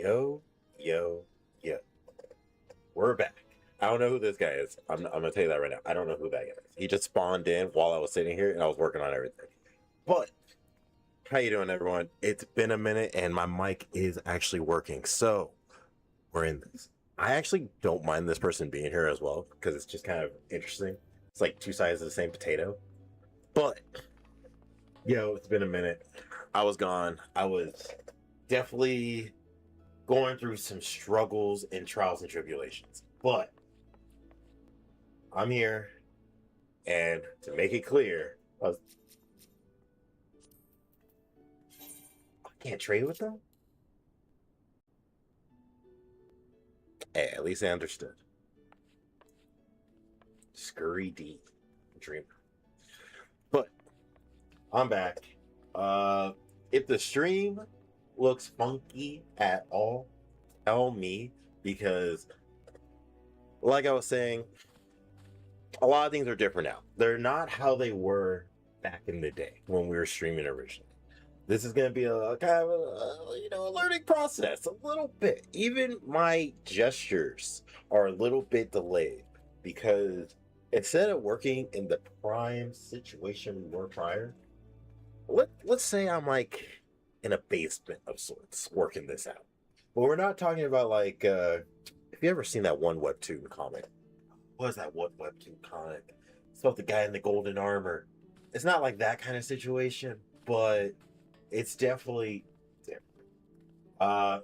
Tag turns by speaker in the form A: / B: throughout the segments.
A: Yo, yo, yo. We're back. I don't know who this guy is. I'm gonna tell you that right now. I don't know who that guy is. He just spawned in while I was sitting here and I was working on everything. But how you doing, everyone? It's been a minute and my mic is actually working. So we're in this. I actually don't mind this person being here as well because it's just kind of interesting. It's like two sides of the same potato. But yo, it's been a minute. I was gone. I was definitely going through some struggles and trials and tribulations. But I'm here, and to make it clear, I can't trade with them? Hey, at least I understood. Scurry D. Dreamer. But I'm back. If the stream looks funky at all, tell me, because like I was saying, a lot of things are different now. They're not how they were back in the day when we were streaming originally. This is going to be a kind of a learning process, a little bit. Even my gestures are a little bit delayed because instead of working in the prime situation we were prior, let's say I'm like in a basement of sorts working this out. But we're not talking about like, if you ever seen that one webtoon comic, what is that one webtoon comic? It's about the guy in the golden armor. It's not like that kind of situation, but it's definitely different. For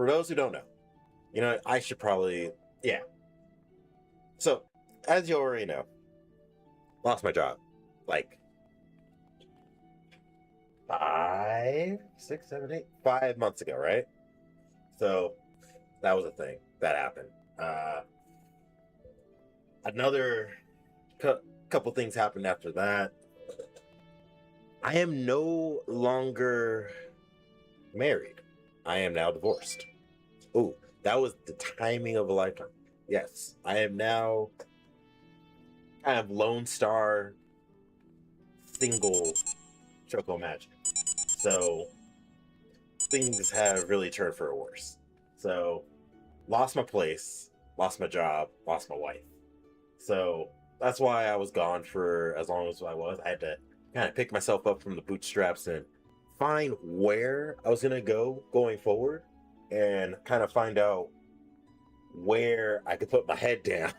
A: those who don't know, I should probably, yeah. So, as you already know, lost my job like 5 months ago, right? So that was a thing that happened. Another couple things happened after that. I am no longer married. I am now divorced. Ooh, that was the timing of a lifetime. Yes, I am now kind of Lone Star single Choco-Majic. So things have really turned for the worse. So lost my place, lost my job, lost my wife. So that's why I was gone for as long as I was. I had to kind of pick myself up from the bootstraps and find where I was going to go going forward and kind of find out where I could put my head down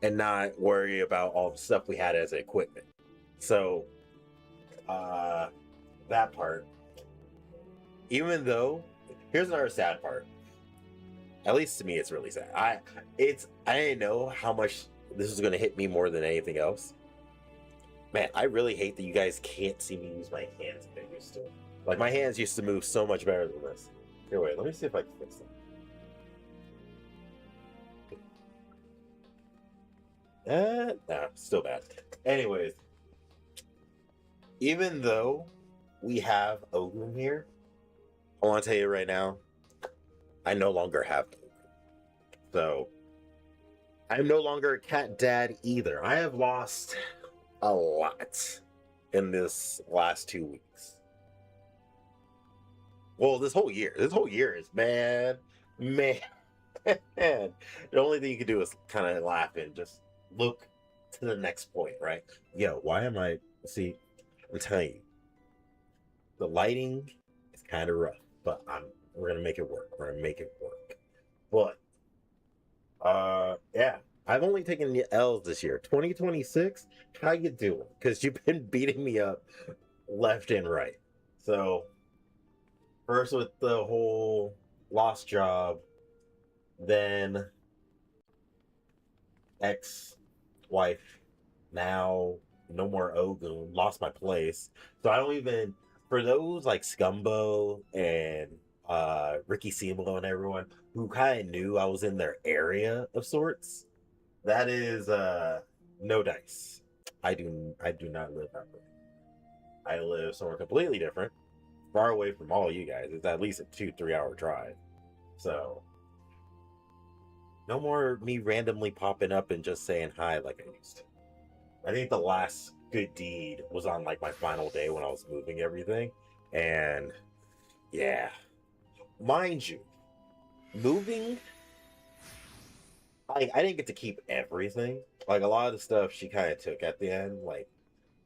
A: and not worry about all the stuff we had as equipment. So that part, even though, here's another sad part. At least to me, it's really sad. I didn't know how much this is going to hit me more than anything else. Man, I really hate that you guys can't see me use my hands like I used to. Like, my hands used to move so much better than this. Here, wait, let me see if I can fix that. Nah, still bad. Anyways, even though we have Ogun here, I want to tell you right now, I no longer have Ogun. So, I'm no longer a cat dad either. I have lost a lot in this last 2 weeks. Well, this whole year is man. The only thing you can do is kind of laugh and just look to the next point, right? Yo, why am I? See, I'm telling you, the lighting is kind of rough, but we're gonna make it work. We're gonna make it work. But yeah, I've only taken the L's this year. 2026, how you doing? Because you've been beating me up left and right. So first with the whole lost job, then ex-wife, now no more Ogun, lost my place. So I don't even, for those like Scumbo and Ricky Simo and everyone who kind of knew I was in their area of sorts, that is no dice. I do not live that way. I live somewhere completely different, far away from all you guys. It's at least a 2-3 hour drive. So no more me randomly popping up and just saying hi like I used to. I think the last good deed was on like my final day when I was moving everything. And yeah, mind you, moving, I didn't get to keep everything. Like a lot of the stuff she kind of took at the end. Like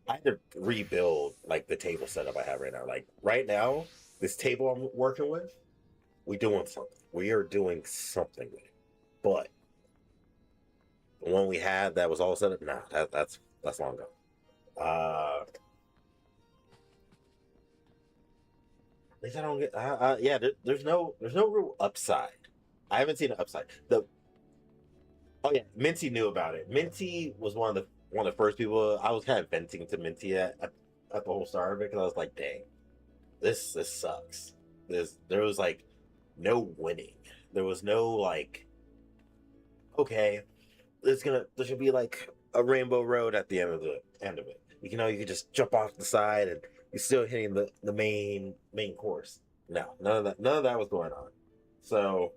A: I had to rebuild like the table setup I have right now. Like right now, this table I'm working with, we doing something. We are doing something with it. But the one we had that was all set up, nah, that's long ago. At least I don't get. Yeah, there's no real upside. I haven't seen an upside. The Oh yeah, Minty knew about it. Minty was one of the first people. I was kind of venting to Minty at the whole start of it because I was like, dang, this sucks. There was like no winning. There was no like, okay, there should be like a rainbow road at the end of it. You can just jump off the side and you're still hitting the main course. No, none of that was going on. So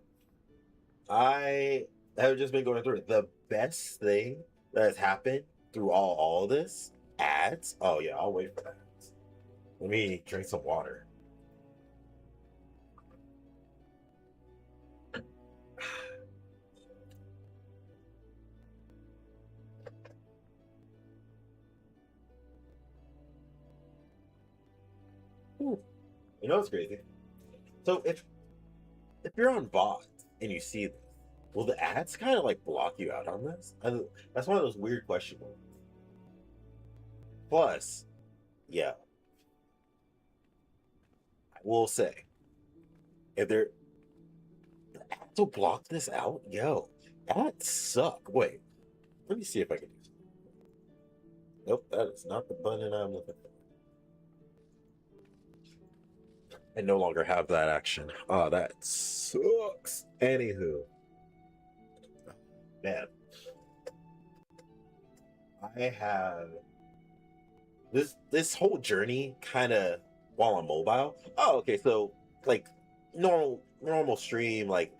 A: I have just been going through it. The best thing that has happened through all of this, ads. Oh yeah, I'll wait for that. Let me drink some water. Ooh. You know what's crazy? So if you're on bot and you see this, will the ads kind of like block you out on this? That's one of those weird questions. Plus, yeah, I will say if they're the ads will block this out, yo, ads suck. Wait, let me see if I can do this. Nope, that is not the button I'm looking for. I no longer have that action. Oh, that sucks. Anywho, man, I have this whole journey kind of while I'm mobile. Oh, okay, so like normal stream, like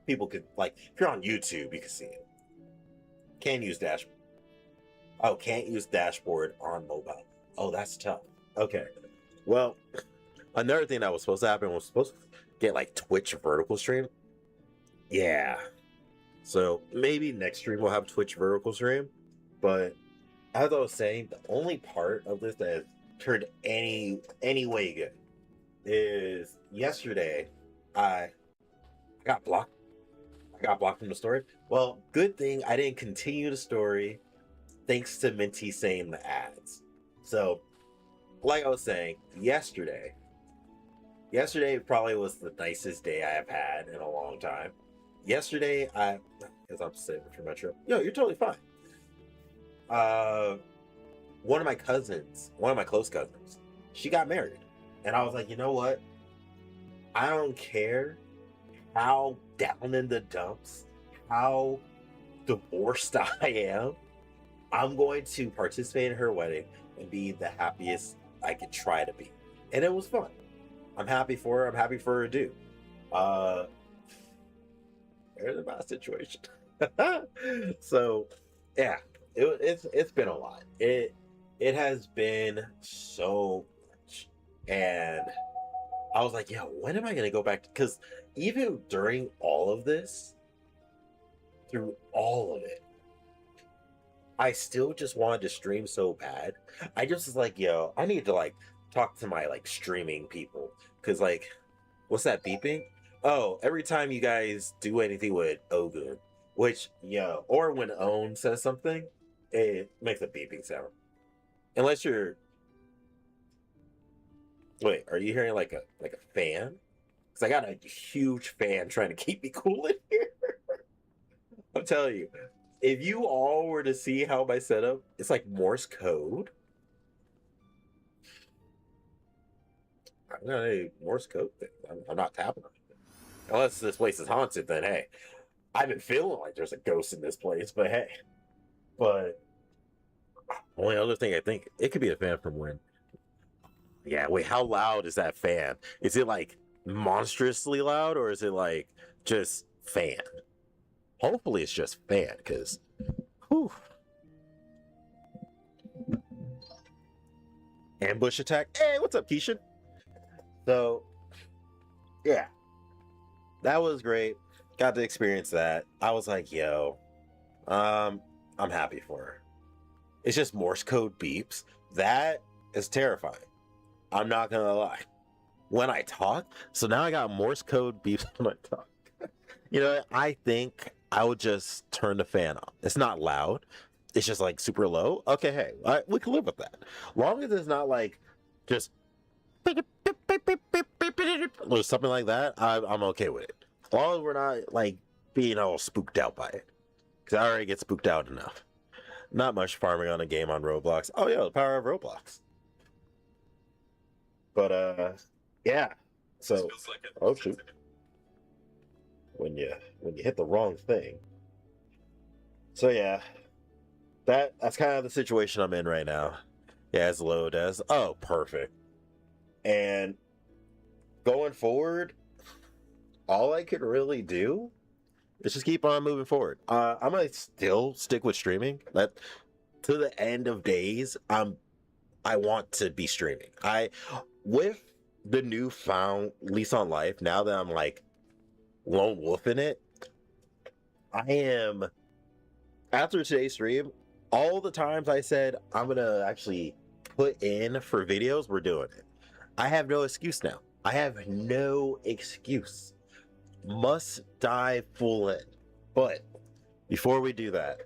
A: people could like if you're on YouTube, you can see it. Can use dash. Oh, can't use dashboard on mobile. Oh, that's tough. Okay, well, another thing that was supposed to happen was supposed to get like Twitch vertical stream. Yeah, so maybe next stream we'll have Twitch vertical stream. But as I was saying, the only part of this that has turned any way good is yesterday I got blocked. I got blocked from the story. Well, good thing I didn't continue the story thanks to Minty saying the ads. So, like I was saying, yesterday probably was the nicest day I have had in a long time. Yesterday, because I'm sitting for Metro. Yo, you're totally fine. Uh, one of my close cousins, she got married, and I was like, you know what? I don't care how down in the dumps, how divorced I am. I'm going to participate in her wedding and be the happiest I could try to be, and it was fun. I'm happy for her. I'm happy for her too. Uh, there's a bad situation. So, yeah, it's been a lot. It has been so much, and I was like, yeah, when am I gonna go back? Because even during all of this, through all of it, I still just wanted to stream so bad. I just was like, yo, I need to like talk to my like streaming people because like, what's that beeping? Oh, every time you guys do anything with Ogun, which yo, or when Own says something, it makes a beeping sound. Unless you're wait, are you hearing like a fan? Because I got a huge fan trying to keep me cool in here. I'm telling you, if you all were to see how my setup, it's like Morse code. I'm not a Morse code thing. I'm not tapping on it. Unless this place is haunted, then hey, I've been feeling like there's a ghost in this place, but hey. But only other thing I think it could be a fan from when. Yeah, wait, how loud is that fan? Is it like monstrously loud or is it like just fan? Hopefully it's just fan, because ambush attack. Hey, what's up, Keisha? So yeah. that was great. Got to experience that. I was like, yo, I'm happy for her. It's just Morse code beeps. That is terrifying. I'm not gonna lie. When I talk, so now I got Morse code beeps when I talk. You know, I think I would just turn the fan off. It's not loud. It's just like super low. Okay, hey, we can live with that. Long as it's not like just or something like that, I'm okay with it. As long as we're not like being all spooked out by it. Because I already get spooked out enough. Not much farming on a game on Roblox. Oh yeah, the power of Roblox. But yeah. So oh shoot. When you hit the wrong thing. So yeah. That's kind of the situation I'm in right now. Yeah, as load as oh perfect. And going forward, all I could really do is just keep on moving forward. I'm gonna still stick with streaming. That to the end of days, I want to be streaming. With the newfound lease on life, now that I'm like lone wolf in it, I am after today's stream, all the times I said I'm gonna actually put in for videos, we're doing it. I have no excuse now. I have no excuse. Must dive full in. But before we do that,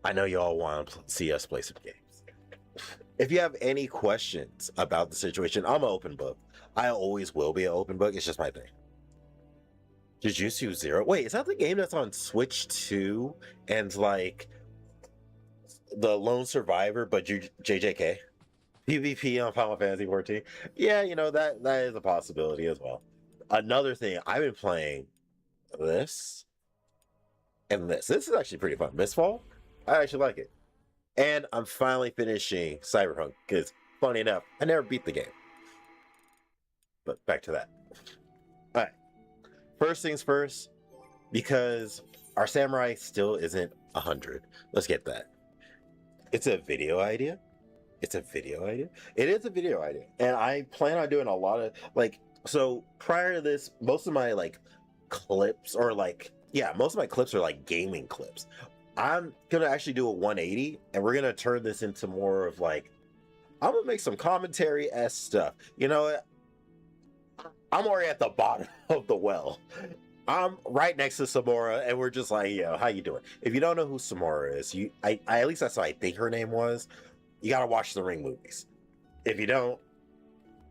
A: I know y'all want to see us play some games. If you have any questions about the situation, I'm an open book. I always will be an open book. It's just my thing. Jujutsu Zero. Wait, is that the game that's on Switch 2 and like the Lone Survivor, but JJK? PvP on Final Fantasy 14? Yeah, you know, that is a possibility as well. Another thing, I've been playing this and this. This is actually pretty fun. Mistfall, I actually like it. And I'm finally finishing Cyberpunk because, funny enough, I never beat the game. But back to that. All right. First things first, because our samurai still isn't 100. Let's get that. It's a video idea. It's a video idea. It is a video idea. And I plan on doing a lot of, like, so prior to this, most of my, like, clips or, like, yeah, most of my clips are, like, gaming clips. I'm going to actually do a 180, and we're going to turn this into more of, like, I'm going to make some commentary-esque stuff. You know what? I'm already at the bottom of the well. I'm right next to Samora, and we're just like, yo, how you doing? If you don't know who Samora is, I at least that's what I think her name was. You gotta watch the Ring movies. If you don't,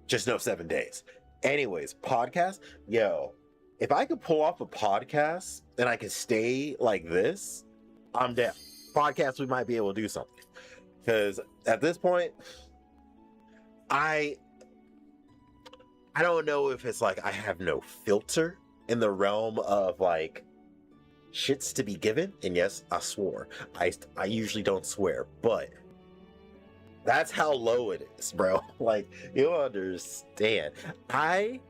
A: just know 7 days. Anyways, podcast, yo, if I could pull off a podcast and I could stay like this, I'm down. Podcast, we might be able to do something. Because at this point, I don't know if it's like I have no filter in the realm of like shits to be given. And yes, I swore. I usually don't swear, but that's how low it is, bro. Like, you understand. I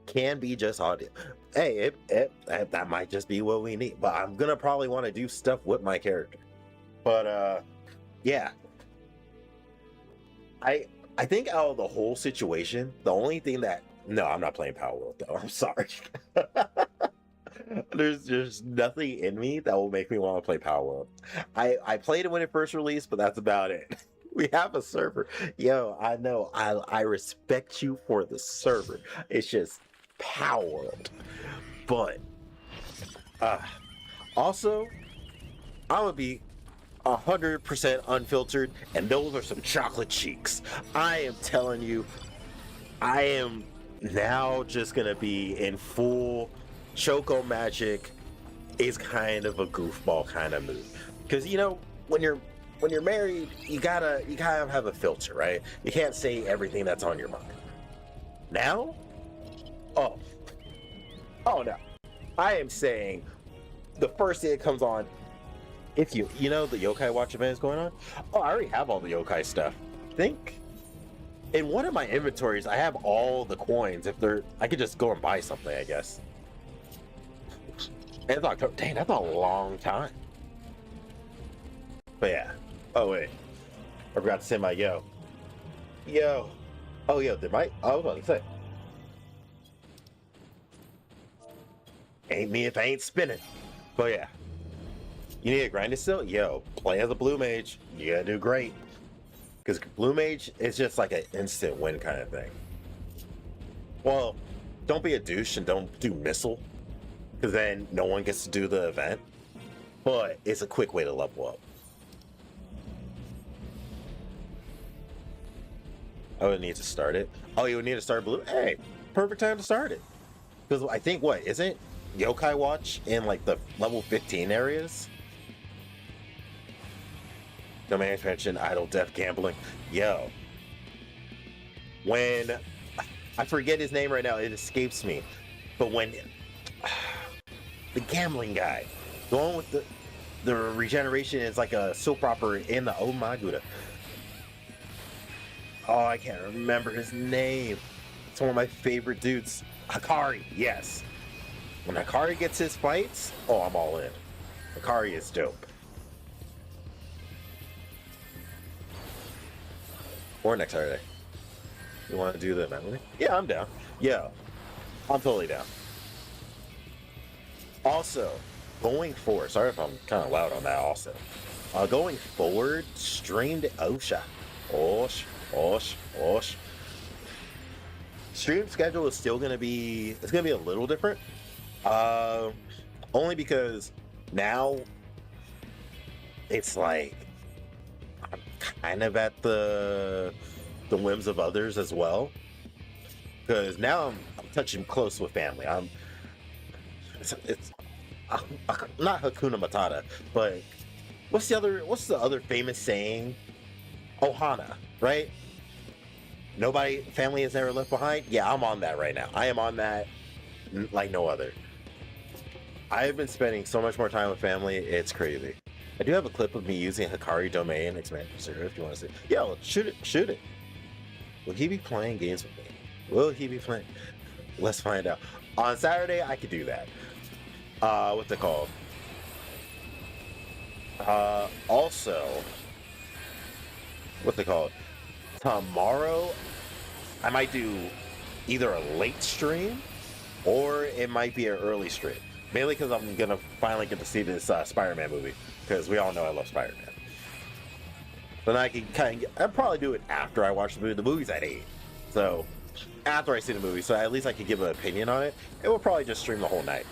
A: can be just audio. Hey, that might just be what we need. But I'm gonna probably want to do stuff with my character. But yeah. I think out of the whole situation, the only thing that no, I'm not playing Power World though. I'm sorry. There's nothing in me that will make me want to play Power World. I played it when it first released, but that's about it. We have a server. Yo, I know. I respect you for the server. It's just Power World. But also, I'm gonna be 100% unfiltered, and those are some chocolate cheeks. I am telling you, I am now just gonna be in full Choco-Majic is kind of a goofball kind of mood. Because you know, when you're married, you gotta have a filter, right? You can't say everything that's on your mind. Now? Oh no. I am saying the first thing that comes on, if you know the Yokai Watch event is going on? Oh, I already have all the Yokai stuff. I think in one of my inventories, I have all the coins. I could just go and buy something, I guess. And it's October. Dang, that's a long time. But yeah. Oh wait, I forgot to say my yo. Yo. Oh yo, I was about to say. Ain't me if I ain't spinning. But yeah. You need to grind it still? Yo, play as a blue mage. You gotta do great. Because blue mage is just like an instant win kind of thing. Well, don't be a douche and don't do missile. Because then no one gets to do the event. But it's a quick way to level up. I would need to start it. Oh, you would need to start blue? Hey, perfect time to start it. Because I think, what, isn't Yokai Watch in like the level 15 areas? Domain expansion, idle, death, gambling. Yo. When, I forget his name right now, it escapes me. But when, the gambling guy, the one with the regeneration is like a soap opera in the, oh my god. Oh, I can't remember his name. It's one of my favorite dudes. Hikari, yes. When Hikari gets his fights, oh, I'm all in. Hikari is dope. Or next Saturday. You want to do the event with me? Yeah, I'm down. Yeah, I'm totally down. Also, going forward, sorry if I'm kind of loud on that also. Going forward, streamed OSHA. Osh. Stream schedule is still gonna be, it's gonna be a little different. Only because now it's like I'm kind of at the whims of others as well. Because now I'm touching close with family. It's not Hakuna Matata, but what's the other famous saying? Ohana, right? Nobody, family is never left behind. Yeah, I'm on that right now. I am on that like no other. I have been spending so much more time with family. It's crazy. I do have a clip of me using Hikari Domain Expansion Server if you want to see. Yeah, well, shoot it. Will he be playing games with me? Will he be playing? Let's find out. On Saturday, I could do that. What's it called? Also, what's it called? Tomorrow, I might do either a late stream or it might be an early stream. Mainly because I'm gonna finally get to see this Spider-Man movie, because we all know I love Spider-Man. Then I can I'll probably do it after I watch the movie. The movie's at 8, so after I see the movie, so at least I can give an opinion on it. It will probably just stream the whole night.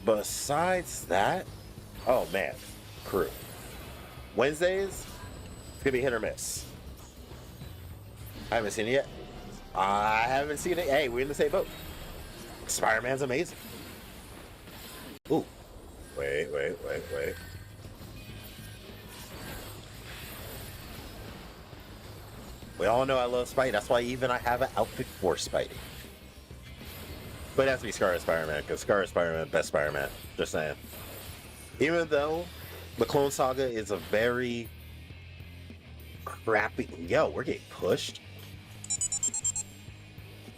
A: Besides that, oh man, crew. Wednesdays, it's gonna be hit or miss. I haven't seen it yet. I haven't seen it. Hey, we're in the same boat. Spider-Man's amazing. Ooh. Wait. We all know I love Spidey. That's why even I have an outfit for Spidey. But it has to be Scarlet Spider-Man, because Scarlet Spider-Man, best Spider-Man. Just saying. Even though the Clone Saga is a very crappy... Yo, we're getting pushed.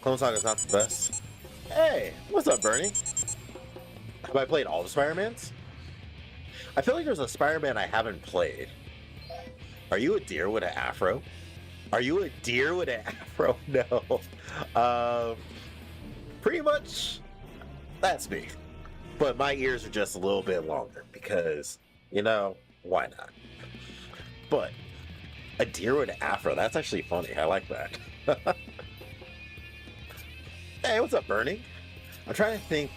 A: Clone Saga is not the best. Hey, what's up, Bernie? Have I played all the Spider-Mans? I feel like there's a Spider-Man I haven't played. Are you a deer with an afro? Are you a deer with an afro? No. Pretty much, that's me. But my ears are just a little bit longer because, you know, why not? But a deer with an afro, that's actually funny. I like that. Hey, what's up, Bernie? I'm trying to think.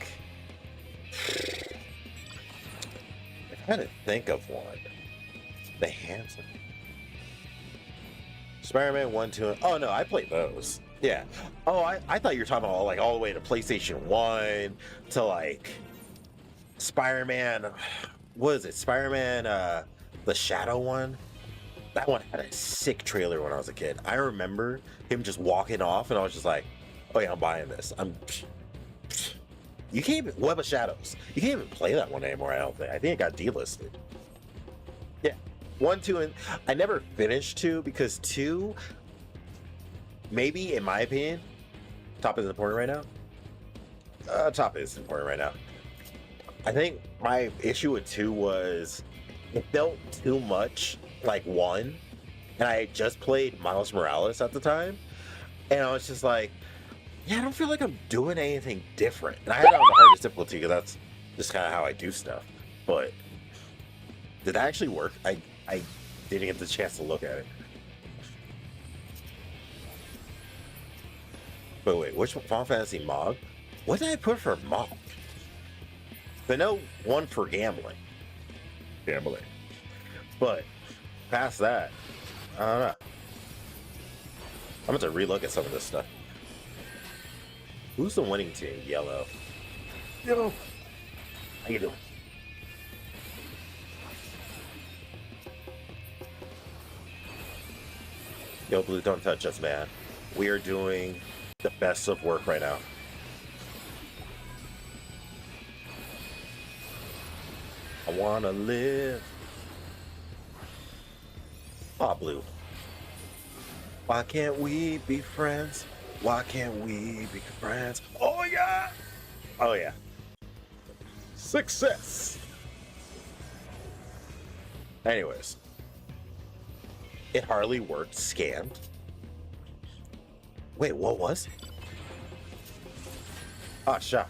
A: I'm trying to think of one. The handsome. Spider-Man 1, 2, and... Oh, no, I played those. Yeah. Oh, I thought you were talking about, like, all the way to PlayStation 1 to, like, Spider-Man... What is it? Spider-Man, the Shadow one? That one had a sick trailer when I was a kid. I remember him just walking off, and I was just like, oh, yeah, I'm buying this. You can't even... Web of Shadows. You can't even play that one anymore, I don't think. I think it got delisted. Yeah. 1, 2, and... I never finished 2 because 2... Maybe, in my opinion, top is important right now. Top is important right now. I think my issue with 2 was it felt too much like 1, and I had just played Miles Morales at the time, and I was just like, Yeah, I don't feel like I'm doing anything different. And I had it on the hardest difficulty because that's just kind of how I do stuff. But did that actually work? I didn't get the chance to look at it. But wait, which Final Fantasy Mog? What did I put for Mog? I know one for gambling. Gambling. But past that, I don't know. I'm going to relook at some of this stuff. Who's the winning team? Yellow. Yellow. How you doing? Yo, Blue, don't touch us, man. We are doing the best of work right now. I wanna live. Aw, Blue. Why can't we be friends? Why can't we be friends? Oh, yeah! Oh, yeah. Success! Anyways. It hardly worked. Scanned. Wait, what was it? Ah, shot.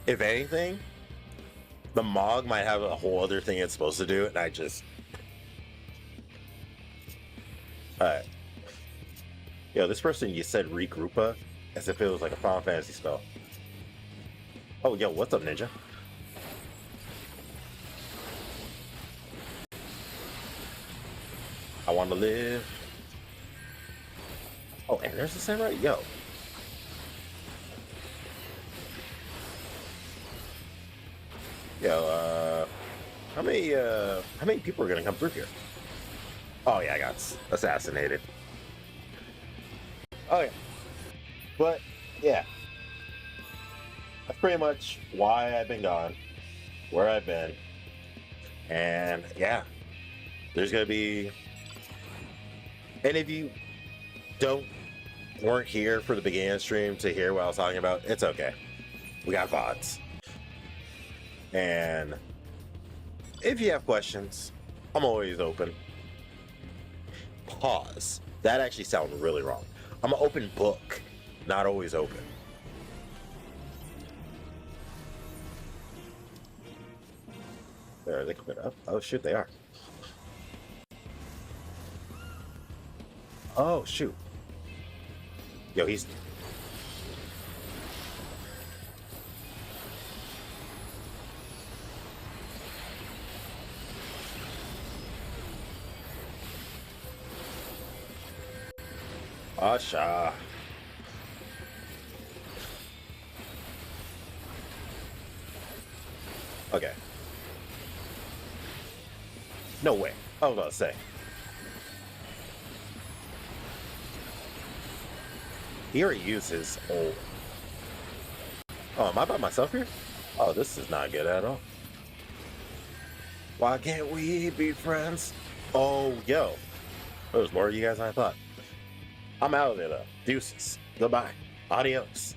A: If anything, the Mog might have a whole other thing it's supposed to do, and I just... Alright. Yo, this person, you said regroupa as if it was like a Final Fantasy spell. Oh, yo, what's up, Ninja? I want to live. Oh, and there's the samurai? Yo. Yo, how many people are gonna come through here? Oh yeah, I got assassinated. Oh yeah. But yeah. That's pretty much why I've been gone, where I've been. And yeah. There's gonna be, and if you weren't here for the beginning of the stream to hear what I was talking about, it's okay. We got VODs. And if you have questions, I'm always open. Pause. That actually sounded really wrong. I'm an open book, not always open. Are they coming up? Oh shoot, they are. Oh shoot. Yo, he's... Asha. Okay. No way. I was about to say. He already uses old. Oh, am I by myself here? Oh, this is not good at all. Why can't we be friends? Oh, yo. There's more of you guys than I thought. I'm out of there, though. Deuces. Goodbye. Adios.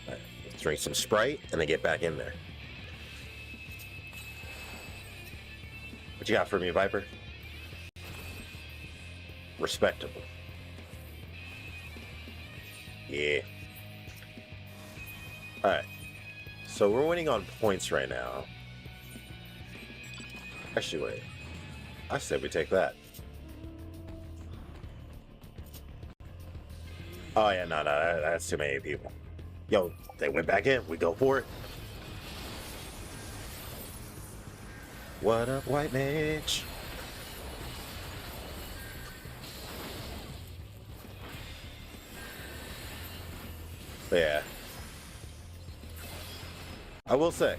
A: Right, let's drink some Sprite and then get back in there. What you got for me, Viper? Respectable. Yeah. Alright. So we're winning on points right now. Actually, wait. I said we take that. Oh, yeah, no, that's too many people. Yo, they went back in. We go for it. What up, white mage? Yeah. I will say,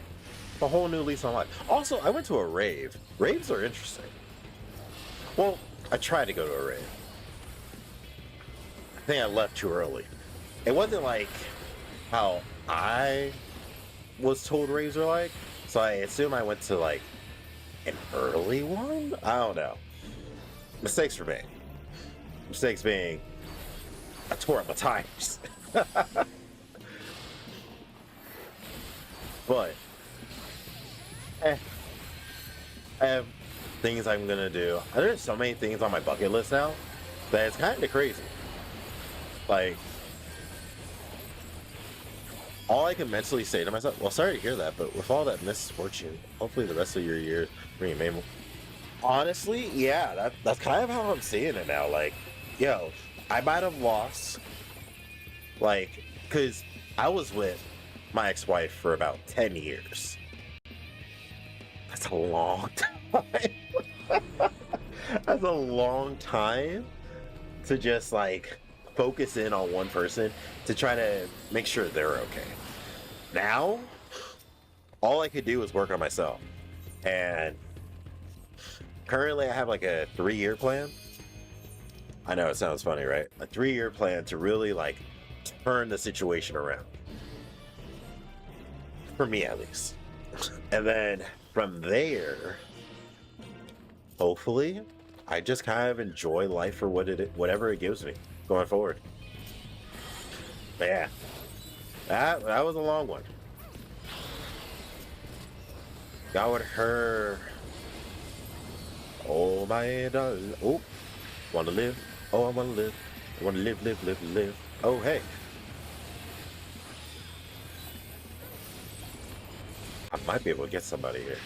A: a whole new lease on life. Also, I went to a rave. Raves are interesting. Well, I tried to go to a rave. I think I left too early. It wasn't like how I was told raves are like, so I assume I went to like an early one? I don't know. Mistakes for me. Mistakes being I tore up my tires. But I have things I'm gonna do. There's so many things on my bucket list now that it's kind of crazy. Like, all I can mentally say to myself, well, sorry to hear that, but with all that misfortune, hopefully the rest of your year remain. Honestly, yeah, that's kind of how I'm seeing it now. Like, yo, I might have lost, like, because I was with my ex-wife for about 10 years. That's a long time. That's a long time to just, like, focus in on one person to try to make sure they're okay. Now, all I could do was work on myself. And currently I have like a 3-year plan. I know it sounds funny, right? A 3-year plan to really like turn the situation around. For me at least. And then from there, hopefully, I just kind of enjoy life for whatever it gives me going forward. But yeah. That was a long one. Got with her. Oh my darling. Oh, wanna live? Oh, I wanna live. I wanna live, live, live, live. Oh, hey. I might be able to get somebody here.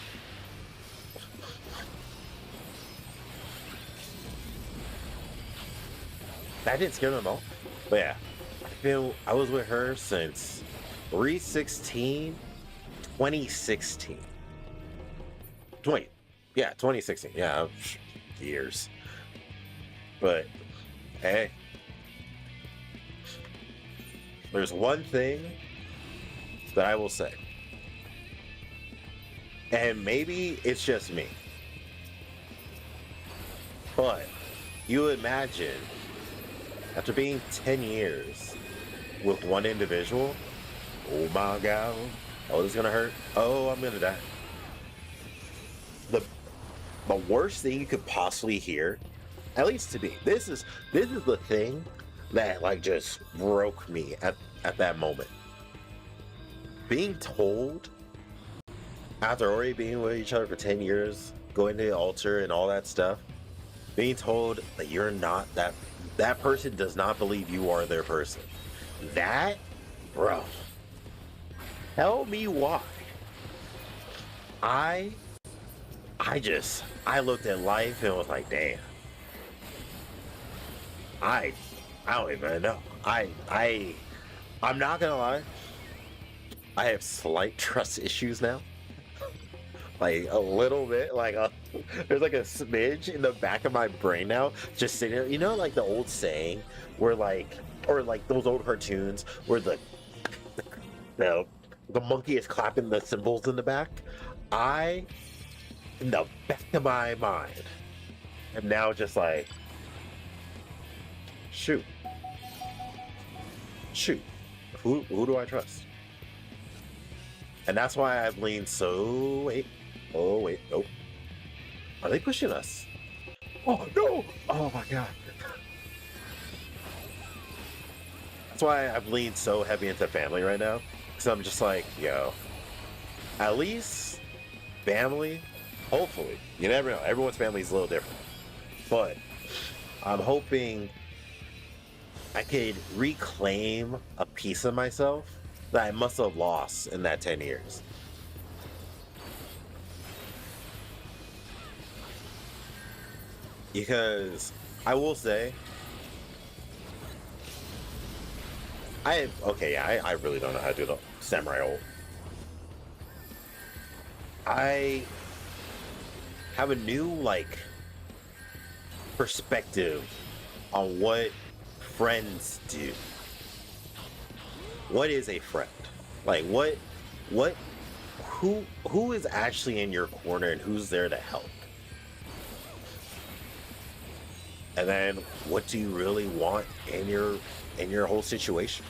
A: That didn't scare them all. But yeah, I was with her since 2016. 2016. Yeah, years. But hey, there's one thing that I will say, and maybe it's just me, but you imagine after being 10 years with one individual, oh my god, oh, this is gonna hurt, oh, I'm gonna die. The worst thing you could possibly hear, at least to me, this is the thing that like just broke me at that moment. Being told after already being with each other for 10 years, going to the altar and all that stuff, being told that you're not that person does not believe you are their person. That, bro, tell me why. I looked at life and was like, damn. I don't even know. I'm not gonna lie. I have slight trust issues now. Like a little bit, there's like a smidge in the back of my brain now, just sitting there. You know, like the old saying, where or like those old cartoons where the monkey is clapping the cymbals in the back. In the back of my mind, am now just like, shoot, who do I trust? And that's why I've leaned so. Wait, nope. Are they pushing us? Oh no! Oh my god. That's why I've leaned so heavy into family right now. Because I'm just like, yo, at least family, hopefully. You never know. Everyone's family is a little different. But I'm hoping I could reclaim a piece of myself that I must have lost in that 10 years. Because I will say, I really don't know how to do the samurai ult. I have a new perspective on what friends do. What is a friend? Like who is actually in your corner and who's there to help? And then what do you really want in your whole situation?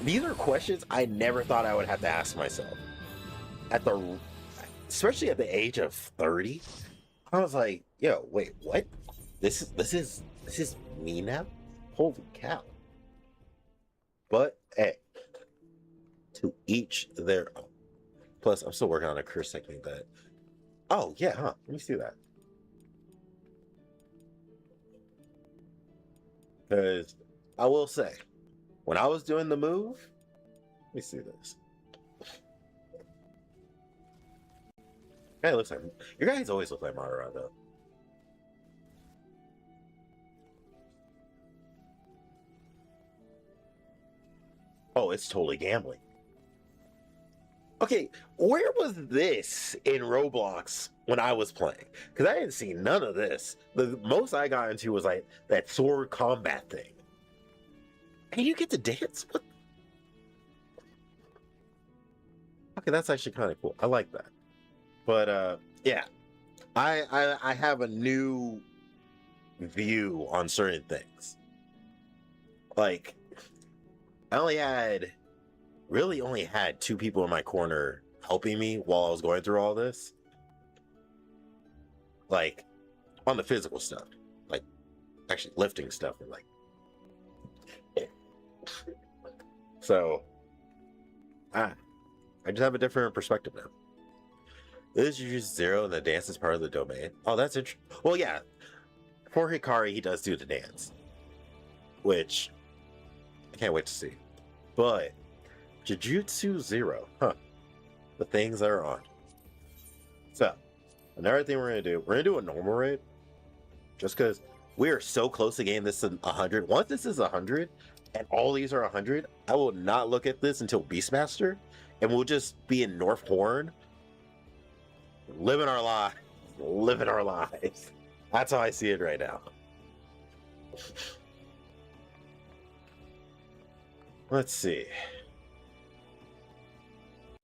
A: These are questions I never thought I would have to ask myself. Especially at the age of 30, I was like, yo, wait, what? This is me now? Holy cow. But hey, to each their own. Plus, I'm still working on a curse technique that Oh, yeah, huh? Let me see that. Because I will say, when I was doing the move, let me see this. Guy looks like your guys always look like Madara though. Oh, it's totally gambling. Okay, where was this in Roblox when I was playing? Because I didn't see none of this. The most I got into was like that sword combat thing. And you get to dance? What? Okay, that's actually kind of cool. I like that. But yeah, I have a new view on certain things. Like, I really only had two people in my corner helping me while I was going through all this. Like, on the physical stuff, like actually lifting stuff, and like, so I just have a different perspective now. This is just zero, and the dance is part of the domain. Oh, that's interesting. Well, yeah, for Hikari, he does do the dance, which I can't wait to see. But Jujutsu Zero, huh? The things that are on. So, another thing we're gonna do a normal raid, just because we are so close to getting this in 100. Once this is 100, and all these are 100, I will not look at this until Beastmaster, and we'll just be in North Horn, living our lives, living our lives. That's how I see it right now. Let's see.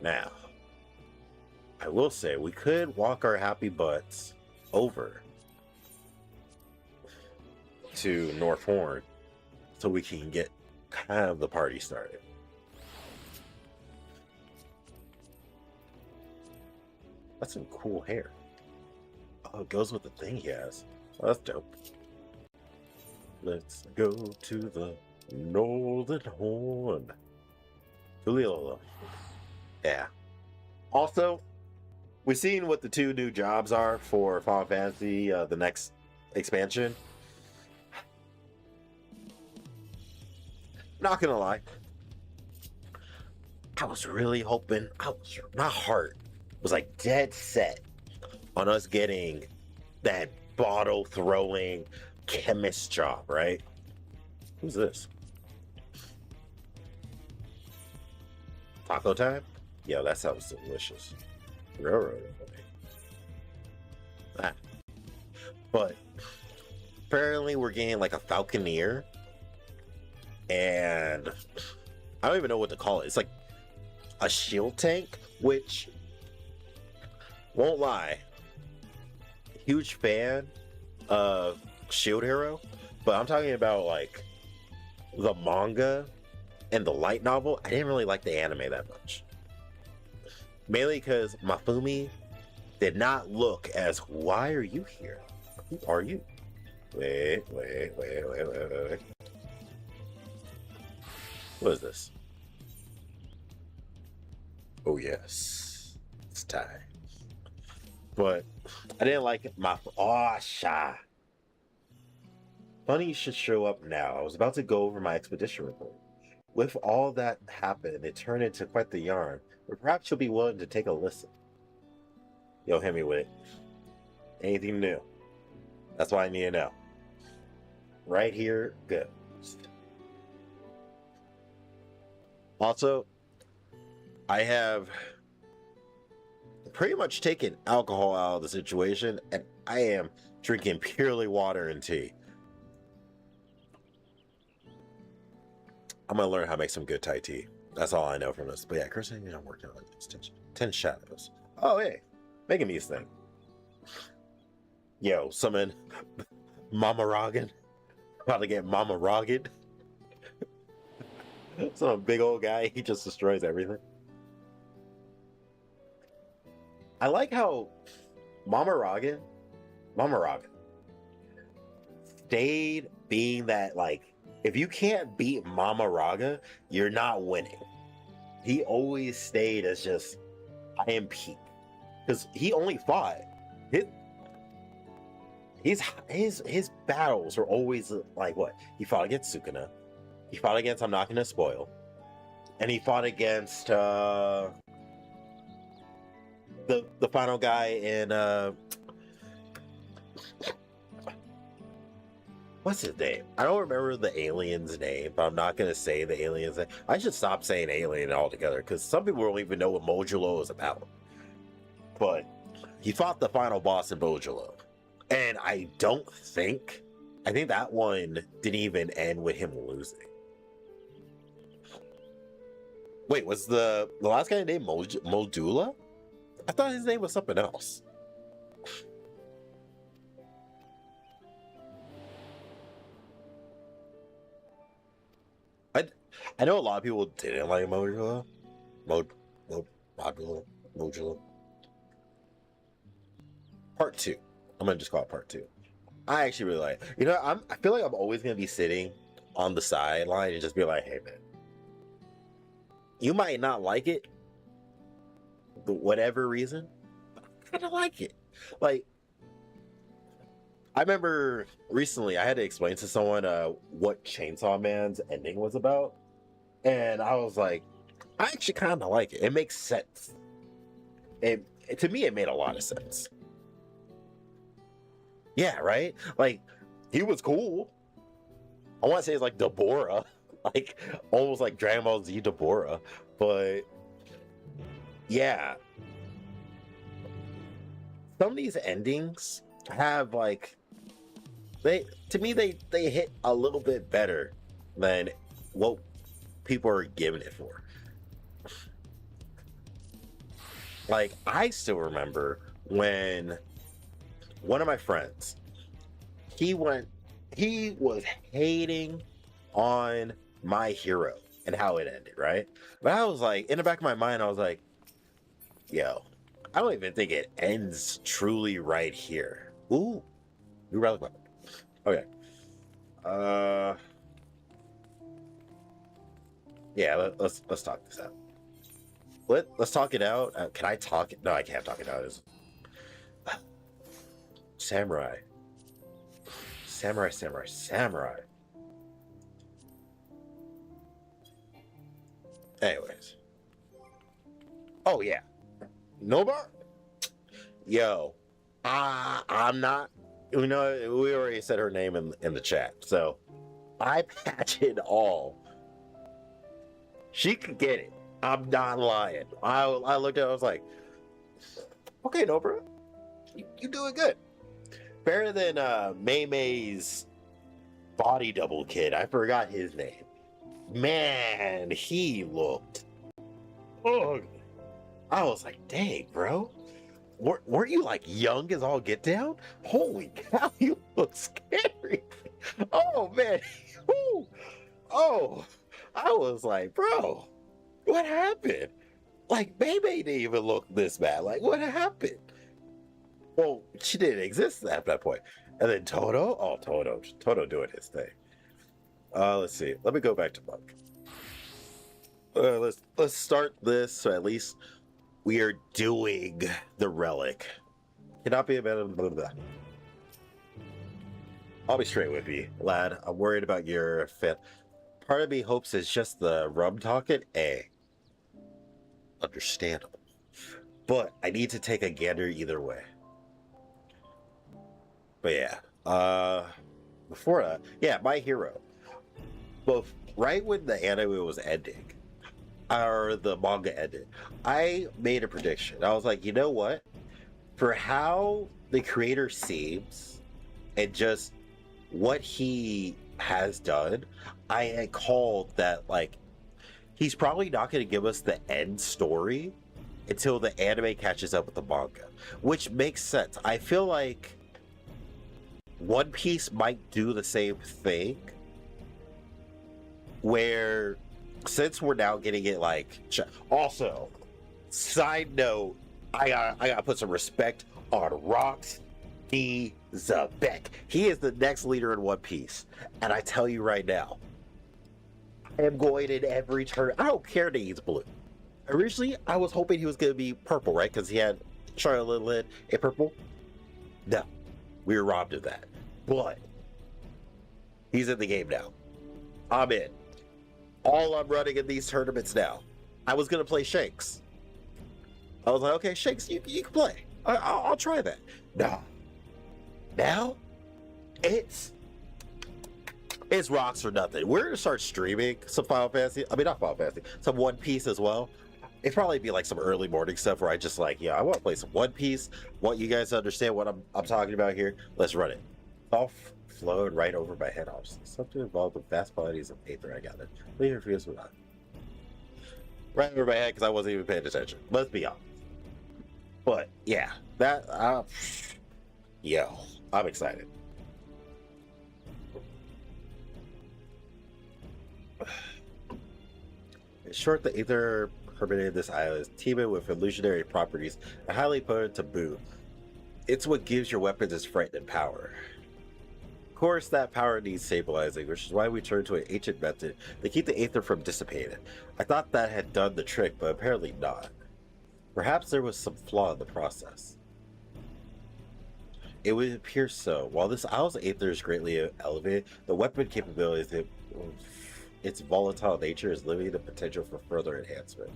A: Now, I will say we could walk our happy butts over to North Horn so we can get kind of the party started. That's some cool hair. Oh, it goes with the thing he has. Oh, that's dope. Let's go to the Northern Horn. Julio. Yeah. Also, we've seen what the two new jobs are for Final Fantasy, the next expansion. Not gonna lie, I was really hoping, my heart was like dead set on us getting that bottle throwing chemist job, right? Who's this? Taco time? Yo, that sounds delicious. Railroad. Ah. But apparently we're getting like a Falconeer, and I don't even know what to call it. It's like a shield tank, which, won't lie, huge fan of Shield Hero, but I'm talking about like the manga and the light novel. I didn't really like the anime that much, mainly because Mafumi did not look as, why are you here? Who are you? Wait. What is this? Oh yes, it's time. But I didn't like it. Sha. Funny you should show up now. I was about to go over my expedition report. With all that happened, it turned into quite the yarn. But perhaps you'll be willing to take a listen. Yo, hit me with it. Anything new? That's what I need to know. Right here, good. Also, I have pretty much taken alcohol out of the situation, and I am drinking purely water and tea. I'm gonna learn how to make some good Thai tea. That's all I know from this. But yeah, Kirsten, I'm working on it. 10 shadows. Oh, hey, making these things. Yo, summon Mama Rogan. About to get Mama Rogan. Some big old guy, he just destroys everything. I like how Mama Rogan stayed being that, like, if you can't beat Mama Raga, you're not winning. He always stayed as just, I am peak. Because he only fought his his battles are always like what? He fought against Sukuna. He fought against I'm Not Gonna Spoil. And he fought against the final guy in what's his name? I don't remember the alien's name, but I'm not gonna say the alien's name. I should stop saying alien altogether because some people don't even know what Modulo is about. But he fought the final boss in Modulo. And I think that one didn't even end with him losing. Wait, was the last guy named Modula? I thought his name was something else. I know a lot of people didn't like Modula. Modula. Part 2. I'm gonna just call it part 2. I actually really like it. You know, I feel like I'm always gonna be sitting on the sideline and just be like, hey man, you might not like it for whatever reason, but I kinda like it. Like, I remember recently I had to explain to someone what Chainsaw Man's ending was about. And I was like, I actually kinda like it. It makes sense. To me it made a lot of sense. Yeah, right? Like, he was cool. I want to say it's like Deborah. Like, almost like Dragon Ball Z Deborah. But, yeah. Some of these endings have, like, to me, they hit a little bit better than what people are giving it for. Like, I still remember when one of my friends, he was hating on My Hero and how it ended, right? But I was like, in the back of my mind, I was like, yo, I don't even think it ends truly right here. Ooh, new relic weapon. Okay. Yeah, let's talk this out. Let's talk it out. Can I talk it? No, I can't talk it out. Samurai. Anyways. Oh yeah. Nobar? Yo. I'm not. You know, we already said her name in the chat. So I patch it all. She could get it. I'm not lying. I looked at it, I was like, okay, Nobra. You doing good. Better than May's body double kid. I forgot his name. Man, he looked ugly. I was like, dang, bro. Weren't you like young as all get down? Holy cow, you look scary. Oh, man. Ooh. Oh, I was like, bro, what happened? Like, May didn't even look this bad. Like, what happened? Well, she didn't exist at that point. And then Toto? Oh, Toto doing his thing. Let's see. Let me go back to Monk. Let's start this so at least we are doing the relic. Cannot be a better than that. I'll be straight with you, lad. I'm worried about your fit. Part of me hopes it's just the rum talking. Understandable. But I need to take a gander either way. But yeah, before that, yeah, My Hero. But right when the anime was ending, or the manga ended, I made a prediction. I was like, you know what? For how the creator seems, and just what he has done, I had called that, like, he's probably not going to give us the end story until the anime catches up with the manga, which makes sense. I feel like One Piece might do the same thing, where since we're now getting it, like, also, side note, I gotta put some respect on Rocks D. Zabek. He is the next leader in One Piece, and I tell you right now, I am going in every turn. I don't care that he's blue. Originally, I was hoping he was gonna be purple, right? Because he had Charlotte Lid in purple. No, we were robbed of that. But he's in the game now. I'm in. All I'm running in these tournaments now. I was gonna play Shanks. I was like, okay, Shanks, you can play. I'll try that. No. Now it's rocks or nothing. We're gonna start streaming some Final Fantasy. I mean, not Final Fantasy, some One Piece as well. It'd probably be like some early morning stuff where I just like, yeah, I want to play some One Piece. Want you guys to understand what I'm talking about here. Let's run it. All flowed right over my head. Obviously, something involved with vast quantities of aether. I got it. Later, feels with that. Right over my head because I wasn't even paying attention. Let's be honest. But yeah, that yo, I'm excited. In short, the aether permeated this island is teeming with illusionary properties and highly potent taboo. It's what gives your weapons its frightening power. Of course, that power needs stabilizing, which is why we turned to an ancient method to keep the aether from dissipating. I thought that had done the trick, but apparently not. Perhaps there was some flaw in the process. It would appear so. While this isle's aether is greatly elevated, the weapon capabilities, its volatile nature is limiting the potential for further enhancement.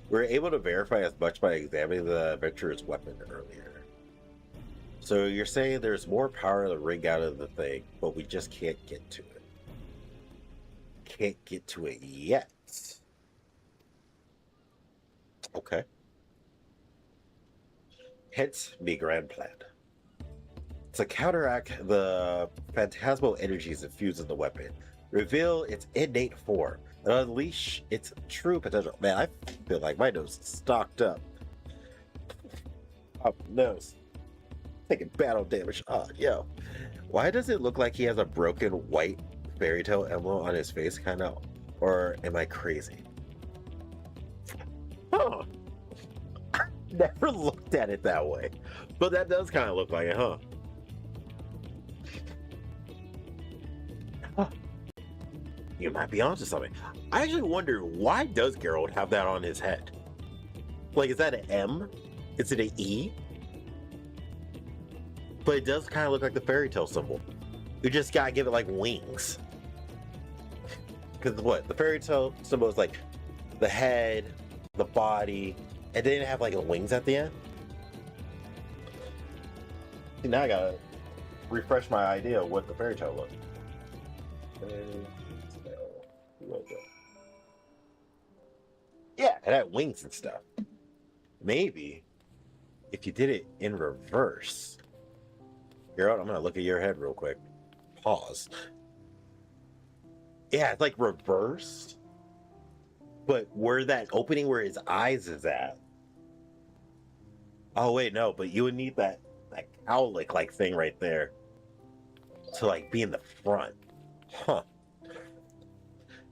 A: We were able to verify as much by examining the adventurer's weapon earlier. So you're saying there's more power to wring out of the thing, but we just can't get to it. Can't get to it yet. Okay. Hence, me grand plan. To counteract the phantasmal energies infused in the weapon, reveal its innate form, and unleash its true potential. Man, I feel like my nose is stocked up. Up nose. Taking battle damage. Oh, yo. Why does it look like he has a broken white fairy tale emblem on his face, kind of? Or am I crazy? Huh. Never looked at it that way. But that does kind of look like it, huh? You might be onto something. I actually wonder, why does Geralt have that on his head? Like, is that an M? Is it an E? But it does kind of look like the fairy tale symbol. You just gotta give it like wings. Because what? The fairy tale symbol is like the head, the body, and then have like wings at the end. See, now I gotta refresh my idea of what the fairy tale looks. Yeah, it had wings and stuff. Maybe if you did it in reverse. Geralt, I'm gonna look at your head real quick. Pause. Yeah, it's like reversed. But where that opening where his eyes is at. Oh wait, no, but you would need that cowlick like thing right there to like be in the front. Huh.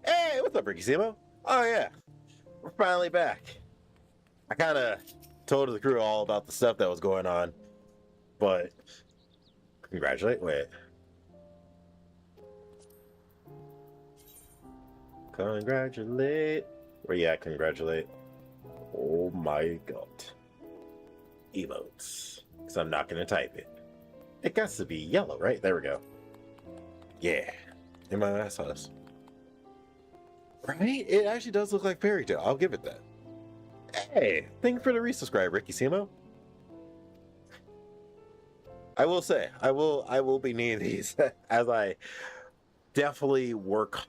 A: Hey, what's up, Ricky Simo? Oh yeah. We're finally back. I kinda told the crew all about the stuff that was going on. But wait. Congratulate. Where you at, congratulate? Oh my god. Emotes. Because I'm not going to type it. It got to be yellow, right? There we go. Yeah. In my ass house. Right? It actually does look like fairy tale. I'll give it that. Hey, thank you for the resubscribe, Ricky Simo. I will say, I will be needing these as I definitely work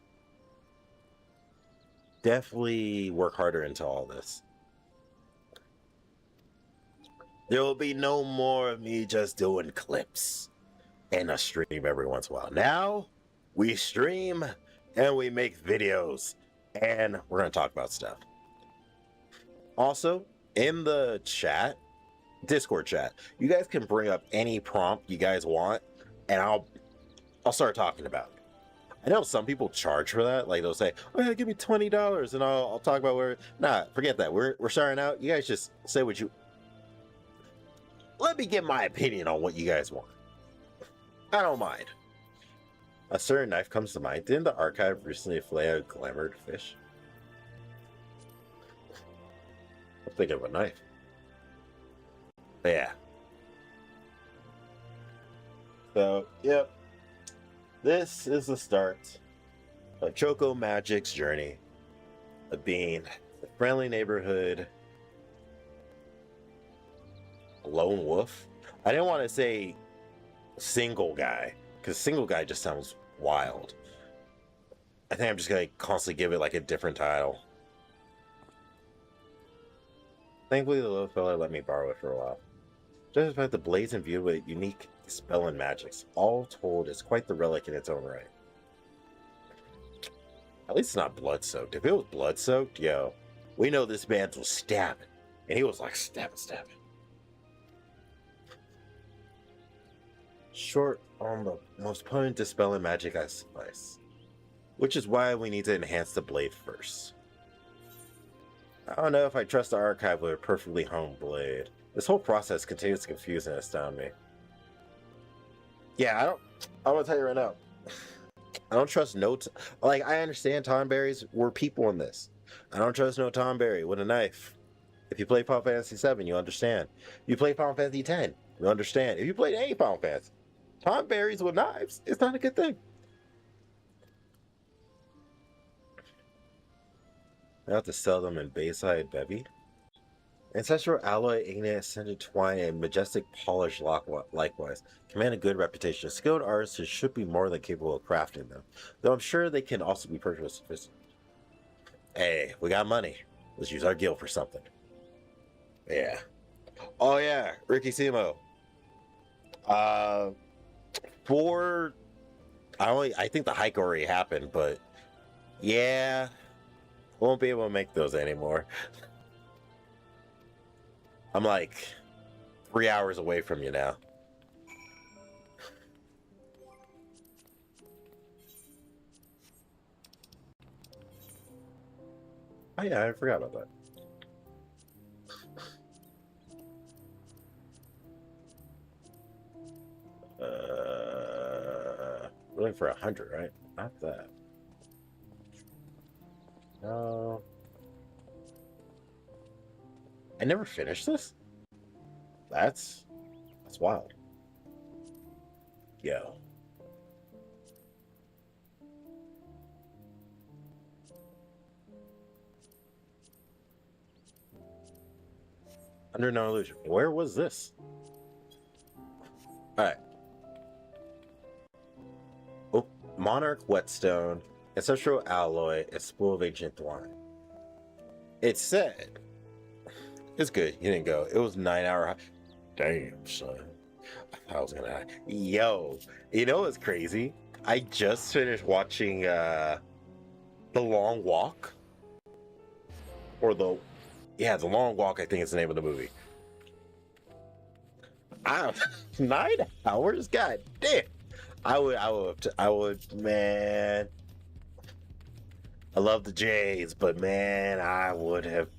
A: harder into all this. There will be no more of me just doing clips and a stream every once in a while. Now we stream and we make videos and we're going to talk about stuff. Also, in the chat, Discord chat, you guys can bring up any prompt you guys want and I'll start talking about it. I know some people charge for that. Like they'll say, "Oh yeah, give me $20 and I'll talk about where." Nah, forget that. We're starting out. You guys just say what you. Let me give my opinion on what you guys want. I don't mind. A certain knife comes to mind. Didn't the archive recently flay a glamored fish? I'm thinking of a knife. But yeah. So, yep, this is the start of Choco-Magic's journey of being a friendly neighborhood lone wolf. I didn't want to say single guy, because single guy just sounds wild. I think I'm just gonna constantly give it like a different title. Thankfully, the little fella let me borrow it for a while. Just about the blades imbued with unique spell and magics. All told, it's quite the relic in its own right. At least it's not blood-soaked. If it was blood-soaked, yo, we know this man was stabbing. And he was like, stabbing. Short on the most potent dispelling magic I suffice. Which is why we need to enhance the blade first. I don't know if I trust the archive with a perfectly honed blade. This whole process continues to confuse and astound me. Yeah, I want to tell you right now. I don't trust like, I understand Tonberries were people in this. I don't trust no Tonberry with a knife. If you play Final Fantasy VII, you understand. If you play Final Fantasy X, you understand. If you played any Final Fantasy, Tonberries with knives, it's not a good thing. I have to sell them in Bayside Bevy. Ancestral alloy, igneous, scented twine, and majestic polish likewise command a good reputation. Skilled artists should be more than capable of crafting them, though I'm sure they can also be purchased. Hey, we got money. Let's use our guild for something. Yeah. Oh yeah, Ricky Simo. I think the hike already happened, but yeah, won't be able to make those anymore. I'm like 3 hours away from you now. Oh yeah, I forgot about that. Looking for 100, right? Not that. No. I never finished this? That's wild. Yo. Under no illusion. Where was this? Alright. Oh, Monarch Whetstone, Ancestral Alloy, and Spool of Ancient Twine. It said. It's good. You didn't go. It was 9 hour. Damn, son. I thought I was gonna die. Yo, you know what's crazy? I just finished watching The Long Walk. Or The Long Walk, I think is the name of the movie. 9 hours? God damn. I would, man. I love the Jays, but man, I would have.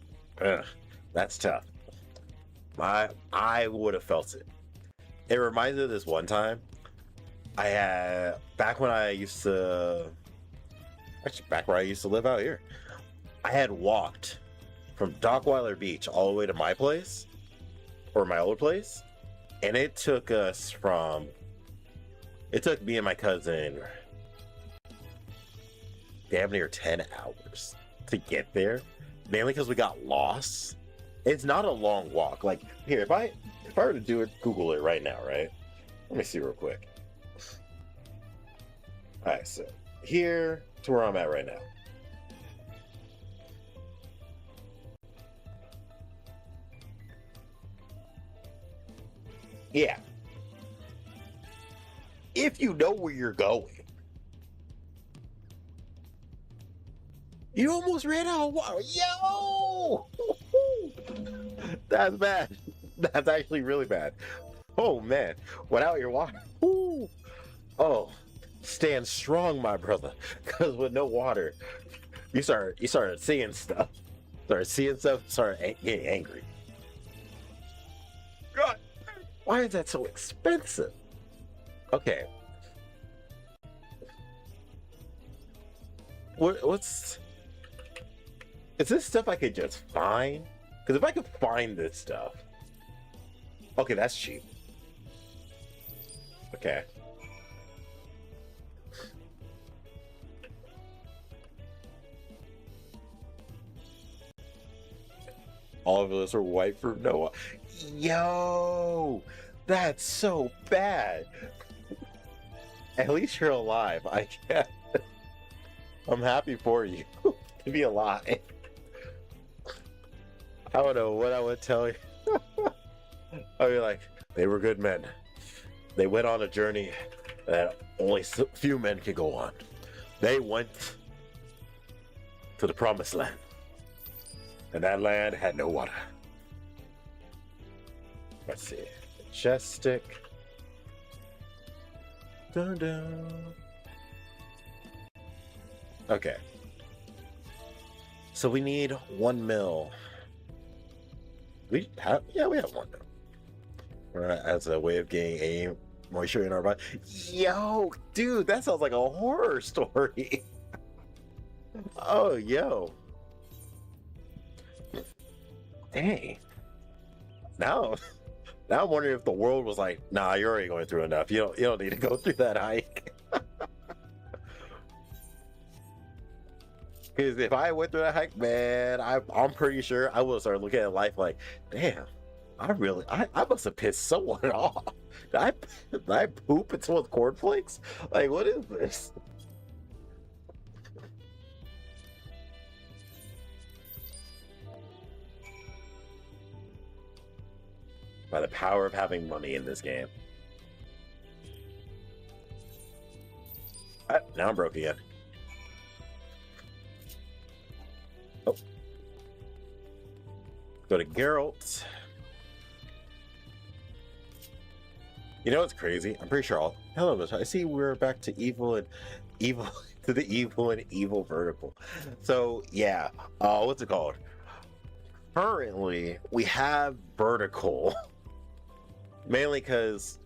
A: That's tough. I would have felt it. It reminds me of this one time. I had back when I used to live out here. I had walked from Dockweiler Beach all the way to my place, or my old place, and it took me and my cousin damn near 10 hours to get there, mainly because we got lost. It's not a long walk. Like, here, if I were to do it, Google it right now, right? Let me see real quick. Alright, so here to where I'm at right now. Yeah. If you know where you're going. You almost ran out of water. Yo! That's bad. That's actually really bad. Oh, man. Without your water. Ooh. Oh, stand strong, my brother. Because with no water, you started seeing stuff. Started getting angry. God, why is that so expensive? Okay. What's... Is this stuff I could just find? Because if I could find this stuff... Okay, that's cheap. Okay. All of us are white for Noah. Yo, that's so bad. At least you're alive. I guess. I'm happy for you to be alive. I don't know what I would tell you. I'd be like, they were good men. They went on a journey that only few men could go on. They went to the promised land. And that land had no water. Let's see. Chest stick. Dun dun. Okay. So we need 1 mil. We have 1 mil. As a way of getting a moisture in our body. Yo, dude, that sounds like a horror story. Oh, yo. Dang. Now I'm wondering if the world was like, nah, you're already going through enough. You don't need to go through that hike. Because if I went through that hike, man, I'm pretty sure I would start looking at life like, damn, I must have pissed someone off. Did I poop in someone's cornflakes? Like, what is this? By the power of having money in this game. Now I'm broke again. Oh. Go to Geralt. You know what's crazy? I'm pretty sure hello, I see we're back to evil to the evil and evil vertical. So yeah, what's it called? Currently, we have vertical. Mainly because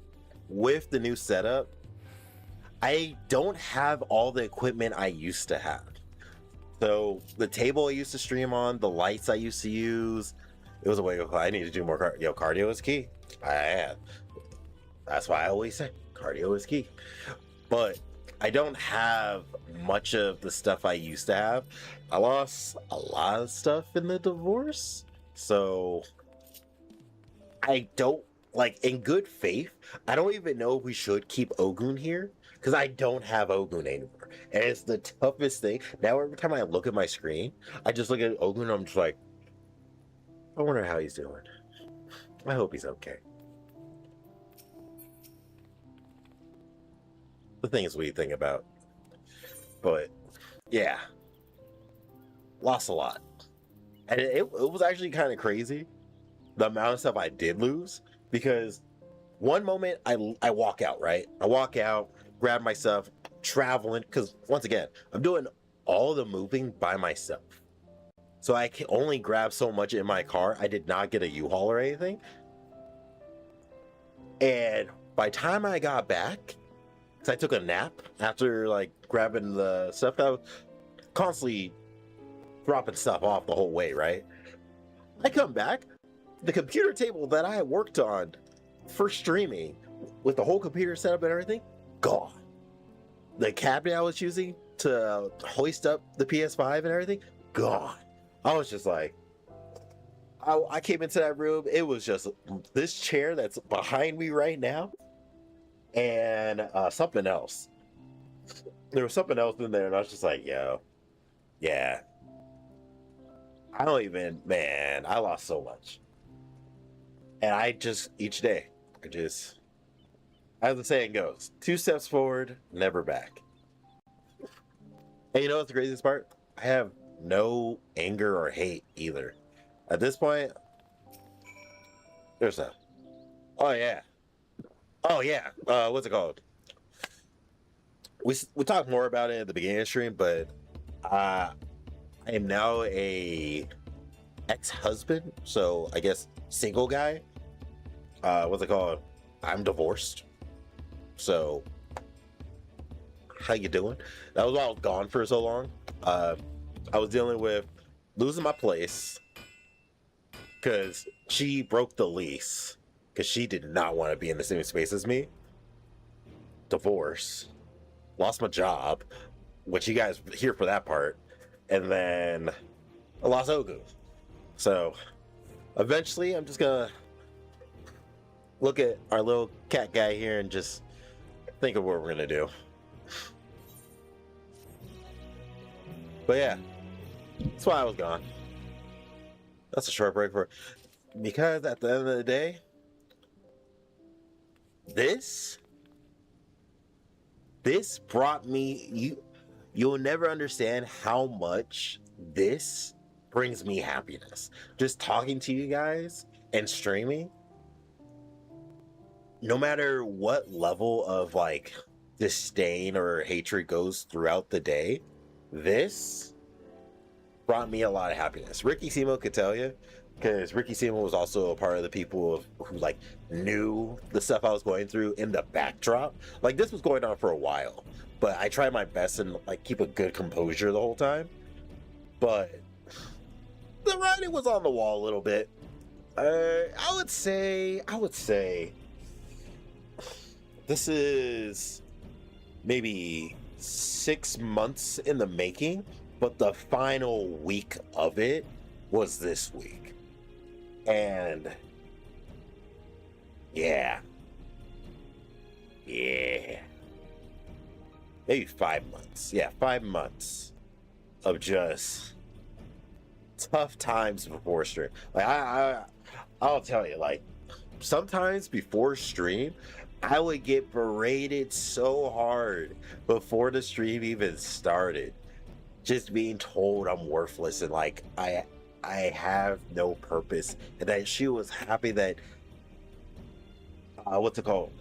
A: with the new setup, I don't have all the equipment I used to have. So the table I used to stream on, the lights I used to use, it was a way I need to do more cardio. Cardio is key. That's why I always say cardio is key. But I don't have much of the stuff I used to have. I lost a lot of stuff in the divorce. So I don't, like, in good faith, I don't even know if we should keep Ogun here, because I don't have Ogun anymore. And it's the toughest thing. Now every time I look at my screen, I just look at Ogun and I'm just like, I wonder how he's doing. I hope he's okay. The things we think about. But yeah, lost a lot. And it was actually kind of crazy, the amount of stuff I did lose. Because one moment I walk out, right? I walk out, grab my stuff, traveling, because once again, I'm doing all the moving by myself. So I can only grab so much in my car. I did not get a U-Haul or anything. And by the time I got back, because I took a nap after like grabbing the stuff, I was constantly dropping stuff off the whole way, right? I come back, the computer table that I worked on for streaming with the whole computer setup and everything, gone. The cabinet I was using to hoist up the PS5 and everything, gone. I was just like, I came into that room, it was just this chair that's behind me right now and something else. There was something else in there and I was just like, yo, yeah. I don't even, man, I lost so much. And I just, each day, as the saying goes, 2 steps forward, never back. And you know what's the craziest part? I have no anger or hate either. At this point, there's no. Oh yeah. Oh yeah. What's it called? We talked more about it at the beginning of the stream, but I am now a ex-husband, so I guess single guy. What's it called? I'm divorced. So, how you doing? That was why I was gone for so long. I was dealing with losing my place because she broke the lease because she did not want to be in the same space as me. divorce, lost my job, which you guys here for that part, and then I lost Ogu. So eventually I'm just gonna look at our little cat guy here and just think of what we're gonna do. But yeah, that's why I was gone. That's a short break for, because at the end of the day, this brought me, you'll never understand how much this brings me happiness. Just talking to you guys and streaming, no matter what level of like disdain or hatred goes throughout the day, this brought me a lot of happiness. Ricky Simo could tell you, because Ricky Simo was also a part of the people who like knew the stuff I was going through in the backdrop. Like this was going on for a while, but I tried my best and like keep a good composure the whole time. But the writing was on the wall a little bit. I would say this is maybe 6 months in the making, but the final week of it was this week. And yeah, maybe 5 months. Yeah, 5 months of just tough times before stream. Like I'll tell you, like sometimes before stream, I would get berated so hard before the stream even started, just being told I'm worthless and like I have no purpose, and that she was happy that what's it called,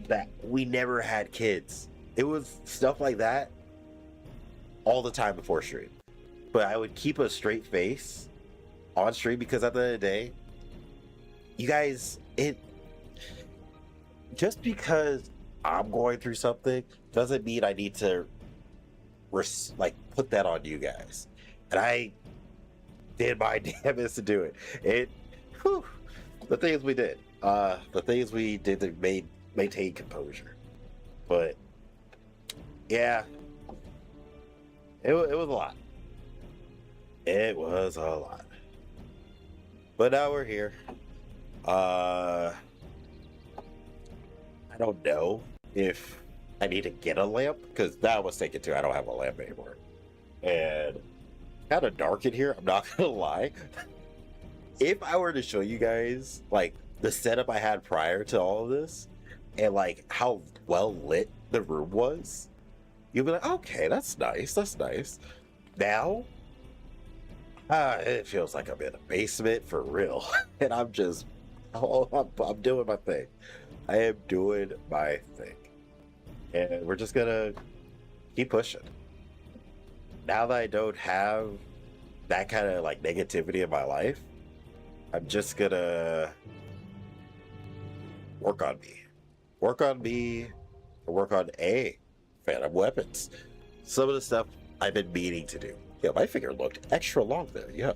A: that we never had kids. It was stuff like that all the time before stream. But I would keep a straight face on stream, because at the end of the day, you guys, just because I'm going through something doesn't mean I need to like put that on you guys. And I did my damnedest to do it. The things we did to maintain composure. But yeah, it was a lot. It was a lot. But now we're here. I don't know if I need to get a lamp, because that was taken too. I don't have a lamp anymore. And kind of dark in here, I'm not gonna lie. If I were to show you guys like the setup I had prior to all of this, and like how well lit the room was, you'll be like, okay, that's nice, that's nice. Now, it feels like I'm in a basement for real. And I'm just, I'm doing my thing. I am doing my thing. And we're just gonna keep pushing. Now that I don't have that kind of like negativity in my life, I'm just gonna work on me. Work on Phantom Weapons. Some of the stuff I've been meaning to do. Yeah, my finger looked extra long there. Yeah.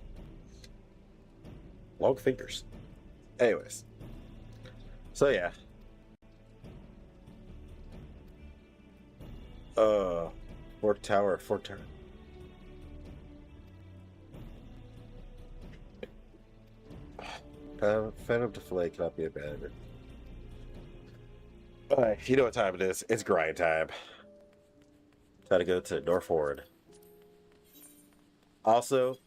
A: Long fingers. Anyways. So yeah. Fort Tower. Phantom Deflate cannot be abandoned. Alright, you know what time it is. It's grind time. Gotta go to Northford. Also,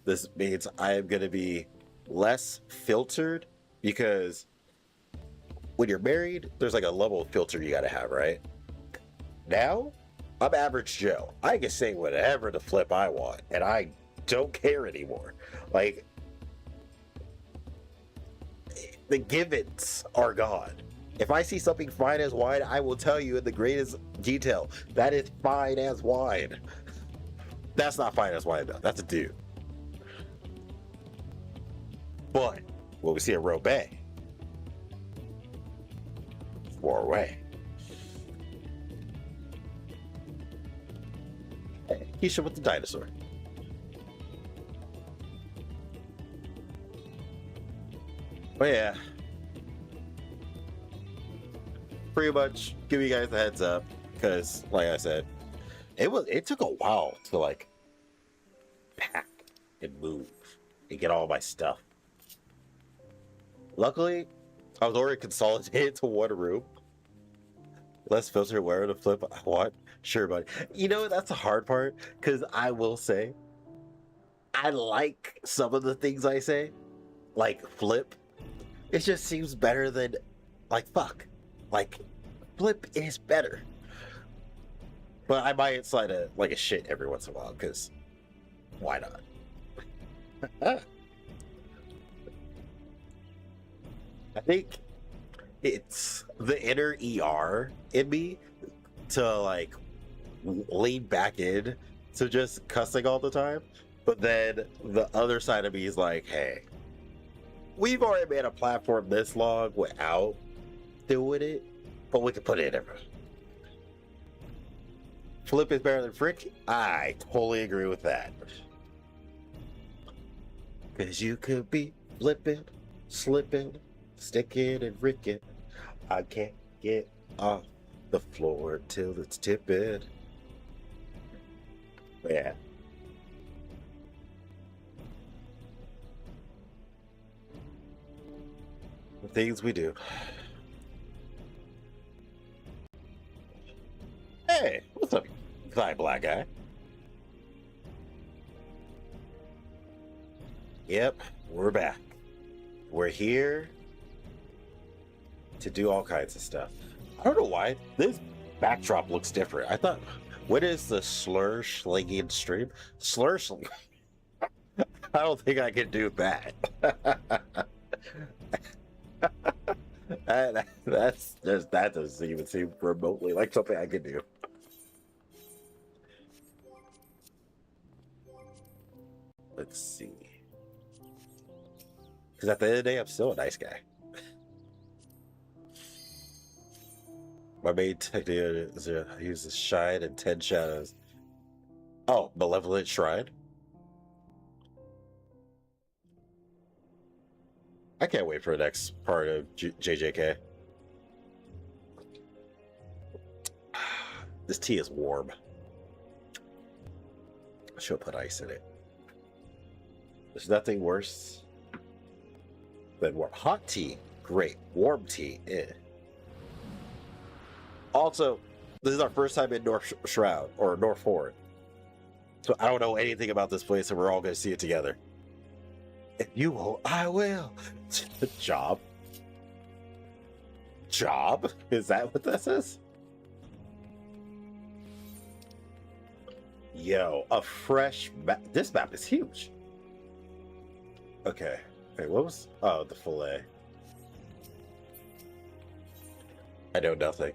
A: this means I am going to be less filtered, because when you're married, there's like a level of filter you got to have, right? Now, I'm average Joe. I can say whatever the flip I want, and I don't care anymore. Like, the givens are gone. If I see something fine as wine, I will tell you in the greatest detail, that is fine as wine. That's not fine as wine, though. That's a dude. But when we see a Robé, far away. Hey, Keisha with the dinosaur. Oh yeah. pretty much give you guys a heads up because, like I said, it took a while to like pack and move and get all my stuff. Luckily, I was already consolidated to one room. Less filter, where to flip I want. Sure, buddy. You know, that's the hard part because I will say, I like some of the things I say, like flip. It just seems better than, like, fuck. Like, flip is better. But I might slide a shit every once in a while, because why not? I think it's the inner ER in me to, like, lean back in to just cussing all the time. But then the other side of me is like, hey, we've already made a platform this long without doing it, but we can put it in everywhere. Flip is better than frick? I totally agree with that. Because you could be flipping, slipping, sticking, and ricking. I can't get off the floor till it's tipping. Yeah. The things we do. Hey, what's up, guy, black guy? Yep, we're back. We're here to do all kinds of stuff. I don't know why this backdrop looks different. I thought, what is the slur slinging stream? Slur sling. I don't think I can do that. that doesn't even seem remotely like something I could do. Let's see. Because at the end of the day, I'm still a nice guy. My main technique is to use the shine and 10 shadows. Oh, malevolent shrine. I can't wait for the next part of JJK. This tea is warm. I should put ice in it. There's nothing worse than warm. Hot tea, great. Warm tea, eh. Also, this is our first time in North Shroud, or North Fort. So I don't know anything about this place, and we're all going to see it together. If you will, I will. Job? Job? Is that what this is? Yo, a fresh map. This map is huge. Okay. Wait, what was... Oh, the fillet. I know nothing.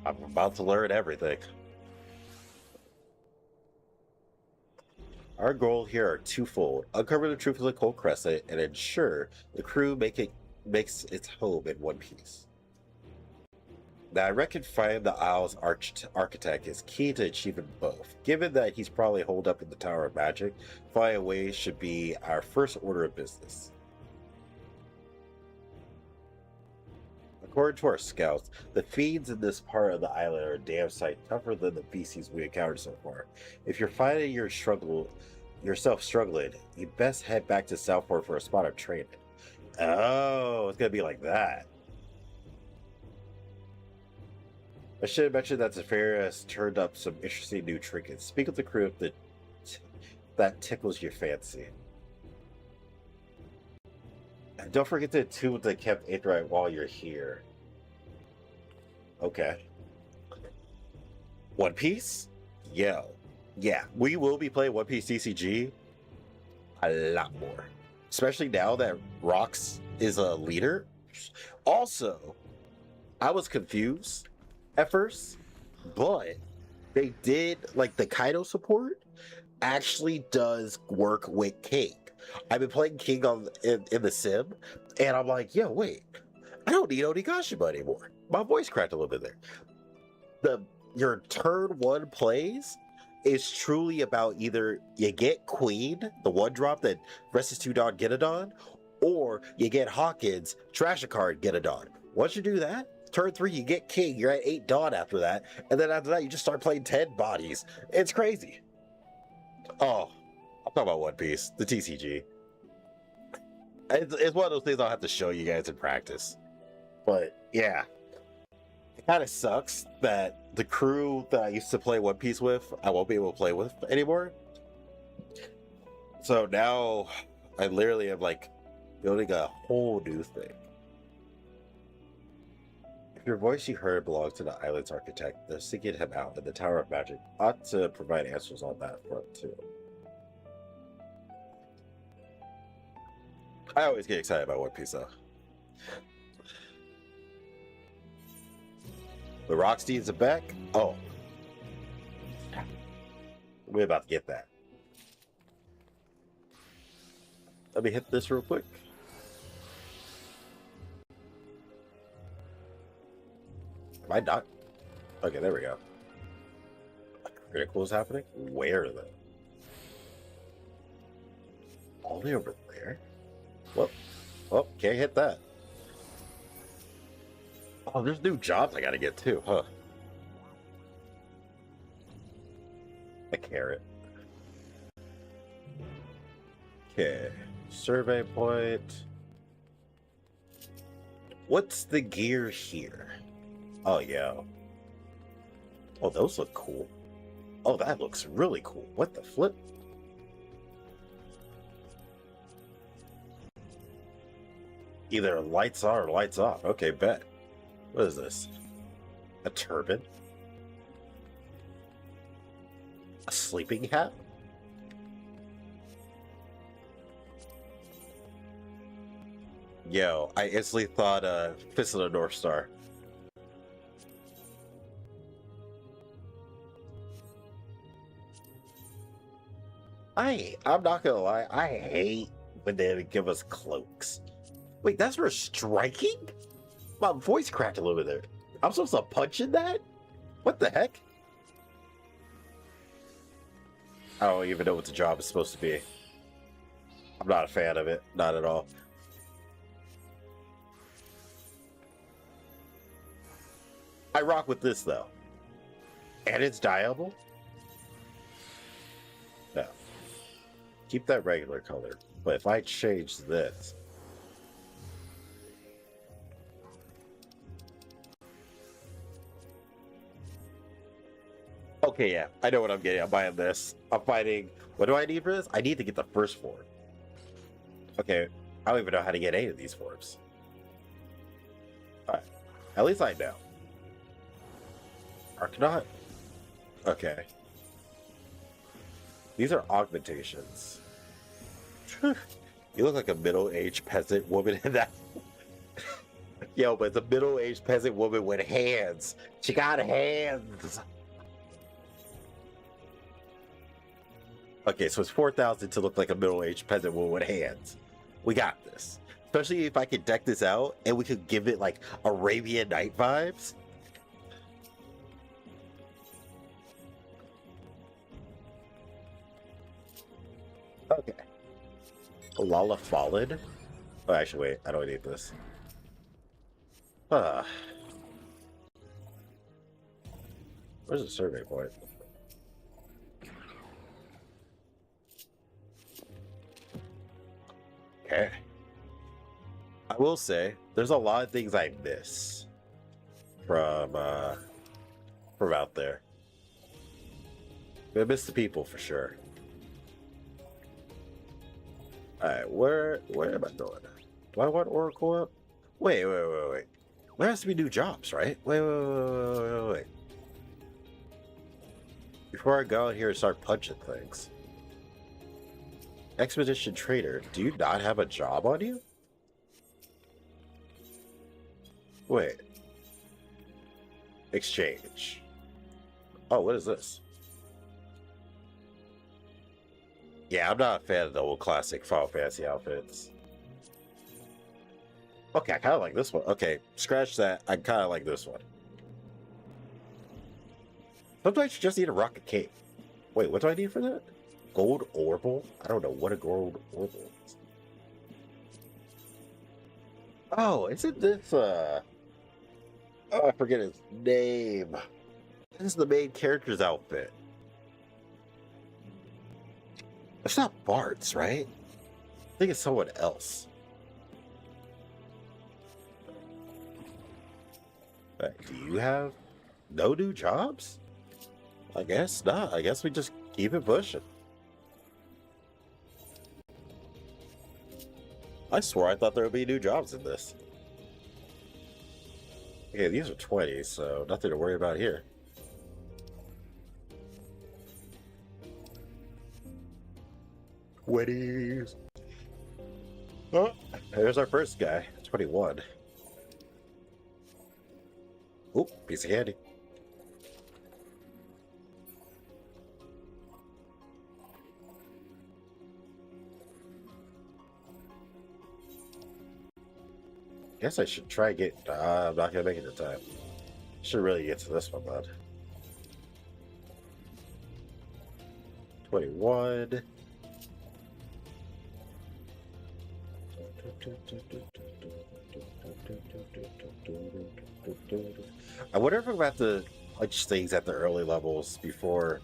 A: I'm about to learn everything. Our goal here are twofold. Uncover the truth of the Cold Crescent and ensure the crew makes its home in one piece. Now, I reckon finding the Isle's architect is key to achieving both. Given that he's probably holed up in the Tower of Magic, finding a way should be our first order of business. According to our scouts, the fiends in this part of the island are a damn sight tougher than the beasties we encountered so far. If you're finding yourself struggling, you'd best head back to Southport for a spot of training. Oh, it's gonna be like that. I should have mentioned that Zephyr has turned up some interesting new trinkets. Speak with the crew if that tickles your fancy. And don't forget to attune with the kept Aetheryte while you're here. Okay. One Piece? Yo. Yeah, we will be playing One Piece TCG a lot more. Especially now that Rox is a leader. Also, I was confused at first, but they did, like, the Kaido support actually does work with King. I've been playing King in the sim, and I'm like, yo, wait, I don't need Onigashima anymore. My voice cracked a little bit there. Your turn one plays is truly about either you get Queen, the one drop that Restless 2 Dawn Get a Dawn, or you get Hawkins, trash a card, get a Dawn. Once you do that, Turn 3, you get king. You're at 8 dawn after that. And then after that, you just start playing 10 bodies. It's crazy. Oh, I'm talking about One Piece, the TCG. It's one of those things I'll have to show you guys in practice. But yeah, it kind of sucks that the crew that I used to play One Piece with, I won't be able to play with anymore. So now I literally am like building a whole new thing. If your voice you heard belongs to the island's architect, they're seeking him out, and the Tower of Magic ought to provide answers on that front too. I always get excited about One Piece though. The Rocksteeds are back. Oh, we're about to get that. Let me hit this real quick. Am I not? Okay, there we go. Critical is happening? Where though? All the way over there? Whoop. Oh, can't hit that. Oh, there's new jobs I gotta get too, huh? A carrot. Okay. Survey point. What's the gear here? Oh, yeah. Oh, those look cool. Oh, that looks really cool. What the flip? Either lights on or lights off. Okay, bet. What is this? A turban? A sleeping hat? Yo, I instantly thought Fist of the North Star. I'm not gonna lie, I hate when they give us cloaks. Wait, that's for striking? My voice cracked a little bit there. I'm supposed to punch in that? What the heck? I don't even know what the job is supposed to be. I'm not a fan of it. Not at all. I rock with this, though. And it's dyeable? No. Keep that regular color. But if I change this... Okay, yeah. I know what I'm getting. I'm buying this. I'm fighting... What do I need for this? I need to get the first form. Okay. I don't even know how to get any of these forms. Alright. At least I know. Arcanaut? Okay. These are augmentations. You look like a middle-aged peasant woman in that. Yo, but it's a middle-aged peasant woman with hands. She got hands. Okay, so it's 4,000 to look like a middle-aged peasant woman with hands. We got this. Especially if I could deck this out and we could give it like Arabian Night vibes. Okay. Lala Fallen? Oh, actually, wait. I don't need this. Where's the survey point? Okay. I will say, there's a lot of things I miss from out there. I miss the people for sure. Alright, where am I going? Do I want Oracle up? Wait. There has to be new jobs, right? Wait. Before I go out here and start punching things. Expedition Trader, do you not have a job on you? Wait. Exchange. Oh, what is this? Yeah, I'm not a fan of the old classic Final Fantasy outfits. Okay, I kind of like this one. Okay, scratch that. I kind of like this one. Sometimes you just need a rocket cape. Wait, what do I need for that? Gold Orbital? I don't know what a gold orbital is. Oh, isn't this, Oh, I forget his name. This is the main character's outfit. It's not Bart's, right? I think it's someone else. Do you have no new jobs? I guess not. I guess we just keep it pushing. I swore I thought there would be new jobs in this. Okay, these are 20s, so nothing to worry about here. Twenties. Oh, there's our first guy, 21. Oh, piece of candy. Guess I should try get. I'm not gonna make it in time. Should really get to this one, bud. 21. I wonder if I'm about to punch things at the early levels before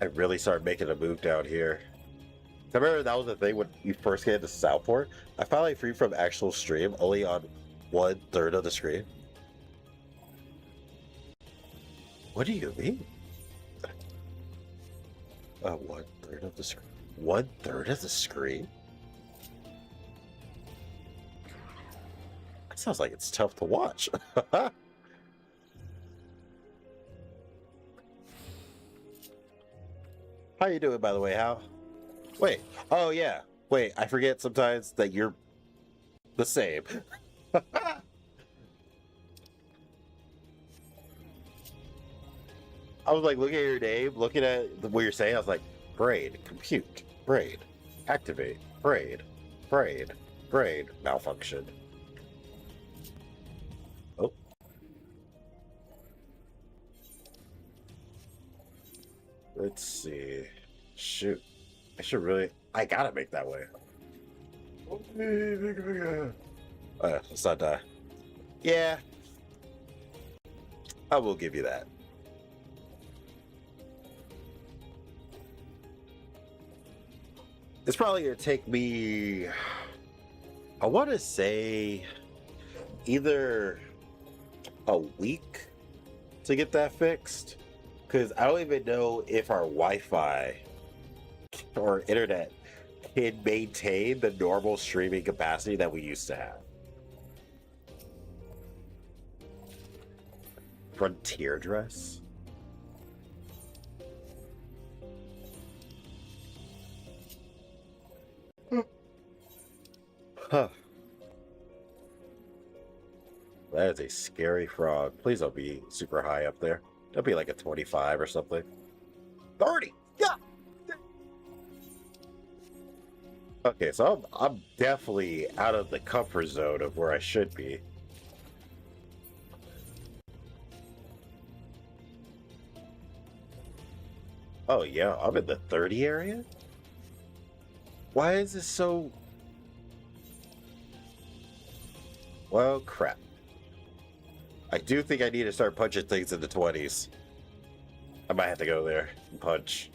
A: I really start making a move down here. I remember that was the thing when you first get into Southport. I finally free from actual stream only on 1/3 of the screen. What do you mean? 1/3 of the screen. 1/3 of the screen? That sounds like it's tough to watch. How you doing, by the way, Hal? Wait. Oh, yeah. Wait, I forget sometimes that you're the same. I was like looking at your name, looking at what you're saying. I was like, braid, compute, braid, activate, braid, braid, braid, malfunction. Oh. Let's see. Shoot. I should really. I gotta make that way. Let's not die. Yeah. I will give you that. It's probably going to take me, I want to say, either a week to get that fixed. Because I don't even know if our Wi-Fi or internet can maintain the normal streaming capacity that we used to have. Frontier dress? Huh. That is a scary frog. Please don't be super high up there. Don't be like a 25 or something. 30! Yeah! Okay, so I'm definitely out of the comfort zone of where I should be. Oh yeah, I'm in the 30 area? Why is this so... Well, crap. I do think I need to start punching things in the 20s. I might have to go there and punch.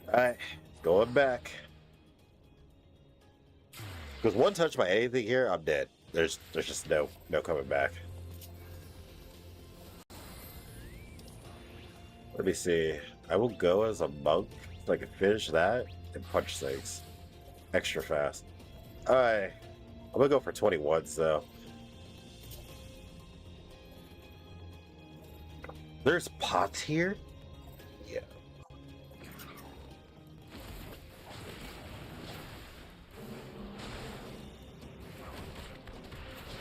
A: Alright, going back. Because one touch by anything here, I'm dead. There's just no coming back. Let me see. I will go as a monk so I can finish that and punch things extra fast. Alright. I'm gonna go for 21s though. There's pots here? Yeah.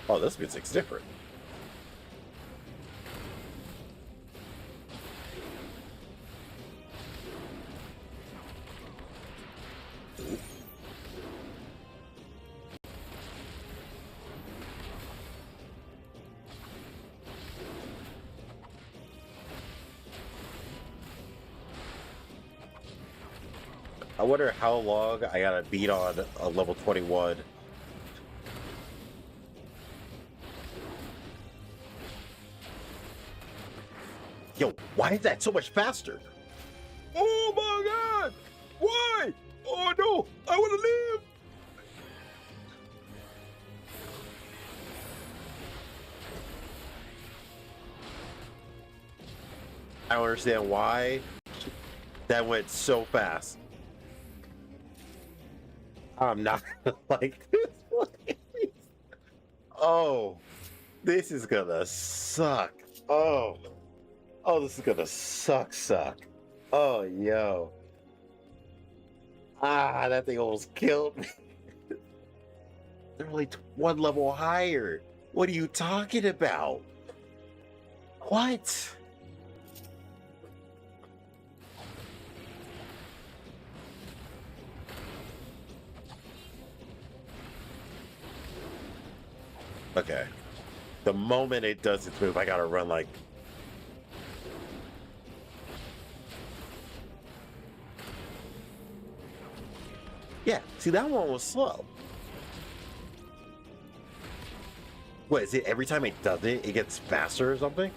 A: Oh, this music's different. I wonder how long I gotta beat on a level 21. Yo, why is that so much faster? Oh my god! Why? Oh no! I want to live! I don't understand why that went so fast. I'm not gonna like this. Oh, this is gonna suck. Oh, this is gonna suck. Oh, yo. Ah, that thing almost killed me. They're only one level higher. What are you talking about? What? Okay. The moment it does its move, I gotta run like... Yeah, see, that one was slow. What, is it every time it does it, it gets faster or something?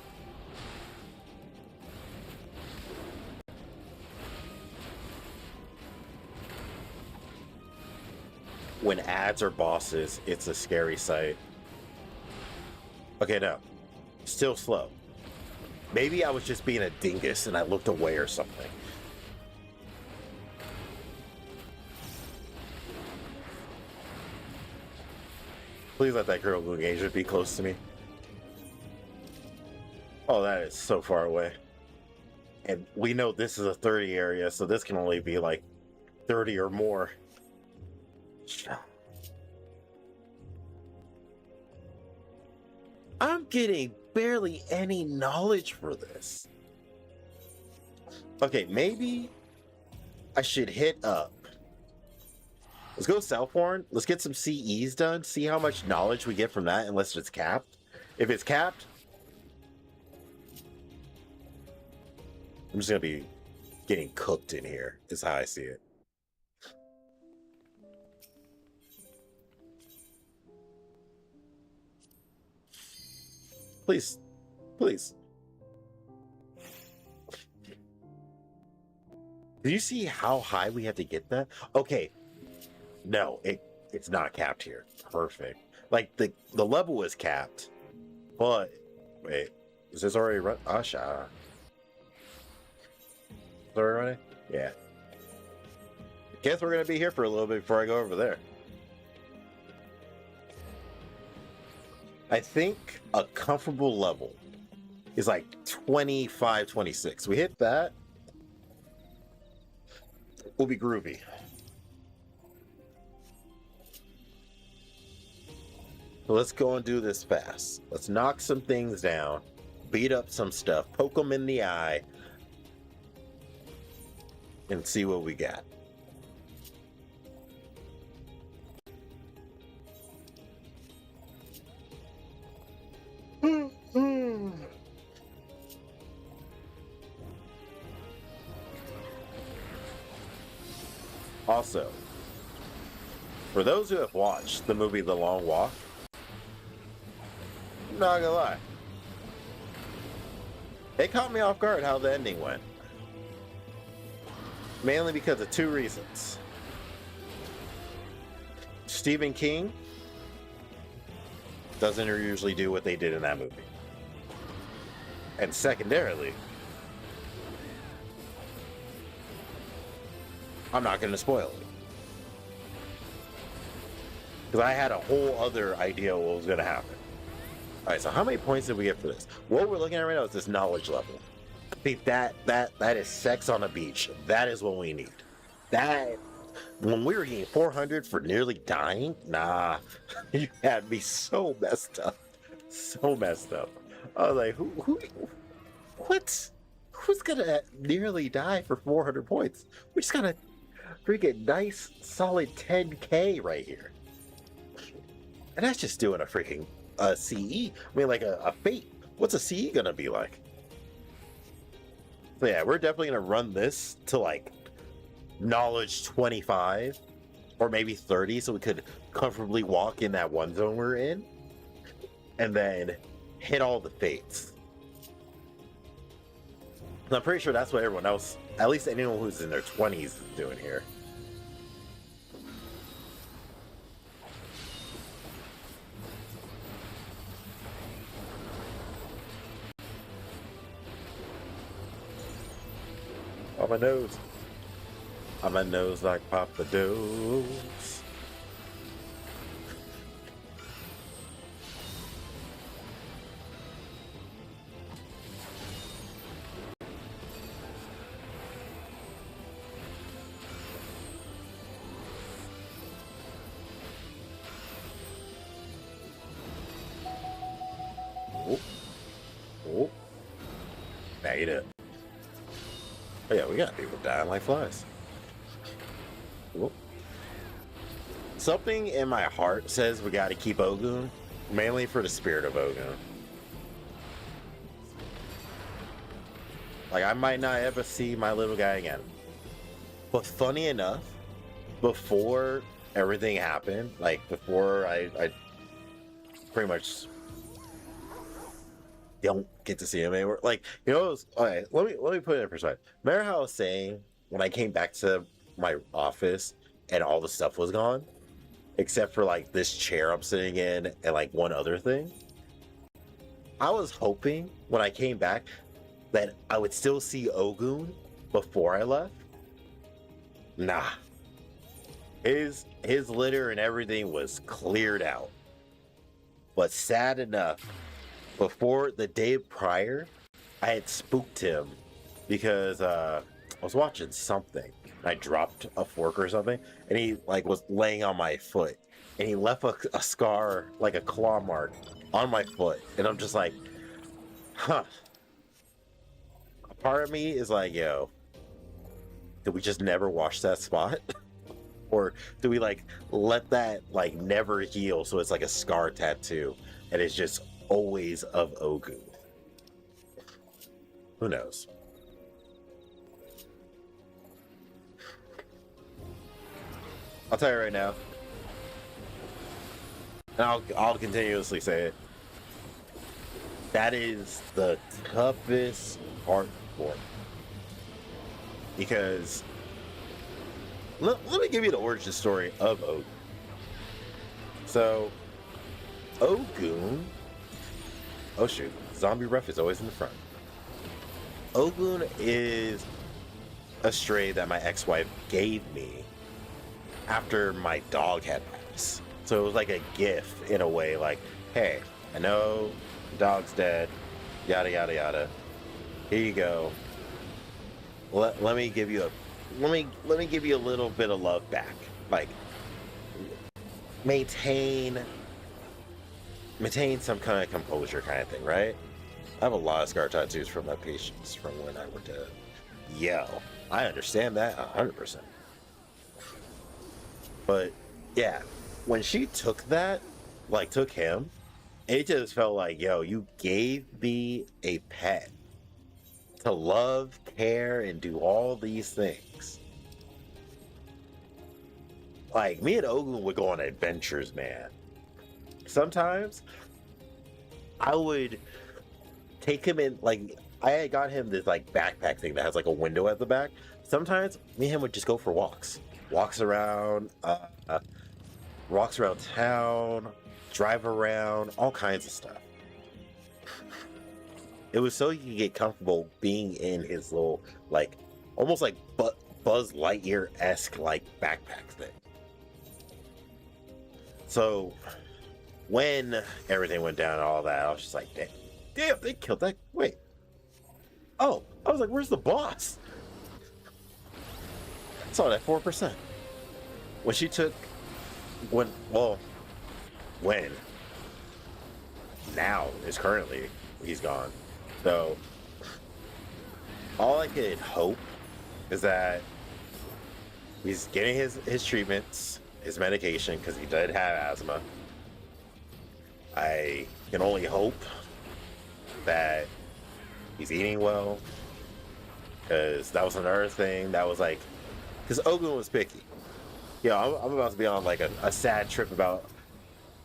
A: When ads are bosses, it's a scary sight. Okay, no. Still slow. Maybe I was just being a dingus and I looked away or something. Please let that girl engagement be close to me. Oh, that is so far away. And we know this is a 30 area, so this can only be like 30 or more. I'm getting barely any knowledge for this. Okay, maybe I should hit up. Let's go Southhorn. Let's get some CEs done. See how much knowledge we get from that, unless it's capped. If it's capped, I'm just gonna be getting cooked in here, is how I see it. Please. Please. Do you see how high we have to get that? Okay. No, it's not capped here. Perfect. Like the level is capped. But wait, is this already run? Asha. Is it already running? Yeah. Guess we're gonna be here for a little bit before I go over there. I think a comfortable level is like 25, 26. We hit that, we'll be groovy. So let's go and do this fast. Let's knock some things down, beat up some stuff, poke them in the eye, and see what we got. Also, for those who have watched the movie The Long Walk, I'm not gonna lie, it caught me off guard how the ending went. Mainly because of two reasons. Stephen King doesn't usually do what they did in that movie. And secondarily, I'm not going to spoil it. Because I had a whole other idea of what was going to happen. Alright, so how many points did we get for this? What we're looking at right now is this knowledge level. I think that is sex on a beach. That is what we need. That, when we were getting 400 for nearly dying, nah, you had me so messed up. So messed up. I was like, what? Who's gonna nearly die for 400 points? We just got a freaking nice, solid 10K right here. And that's just doing a freaking CE. I mean, like a fate. What's a CE gonna be like? So yeah, we're definitely gonna run this to like knowledge 25 or maybe 30 so we could comfortably walk in that one zone we're in and then hit all the fates. I'm pretty sure that's what everyone else, at least anyone who's in their 20s, is doing here. On my nose. On my nose like Papa Do's. Oh. Oh. Made it. Oh yeah, we got people dying like flies. Whoop. Something in my heart says we gotta keep Ogun, mainly for the spirit of Ogun. Like, I might not ever see my little guy again. But funny enough, before everything happened, like before I pretty much don't get to see him anymore. Like, you know, okay, let me put it in perspective. Remember how I was saying when I came back to my office and all the stuff was gone, except for like this chair I'm sitting in and like one other thing? I was hoping when I came back that I would still see Ogun before I left. Nah. His litter and everything was cleared out. But sad enough, before the day prior, I had spooked him because I was watching something. I dropped a fork or something, and he like was laying on my foot, and he left a scar, like a claw mark, on my foot, and I'm just like, huh. A part of me is like, yo, did we just never wash that spot? Or do we like let that like never heal so it's like a scar tattoo and it's just always of Ogun? Who knows? I'll tell you right now, and I'll continuously say it. That is the toughest part for me, because let me give you the origin story of Ogun. So, Ogun. Oh shoot, zombie ref is always in the front. Ogun is a stray that my ex-wife gave me after my dog had passed. So it was like a gift in a way, like, hey, I know the dog's dead, yada yada yada. Here you go. Let me give you a let me give you a little bit of love back. Like, maintain some kind of composure kind of thing, right? I have a lot of scar tattoos from my patients from when I went to yell. I understand that 100%. But yeah, when she took that, like took him, it just felt like, yo, you gave me a pet to love, care, and do all these things. Like, me and Ogun would go on adventures, man. Sometimes I would take him in, like, I had got him this like backpack thing that has like a window at the back. Sometimes me and him would just go for walks around town, drive around, all kinds of stuff. It was so he could get comfortable being in his little, like, almost like Buzz Lightyear-esque like backpack thing. So when everything went down and all that, I was just like, damn, they killed that. Wait. Oh, I was like, where's the boss? I saw that 4%. When she took, now is currently, he's gone. So all I could hope is that he's getting his treatments, his medication, because he did have asthma. I can only hope that he's eating well, because that was another thing that was like, because Ogun was picky. Yeah, I'm about to be on like a sad trip about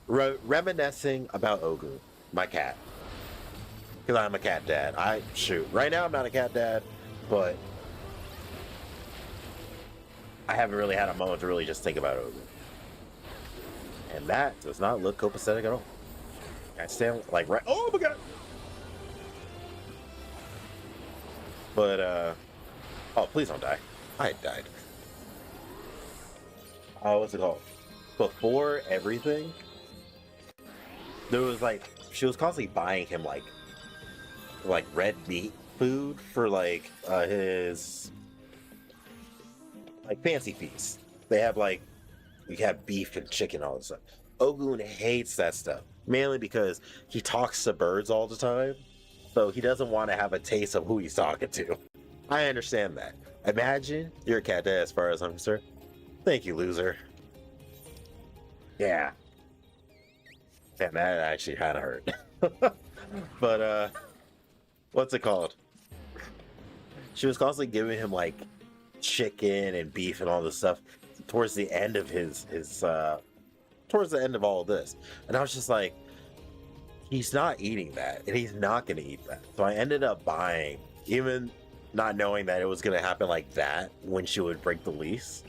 A: reminiscing about Ogun, my cat. because I'm a cat dad. Right now I'm not a cat dad, but I haven't really had a moment to really just think about it. And that does not look copacetic at all. I stand like right. Oh my god! But oh, please don't die. I died. Oh, what's it called? Before everything, there was like she was constantly buying him like red meat food for like his like fancy feast. They have like you have beef and chicken, all this stuff. Ogun hates that stuff, mainly because he talks to birds all the time, so he doesn't want to have a taste of who he's talking to. I understand that. Imagine you're a cat dad as far as I'm concerned. Thank you, loser. Yeah. Man, that actually kind of hurt. But, what's it called? She was constantly giving him, like, chicken and beef and all this stuff towards the end of towards the end of all of this. And I was just like, he's not eating that, and he's not going to eat that. So I ended up buying, even not knowing that it was going to happen like that when she would break the lease,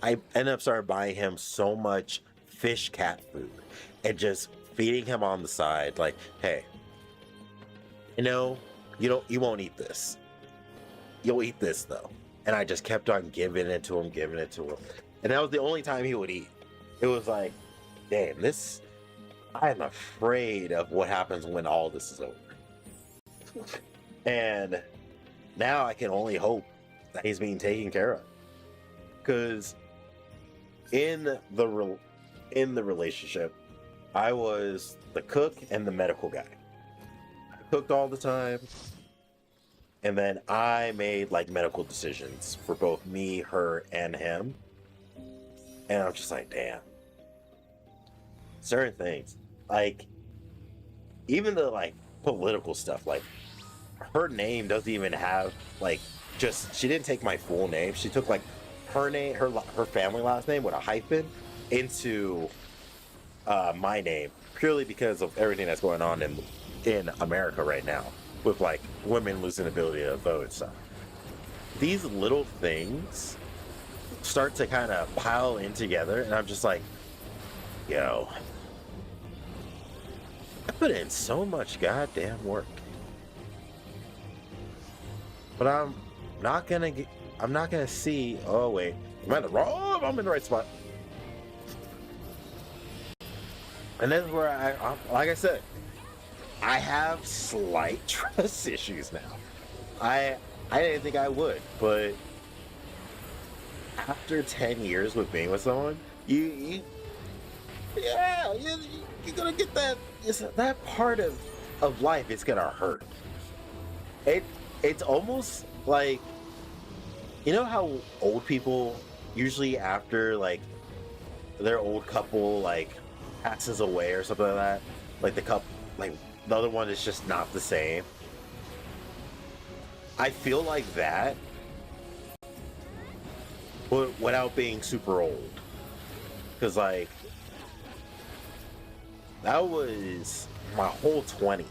A: I ended up starting buying him so much fish cat food and just feeding him on the side, like, hey, you won't eat this. You'll eat this though. And I just kept on giving it to him. And that was the only time he would eat. It was like, damn, I'm afraid of what happens when all this is over. And now I can only hope that he's being taken care of. Because in the relationship, I was the cook and the medical guy. I cooked all the time, and then I made like medical decisions for both me, her, and him. And I'm just like, damn. Certain things, like even the like political stuff, like her name doesn't even have like she didn't take my full name. She took like her name, her family last name with a hyphen into my name, purely because of everything that's going on in America right now with like women losing the ability to vote and stuff. These little things start to kind of pile in together, and I'm just like, yo, I put in so much goddamn work, but I'm not gonna see. Oh wait, I'm in the right spot. And this is where I like I said, I have slight trust issues now. I didn't think I would, but after 10 years with being with someone, you're gonna get that part of life. It's gonna hurt. It's almost like, you know how old people usually after like their old couple like passes away or something like that, like the other one is just not the same. I feel like that, but without being super old, because like that was my whole 20s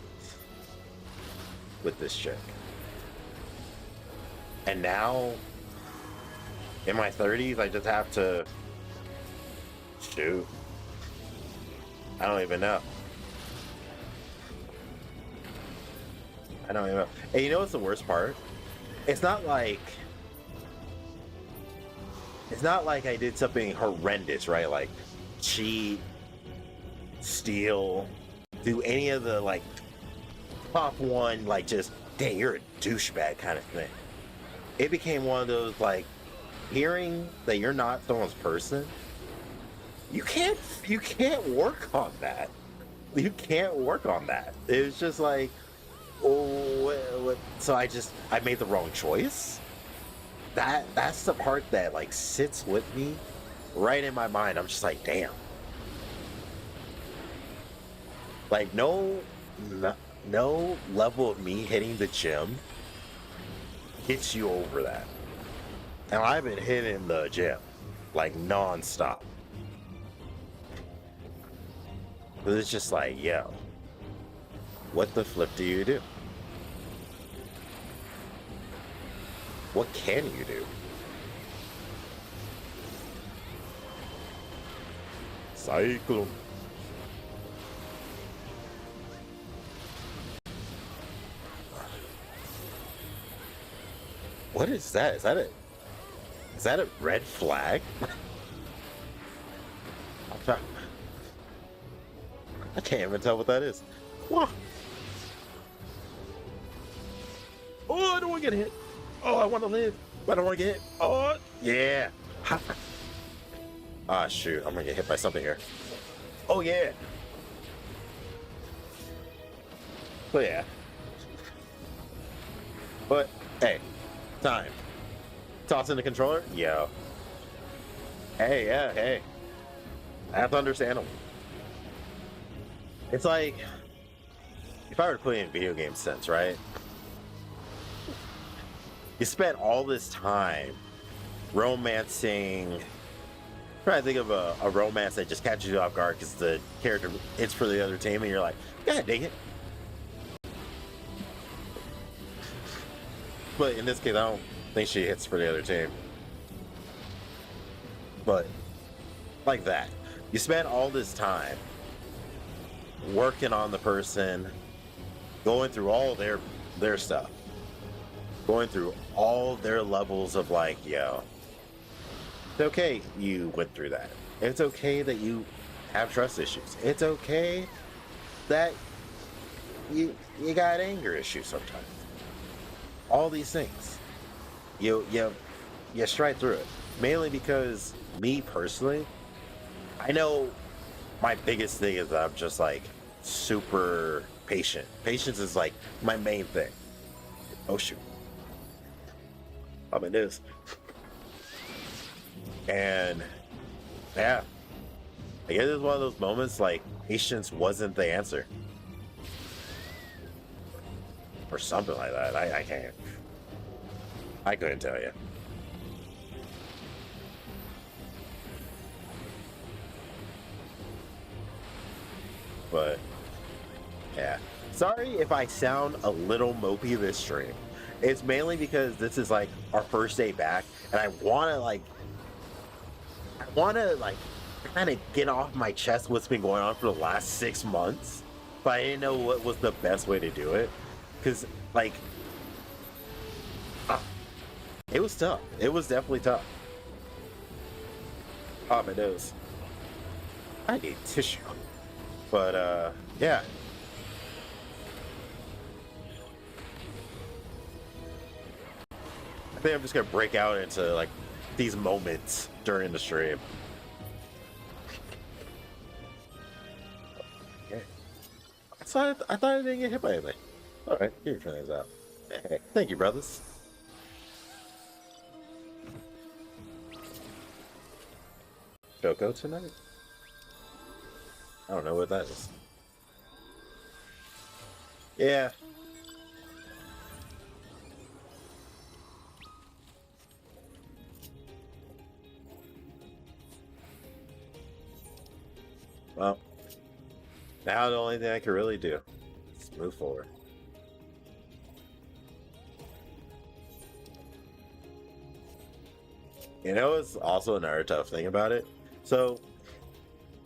A: with this chick, and now in my 30s I just have to shoot. I don't even know. I don't even know. And you know what's the worst part? It's not like I did something horrendous, right? Like cheat, steal, do any of the like top one, like just, dang, you're a douchebag kind of thing. It became one of those like, hearing that you're not someone's person, you can't work on that. You can't work on that. It was just like, oh, what? So I made the wrong choice. That's the part that like sits with me right in my mind. I'm just like, damn. Like no level of me hitting the gym gets you over that. And I've been hitting the gym like non-stop. But it's just like, yo, what the flip do you do? What can you do? Cyclone. What is that? Is that a red flag? I can't even tell what that is. What? Oh, I don't want to get hit. Oh, I want to live, but I don't want to get hit. Oh, yeah. Ah, shoot. I'm going to get hit by something here. Oh, yeah. But yeah. But, hey. Time. Tossing the controller? Yo. Hey, yeah, hey. That's understandable. It's like, if I were to put it in video game sense, right? You spent all this time romancing. Try to think of a romance that just catches you off guard because the character hits for the other team and you're like, God dang it. But in this case, I don't think she hits for the other team. But like that. You spend all this time working on the person, going through all their stuff, going through all their levels of like, yo, it's okay you went through that. It's okay that you have trust issues. It's okay that you got anger issues sometimes. All these things. You stride through it. Mainly because me personally, I know my biggest thing is that I'm just like super patient. Patience is like my main thing. Oh shoot. It is. And yeah, I guess it's one of those moments like patience wasn't the answer. Or something like that. I can't. I couldn't tell you. But yeah. Sorry if I sound a little mopey this stream. It's mainly because this is like our first day back and I wanna kind of get off my chest what's been going on for the last 6 months. But I didn't know what was the best way to do it. Because, like, it was tough. It was definitely tough. Oh, my nose. I need tissue. But, yeah. I think I'm just going to break out into, like, these moments during the stream. Okay. I thought I didn't get hit by anything. Alright, here, try this out. Hey, thank you, brothers. Choco tonight? I don't know what that is. Yeah. Well, now the only thing I can really do is move forward. You know, it's also another tough thing about it. So,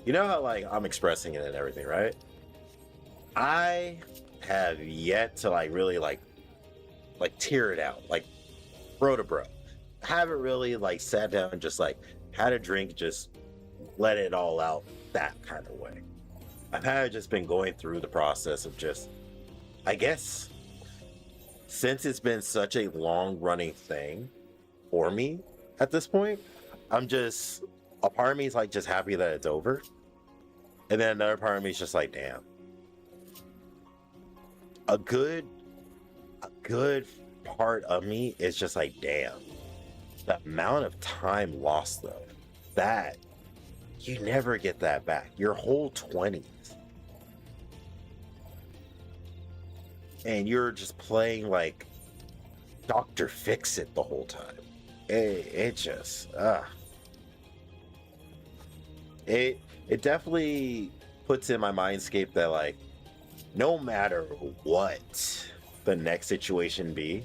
A: you know how like I'm expressing it and everything, right? I have yet to like really like tear it out, like bro to bro. Haven't really like sat down and just like had a drink, just let it all out that kind of way. I've kind of just been going through the process of just, I guess, since it's been such a long running thing for me at this point, I'm just, a part of me is like just happy that it's over. And then another part of me is just like, damn. A good part of me is just like, damn. The amount of time lost though, that you never get that back. Your whole 20s. And you're just playing like Dr. Fix-It the whole time. It just, it definitely puts in my mindscape that like, no matter what the next situation be,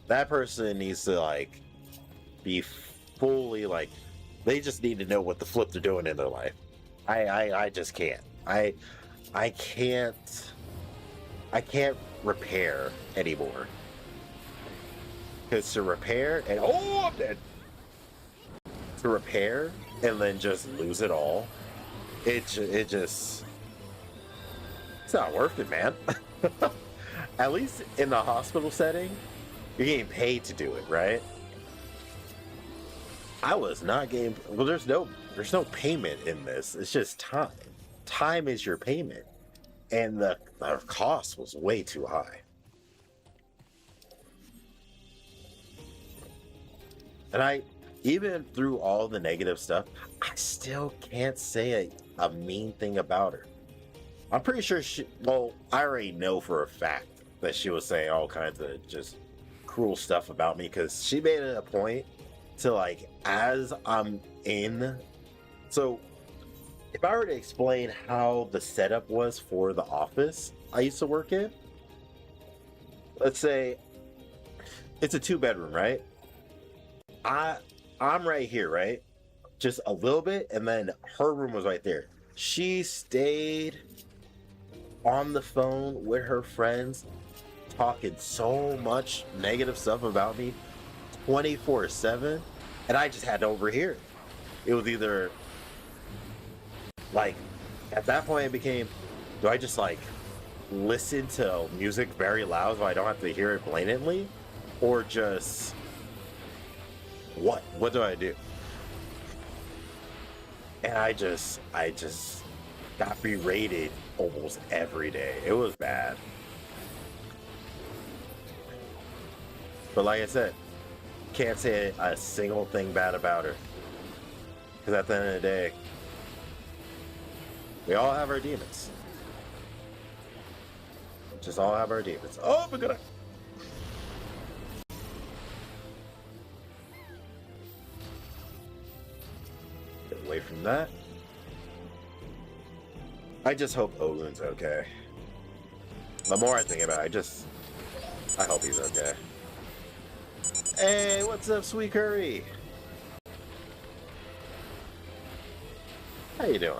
A: that person needs to like be fully like, they just need to know what the flip they're doing in their life. I just can't. I can't repair anymore. Because to repair and I'm dead. To repair and then just lose it all, it just, it's not worth it, man. At least in the hospital setting, you're getting paid to do it, right? I was not getting, well, there's no payment in this. It's just time. Time is your payment. And the cost was way too high. And I, even through all the negative stuff, I still can't say a mean thing about her. I'm pretty sure well, I already know for a fact that she was saying all kinds of just cruel stuff about me, because she made it a point to like, as I'm in, so if I were to explain how the setup was for the office I used to work in, let's say it's a 2-bedroom, right? I'm right here, right? Just a little bit, and then her room was right there. She stayed on the phone with her friends, talking so much negative stuff about me 24/7, and I just had to overhear it. It was either like, at that point it became, do I just like listen to music very loud so I don't have to hear it blatantly, or just what do I do? And I just got berated almost every day. It was bad. But like I said, can't say a single thing bad about her. Because at the end of the day, we all have our demons. Just all have our demons. Oh my god! Get away from that. I just hope Ogun's okay. The more I think about it, I hope he's okay. Hey, what's up, Sweet Curry? How you doing?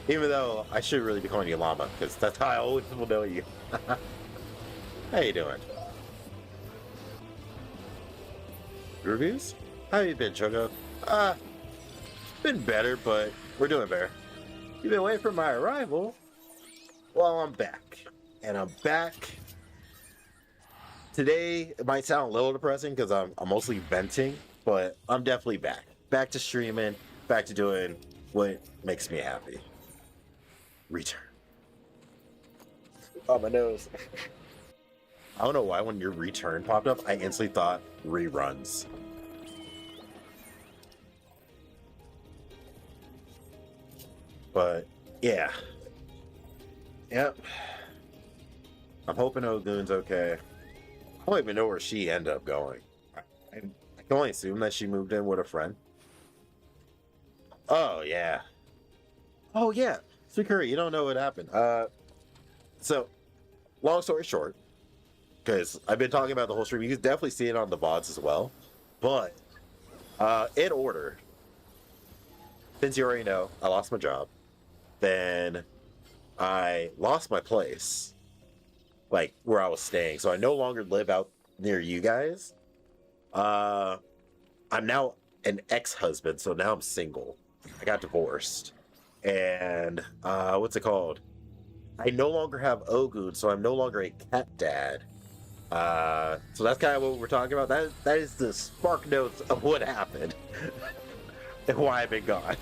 A: Even though I should really be calling you Llama, because that's how I always will know you. How you doing? Reviews? How you been, Choco? Been better, but we're doing better. You've been waiting for my arrival? Well, I'm back. And I'm back. Today, it might sound a little depressing because I'm mostly venting, but I'm definitely back. Back to streaming, back to doing what makes me happy. Return. Oh, my nose. I don't know why when your return popped up, I instantly thought reruns. But, yeah. Yep. I'm hoping Ogun's okay. I don't even know where she ended up going. I can only assume that she moved in with a friend. Oh, yeah. Oh, yeah. Sweet Curry, you don't know what happened. So, long story short, because I've been talking about the whole stream, you can definitely see it on the VODs as well. But, in order, since you already know, I lost my job. Then I lost my place, like where I was staying. So I no longer live out near you guys. I'm now an ex-husband, so now I'm single. I got divorced. And what's it called? I no longer have Ogun, so I'm no longer a cat dad. So that's kind of what we're talking about. That is the spark notes of what happened and why I've been gone.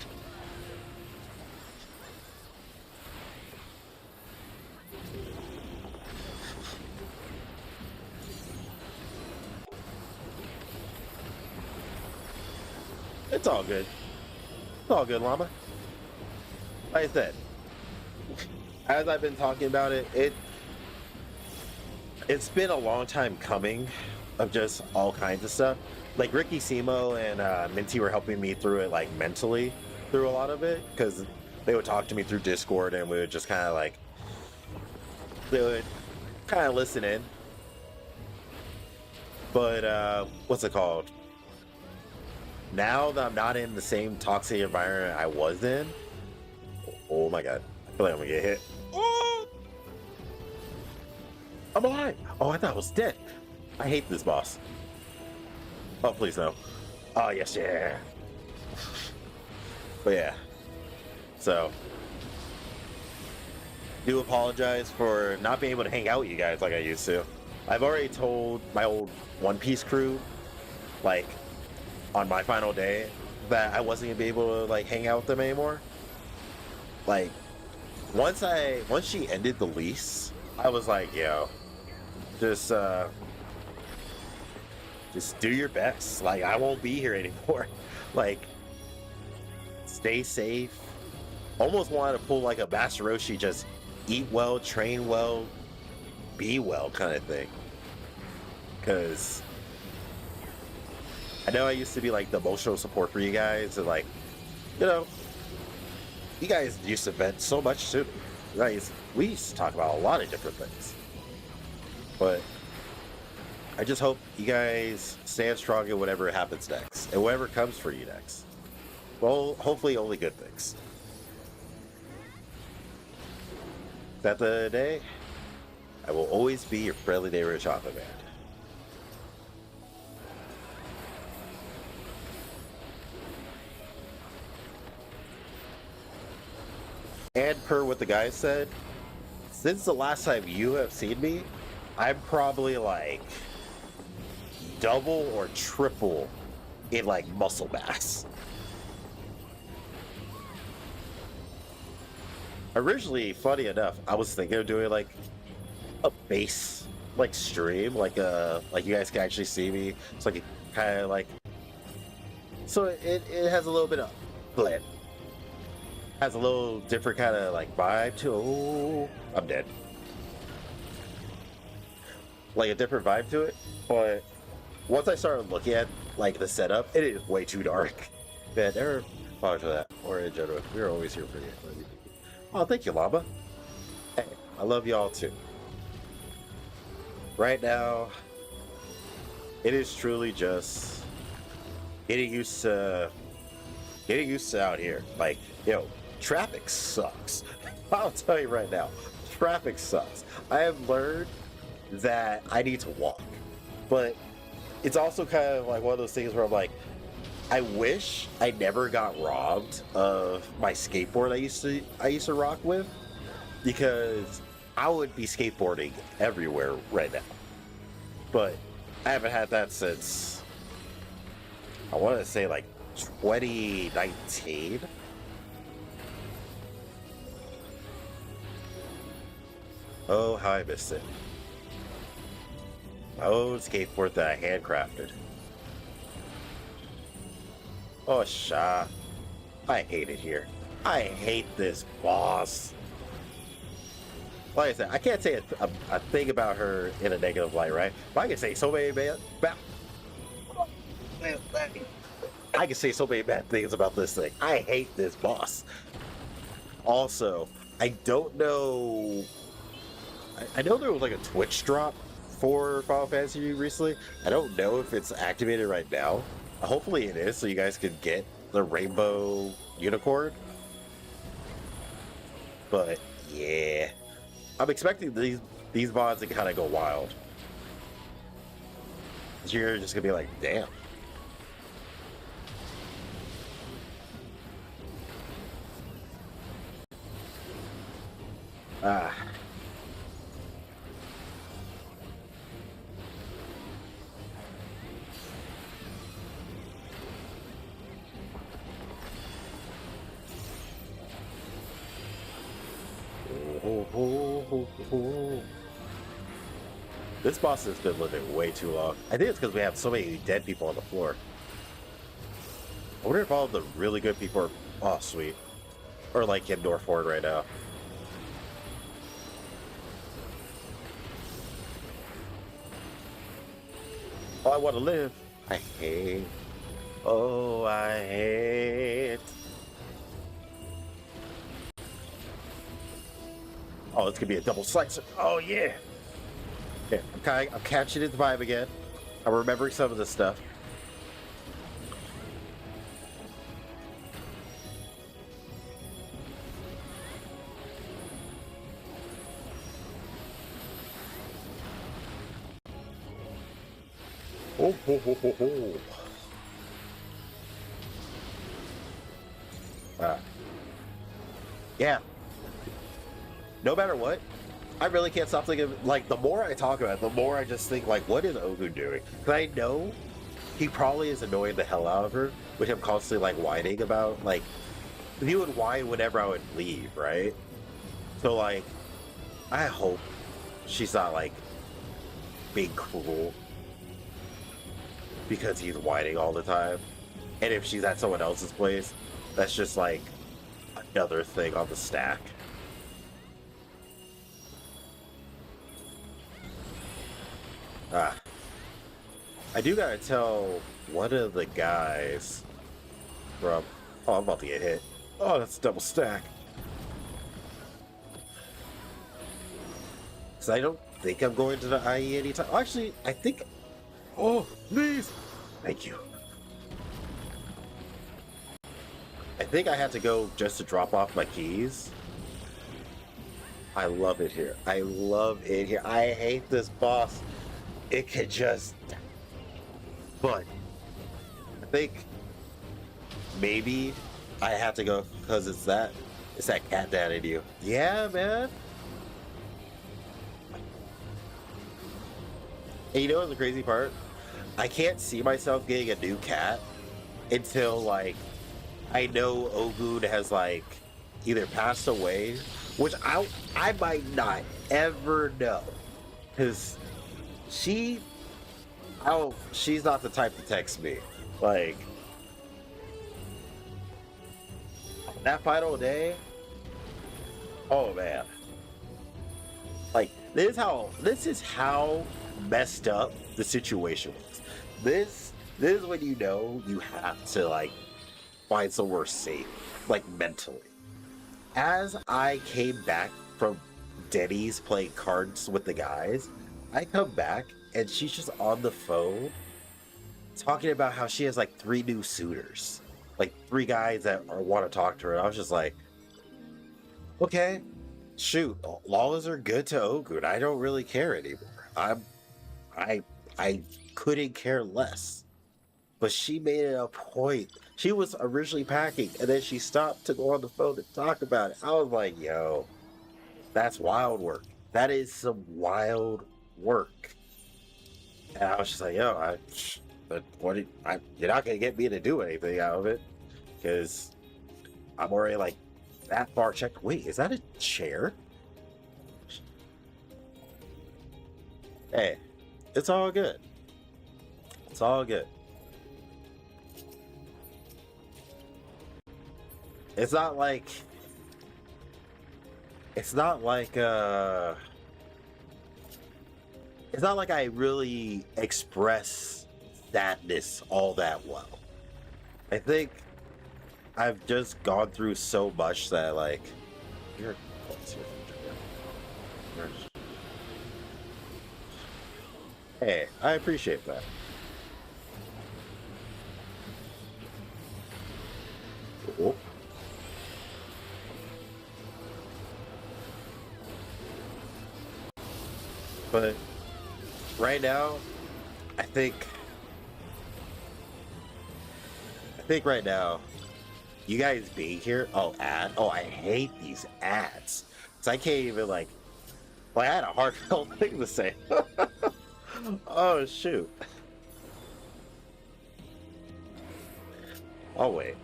A: It's all good. It's all good, Llama. Like I said, as I've been talking about it, it's been a long time coming of just all kinds of stuff. Like Ricky Simo and Minty were helping me through it, like mentally through a lot of it, because they would talk to me through Discord and we would just kind of like, they would kind of listen in. But what's it called? Now that I'm not in the same toxic environment I was in, oh my god, I feel like I'm gonna get hit. Oh, I'm alive. Oh, I thought I was dead. I hate this boss. Oh, please no. Oh, yes, yeah. But yeah, so do apologize for not being able to hang out with you guys like I used to. I've already told my old One Piece crew, like, on my final day, that I wasn't gonna be able to, like, hang out with them anymore. Like, once she ended the lease, I was like, yo, just do your best. Like, I won't be here anymore. Like, stay safe. Almost wanted to pull like a Master Roshi, just eat well, train well, be well kind of thing. Because I know I used to be like the emotional support for you guys, and like, you know, you guys used to vent so much too. Guys, we used to talk about a lot of different things. But I just hope you guys stand strong in whatever happens next, and whatever comes for you next. Well, hopefully only good things. At the end of the day, I will always be your friendly neighborhood chocolate man. And per what the guy said, since the last time you have seen me, I'm probably like double or triple in like muscle mass. Originally, funny enough, I was thinking of doing like a base like stream, like you guys can actually see me. It's like kind of like, so it has a little bit of blend, has a little different kind of like vibe to. Oh, I'm dead. Like a different vibe to it, but once I started looking at like the setup, it is way too dark. Man, never thought for that. Or in general, we're always here for you. Oh, thank you, Llama. Hey, I love y'all too. Right now, it is truly just getting used to out here. Like, yo, traffic sucks. I'll tell you right now, traffic sucks. I have learned that I need to walk, but it's also kind of like one of those things where I'm like, I wish I never got robbed of my skateboard I used to rock with, because I would be skateboarding everywhere right now. But I haven't had that since, I want to say like 2019. Oh, how I missed it. My own skateboard that I handcrafted. Oh, Sha. I hate it here. I hate this boss. Like I said, I can't say a thing about her in a negative light, right? But I can say so many bad things about this thing. I hate this boss. Also, I don't know. I know there was like a Twitch drop for Final Fantasy recently. I don't know if it's activated right now. Hopefully it is, so you guys can get the rainbow unicorn. But yeah, I'm expecting these mods to kind of go wild. You're just gonna be like, damn. Ah. This boss has been living way too long. I think it's because we have so many dead people on the floor. I wonder if all of the really good people are... Oh, sweet. Or like in Northford right now. Oh, I want to live. I hate. Oh, I hate. Oh, it's gonna be a double slicer. Oh yeah. Yeah, I'm catching the vibe again. I'm remembering some of the stuff. Oh, ho, ho, ho, ho. Yeah. No matter what, I really can't stop thinking. Like, the more I talk about it, the more I just think, like, what is Ogun doing? Because I know he probably is annoying the hell out of her with him constantly, like, whining about, like, he would whine whenever I would leave, right? So, like, I hope she's not, like, being cruel because he's whining all the time. And if she's at someone else's place, that's just, like, another thing on the stack. I do gotta tell one of the guys from... Oh, I'm about to get hit. Oh, that's a double stack. Because I don't think I'm going to the IE anytime. Actually, I think... Oh, please! Thank you. I think I had to go just to drop off my keys. I love it here. I love it here. I hate this boss. It could just... But I think maybe I have to go because it's that cat dad in you. Yeah, man. And you know what's the crazy part? I can't see myself getting a new cat until, like, I know Ogun has, like, either passed away, which I might not ever know, because she's not the type to text me. Like, that final day, oh man. Like, this is how messed up the situation was. This is when you know you have to, like, find somewhere safe, like, mentally. As I came back from Denny's playing cards with the guys, I come back and she's just on the phone talking about how she has, like, 3 new suitors, like 3 guys that want to talk to her. And I was just like, okay, shoot, long as they're good to Ogun, I don't really care anymore. I couldn't care less. But she made it a point. She was originally packing, and then she stopped to go on the phone to talk about it. I was like, yo, that's wild work. That is some wild work. And I was just like, yo, you're not going to get me to do anything out of it, because I'm already, like, that far checked. Wait, is that a chair? Hey, it's all good. It's all good. It's not like I really express sadness all that well. I think I've just gone through so much that, like, you're close here. Hey, I appreciate that. Cool. But right now, I think right now, you guys being here, oh, I hate these ads. So I can't even, like, I had a heartfelt thing to say. Oh, shoot. Oh, wait.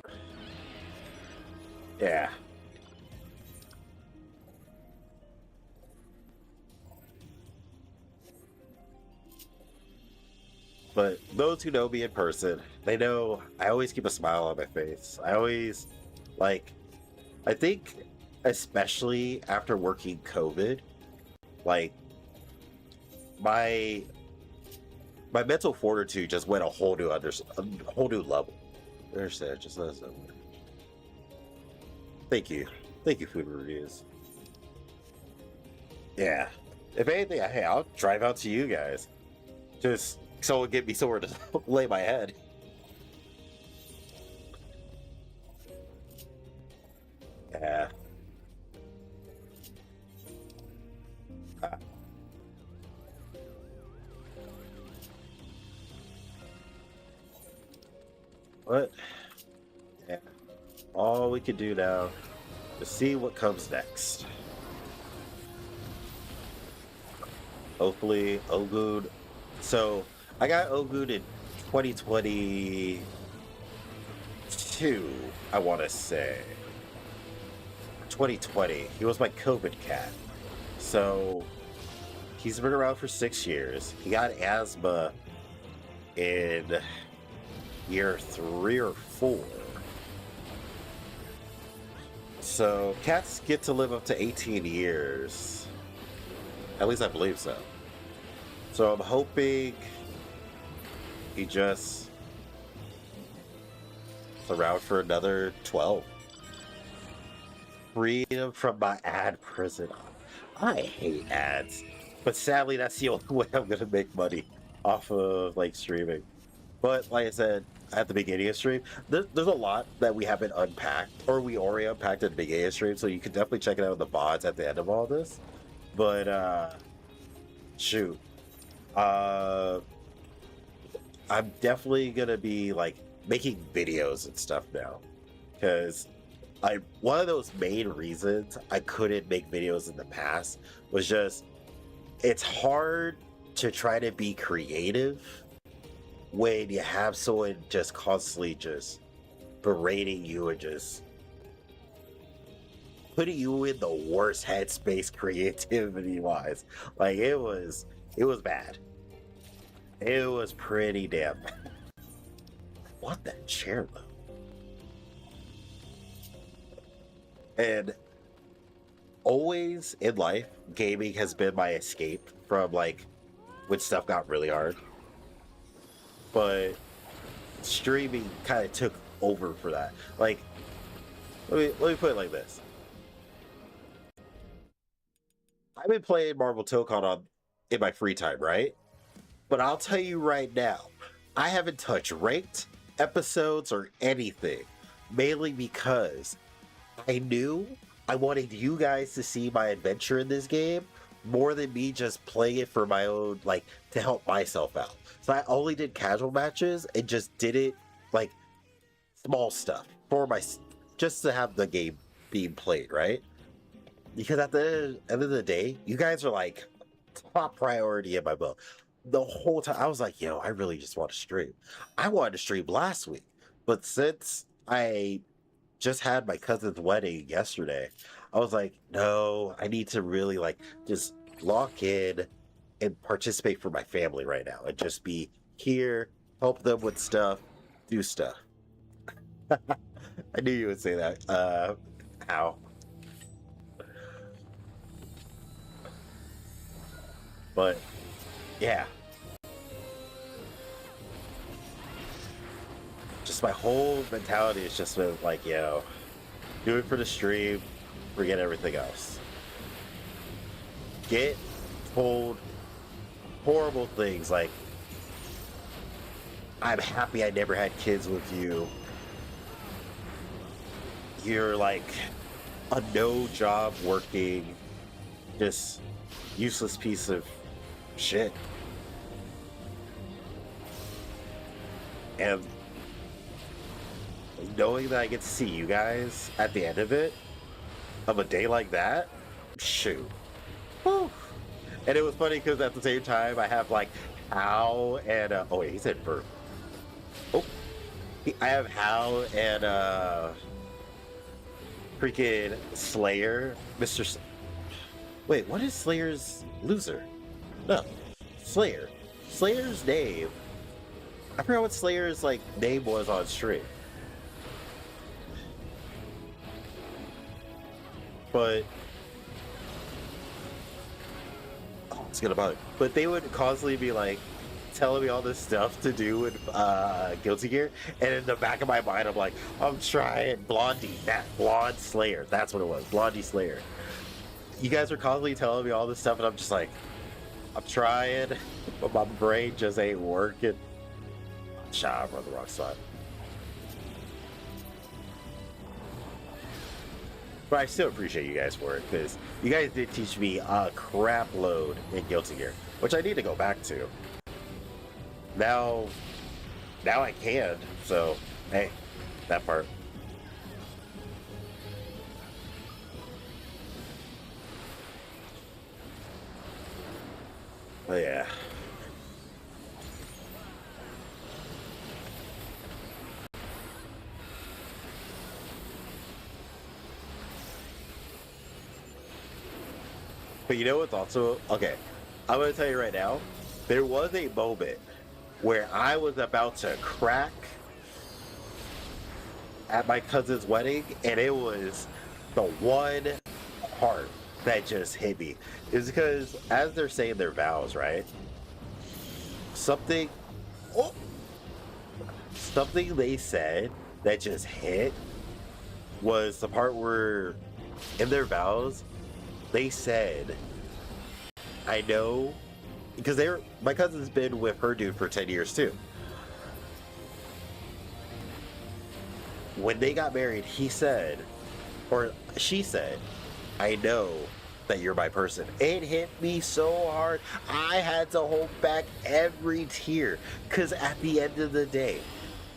A: Yeah. But those who know me in person, they know I always keep a smile on my face. I always, like, I think, especially after working COVID, like, my mental fortitude just went a whole new level. Understand? Just let us know. Thank you, food reviews. Yeah. If anything, hey, I'll drive out to you guys. Just Someone get me somewhere to lay my head. Yeah. What? Yeah. All we can do now is see what comes next. Hopefully, Ogood. So, I got Ogood in 2022, I want to say. 2020. He was my COVID cat. So, he's been around for 6 years. He got asthma in year 3 or 4. So, cats get to live up to 18 years. At least I believe so. So I'm hoping he just is around for another 12. Freedom from my ad prison. I hate ads. But sadly, that's the only way I'm going to make money off of, like, streaming. But, like I said at the beginning of stream, there's a lot that we haven't unpacked, or we already unpacked at the beginning of stream, so you can definitely check it out in the VODs at the end of all this. But, shoot. I'm definitely gonna be like making videos and stuff now, because one of those main reasons I couldn't make videos in the past was just it's hard to try to be creative when you have someone just constantly just berating you and just putting you in the worst headspace creativity wise. Like it was bad. It was pretty damn bad. What that chair though? And always in life, gaming has been my escape from like when stuff got really hard. But streaming kind of took over for that. Like, let me put it like this. I've been playing Marvel Tokon in my free time, right? But I'll tell you right now, I haven't touched ranked episodes or anything, mainly because I knew I wanted you guys to see my adventure in this game more than me just playing it for my own, like, to help myself out. So I only did casual matches and just did it, like, small stuff for just to have the game being played, right? Because at the end of the day, you guys are, like, top priority in my book. The whole time, I was like, yo, I really just want to stream. I wanted to stream last week, but since I just had my cousin's wedding yesterday, I was like, no, I need to really like just lock in and participate for my family right now and just be here, help them with stuff, do stuff. I knew you would say that. Ow. But yeah, just my whole mentality is just been like, yo, do it for the stream, forget everything else. Get told horrible things like, I'm happy I never had kids with you. You're like a no job working, just useless piece of shit. And knowing that I get to see you guys at the end of it, of a day like that, shoot. Whew. And it was funny because at the same time, I have like Hal and, oh wait, he said Bert. Oh, I have Hal and freaking Slayer, wait, what is Slayer's loser? No, Slayer. Slayer's name, I forgot what Slayer's like name was on stream. But it's gonna bother. But they would constantly be like telling me all this stuff to do with Guilty Gear, and in the back of my mind, I'm like, I'm trying Blondie, that blonde Slayer. That's what it was, Blondie Slayer. You guys are constantly telling me all this stuff, and I'm just like, I'm trying, but my brain just ain't working. I'm on the wrong side. But I still appreciate you guys for it, because you guys did teach me a crap load in Guilty Gear, which I need to go back to. Now I can, so hey, that part. But yeah. But you know what's also okay? I'm gonna tell you right now, there was a moment where I was about to crack at my cousin's wedding, and it was the one part that just hit me. Is because as they're saying their vows, right? Something, oh, something they said that just hit was the part where in their vows they said, I know, because my cousin's been with her dude for 10 years too. When they got married, he said, or she said, I know that you're my person. It hit me so hard, I had to hold back every tear, because at the end of the day,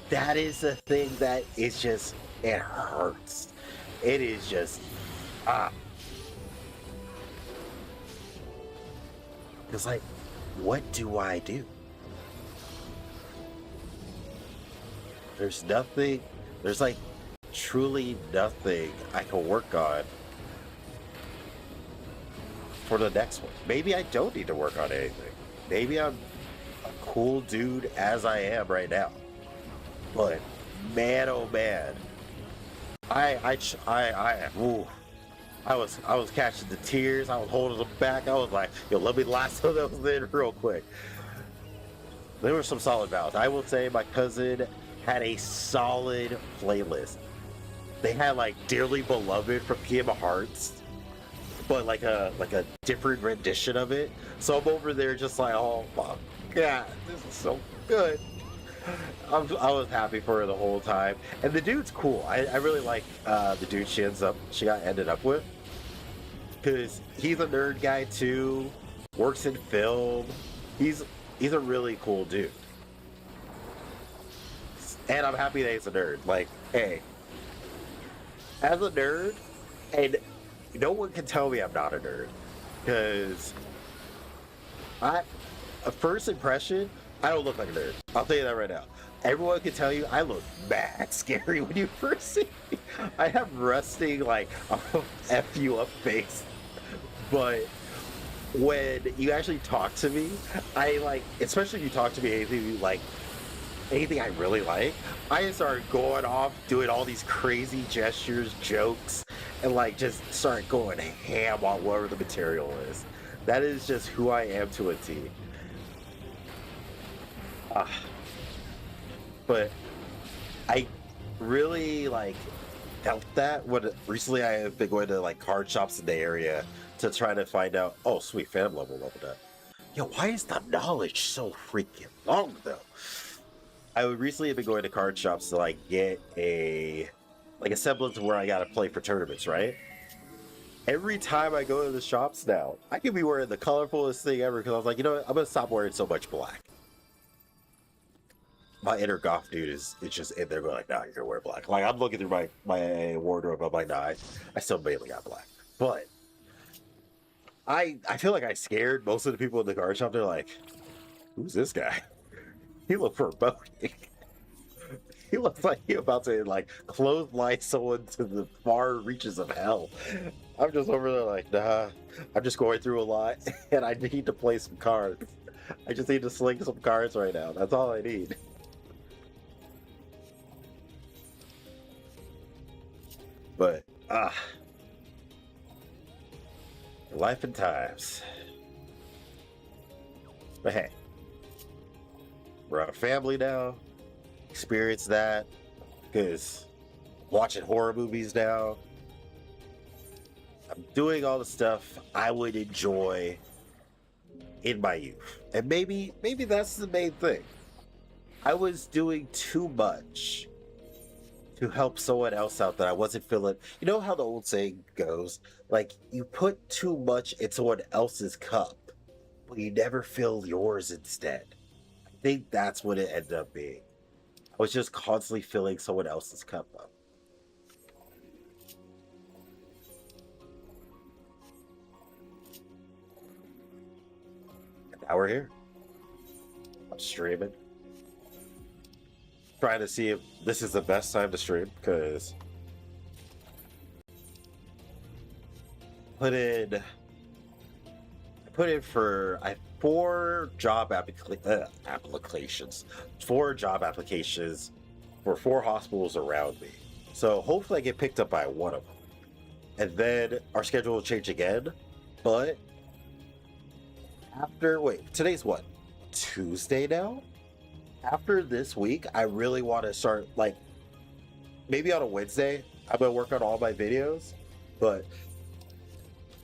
A: that is the thing that is just, it hurts. It is just, it's like, what do I do? There's nothing, there's like truly nothing I can work on for the next one. Maybe I don't need to work on anything. Maybe I'm a cool dude as I am right now. But man, oh man, ooh, I was catching the tears. I was holding them back. I was like, yo, let me lasso those in real quick. There were some solid vows. I will say my cousin had a solid playlist. They had like Dearly Beloved from Kingdom Hearts, but like a different rendition of it. So I'm over there just like, oh my god, this is so good. I was happy for her the whole time, and the dude's cool. I really like the dude she ended up with, because he's a nerd guy too, works in film. He's a really cool dude, and I'm happy that he's a nerd. Like, hey, as a nerd, and no one can tell me I'm not a nerd, because a first impression, I don't look like a nerd. I'll tell you that right now. Everyone can tell you I look mad scary when you first see me. I have resting like F you up face. But when you actually talk to me, I like, especially if you talk to me anything I really like, I start going off doing all these crazy gestures, jokes, and like just start going ham on whatever the material is. That is just who I am to a T. But I really like felt that when recently I have been going to like card shops in the area to try to find out. Oh, sweet, Phantom leveled up. Yo, why is the knowledge so freaking long though? I would recently have been going to card shops to like get a semblance of where I gotta play for tournaments, right? Every time I go to the shops now, I can be wearing the colorfulest thing ever, because I was like, you know what, I'm gonna stop wearing so much black. My inner goth dude is just in there going like, nah, you're gonna wear black. Like, I'm looking through my wardrobe, I'm like, nah, I still mainly got black. But I feel like I scared most of the people in the card shop. They're like, who's this guy? He looked foreboding. He looks like he's about to like clothesline someone to the far reaches of hell. I'm just over there like, nah, I'm just going through a lot and I need to play some cards. I just need to sling some cards right now. That's all I need. But life and times. But hey, we're a family now. Experience that, because watching horror movies now, I'm doing all the stuff I would enjoy in my youth. And maybe that's the main thing. I was doing too much to help someone else out that I wasn't feeling. You know how the old saying goes? Like, you put too much in someone else's cup, but you never fill yours instead. I think that's what it ended up being. I was just constantly filling someone else's cup up. And now we're here. I'm streaming. Trying to see if this is the best time to stream, because put in for I 4 job applications for 4 hospitals around me. So hopefully I get picked up by one of them. And then our schedule will change again. But today's what? Tuesday now? After this week, I really want to start, like, maybe on a Wednesday, I'm going to work on all my videos. But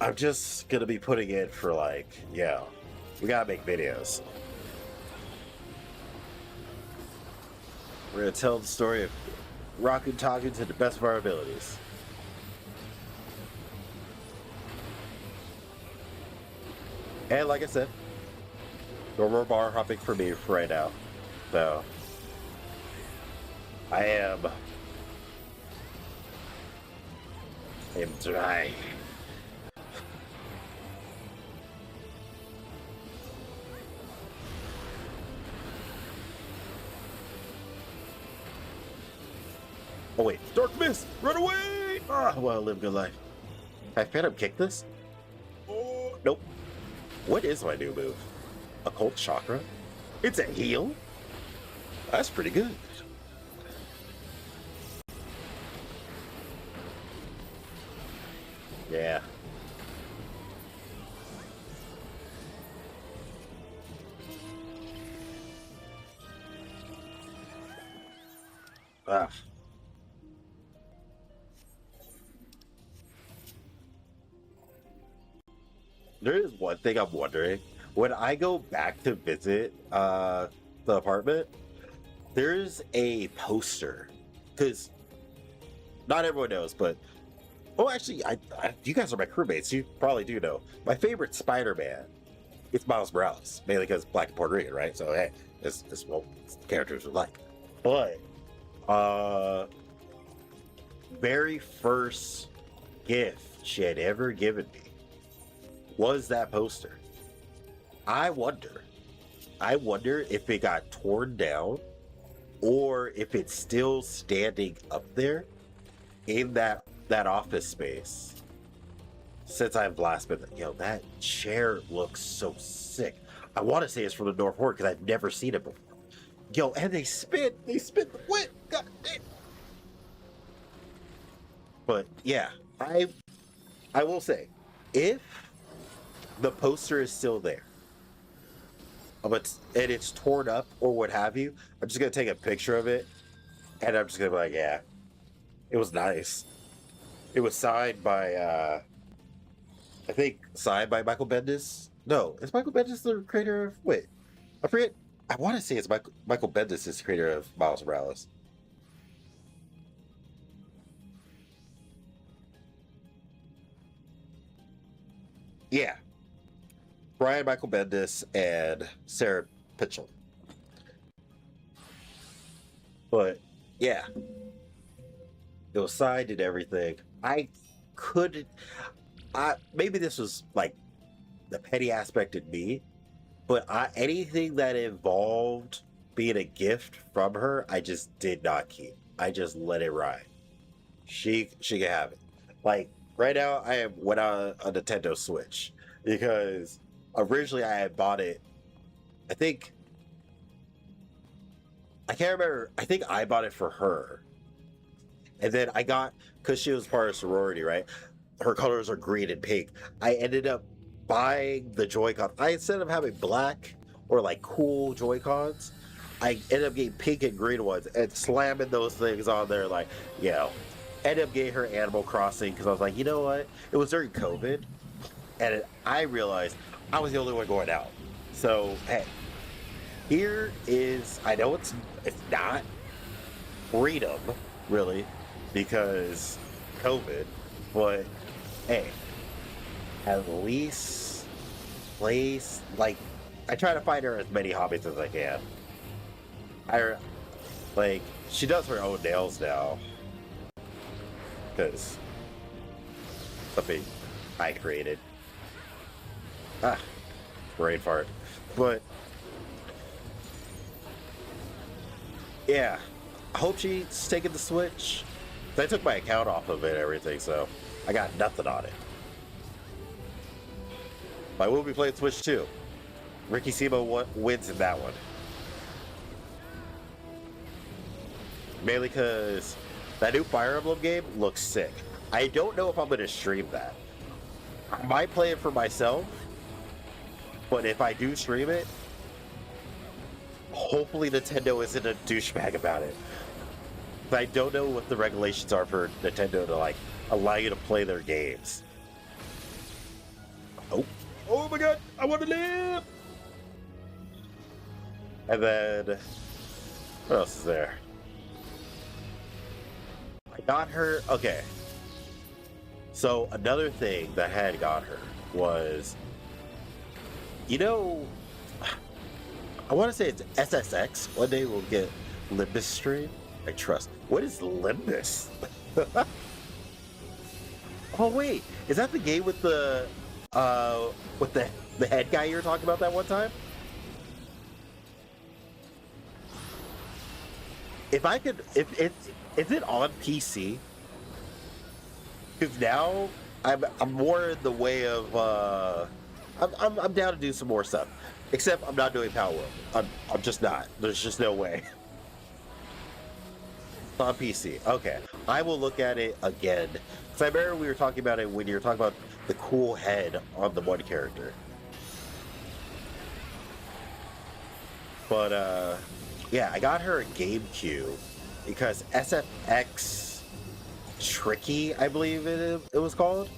A: I'm just gonna be putting in for, like, yeah, we gotta make videos. We're gonna tell the story of rockin' talking to the best of our abilities. And like I said, no more bar hopping for me for right now. So I am dry. Oh wait, dark mist, run away! Ah, I want to live a good life. Can I Phantom kick this? Oh, nope. What is my new move? Occult Chakra? It's a heal? That's pretty good. Yeah. Ah. There is one thing I'm wondering. When I go back to visit the apartment, there's a poster. Because not everyone knows, but actually, you guys are my crewmates. You probably do know. My favorite Spider-Man, it's Miles Morales, mainly because Black and Puerto Rican, right? So hey, it's what characters are like. But very first gift she had ever given me was that poster. I wonder if it got torn down or if it's still standing up there in that office space. Since I've last been, that chair looks so sick. I want to say it's from the North Horde because I've never seen it before. And they spit the wit. God damn. But yeah, I will say, if the poster is still there, but and it's torn up or what have you, I'm just gonna take a picture of it, and I'm just gonna be like, yeah, it was nice. It was signed by, I think, signed by Michael Bendis. No, is Michael Bendis the creator of? Wait, I forget. I want to say it's Michael Bendis is the creator of Miles Morales. Yeah, Brian Michael Bendis and Sarah Pitchell. But yeah, it was signed and everything. I couldn't. Maybe this was like the petty aspect in me, but anything that involved being a gift from her, I just did not keep. I just let it ride. She can have it. Like right now, I am without a Nintendo Switch because originally I had bought it. I can't remember. I think I bought it for her, and then I got, because she was part of sorority, right? Her colors are green and pink. I ended up buying the Joy-Con. Instead of having black or like cool Joy-Cons, I ended up getting pink and green ones and slamming those things on there. Like, ended up getting her Animal Crossing because I was like, you know what? It was during COVID, and I realized I was the only one going out. So hey, here is, I know it's not freedom really because COVID, but hey, at least place like I try to find her as many hobbies as I can. I like she does her own nails now because something I created. Ah, brain fart. But yeah, I hope she's taking the Switch. I took my account off of it and everything, so I got nothing on it. But I will be playing Switch too. Ricky Simo wins in that one. Mainly because that new Fire Emblem game looks sick. I don't know if I'm going to stream that. I might play it for myself, but if I do stream it, hopefully Nintendo isn't a douchebag about it. But I don't know what the regulations are for Nintendo to like allow you to play their games. Oh my god, I want to live! And then, what else is there? I got her, okay. So another thing that had got her was, you know, I want to say it's SSX. One day we'll get Limbus stream. I trust. What is Limbus? Oh wait, is that the game with the head guy you were talking about that one time? If I could, if it's, is it on PC? Because now I'm more in the way of I'm down to do some more stuff. Except I'm not doing Power World. I'm just not. There's just no way. It's on PC. Okay, I will look at it again. Because I remember we were talking about it when you were talking about the cool head on the one character. But yeah, I got her a GameCube because SFX Tricky, I believe it was called.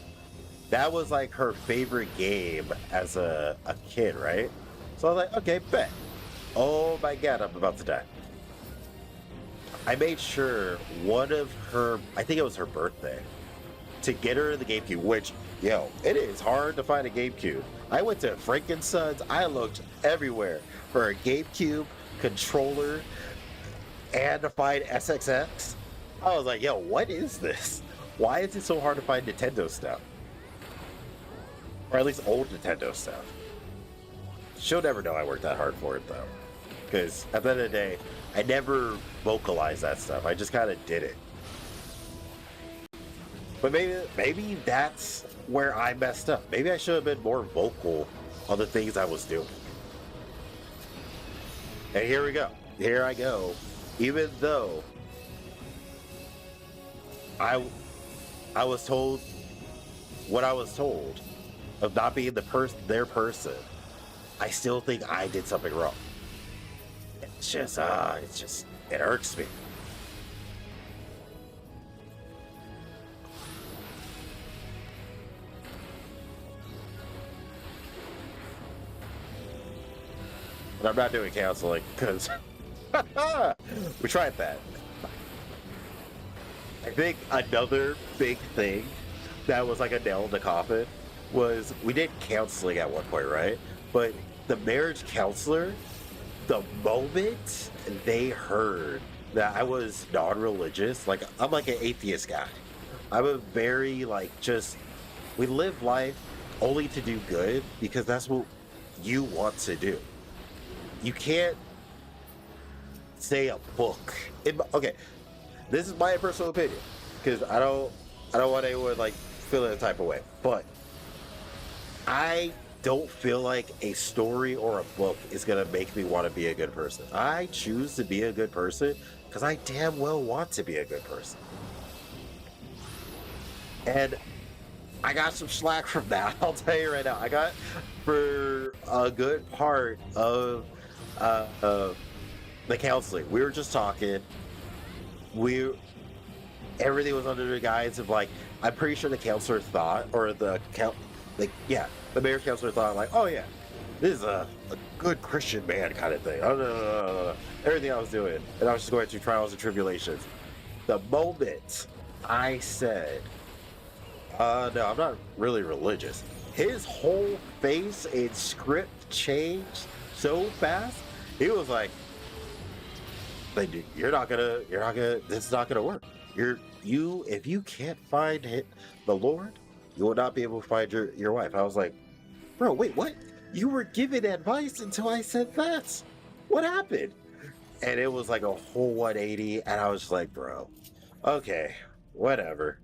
A: That was like her favorite game as a kid, right? So I was like, okay, bet. Oh my god, I'm about to die. I made sure one of her, I think it was her birthday, to get her the GameCube, which, yo, it is hard to find a GameCube. I went to Frankensons, I looked everywhere for a GameCube controller and to find SXX. I was like, yo, what is this? Why is it so hard to find Nintendo stuff? Or at least old Nintendo stuff. She'll never know I worked that hard for it, though. Because at the end of the day, I never vocalized that stuff. I just kind of did it. But maybe that's where I messed up. Maybe I should have been more vocal on the things I was doing. And here we go. Here I go. Even though I was told what I was told of not being their person, I still think I did something wrong. It's just, it irks me. But I'm not doing counseling because we tried that. I think another big thing that was like a nail in the coffin was we did counseling at one point, right? But the marriage counselor, the moment they heard that I was non-religious, like I'm like an atheist guy. I'm a very we live life only to do good because that's what you want to do. You can't say a book. Okay, this is my personal opinion because I don't want anyone like feeling the type of way, but I don't feel like a story or a book is gonna make me want to be a good person. I choose to be a good person because I damn well want to be a good person. And I got some slack from that. I'll tell you right now. I got for a good part of the counseling. We were just talking. Everything was under the guise of like, I'm pretty sure the counselor thought, or the marriage counselor thought like, oh yeah, this is a good Christian man kind of thing. Everything I was doing, and I was just going through trials and tribulations. The moment I said, no, I'm not really religious, his whole face and script changed so fast. He was like, you're not gonna, this is not gonna work. If you can't find the Lord, you will not be able to find your wife. I was like, bro, wait, what? You were giving advice until I said that. What happened? And it was like a whole 180, and I was just like, bro, okay, whatever.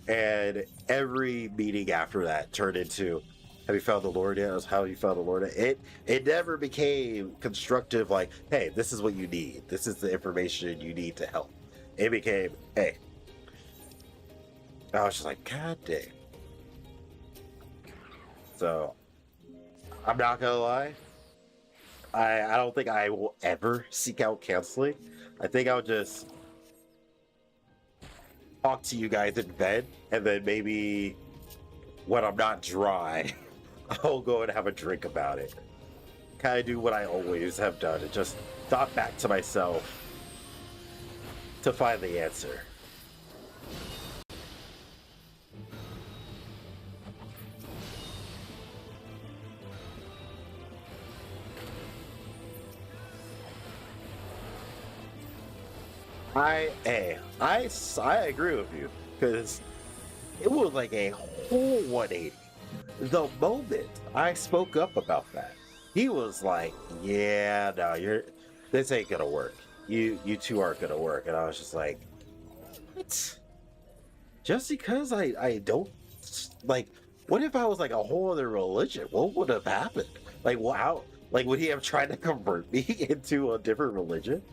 A: And every meeting after that turned into, have you found the Lord yet? How you found the Lord yet? It never became constructive, like, hey, this is what you need. This is the information you need to help. It became, hey. I was just like, God dang. So, I'm not gonna lie. I don't think I will ever seek out counseling. I think I'll just talk to you guys in bed, and then maybe when I'm not dry, I'll go and have a drink about it. Kind of do what I always have done and just thought back to myself to find the answer. I agree with you, because it was like a whole 180. The moment I spoke up about that, he was like, "Yeah, no, this ain't gonna work. You two aren't gonna work." And I was just like, "What? Just because I don't like? What if I was like a whole other religion? What would have happened? Like, wow, like would he have tried to convert me into a different religion?"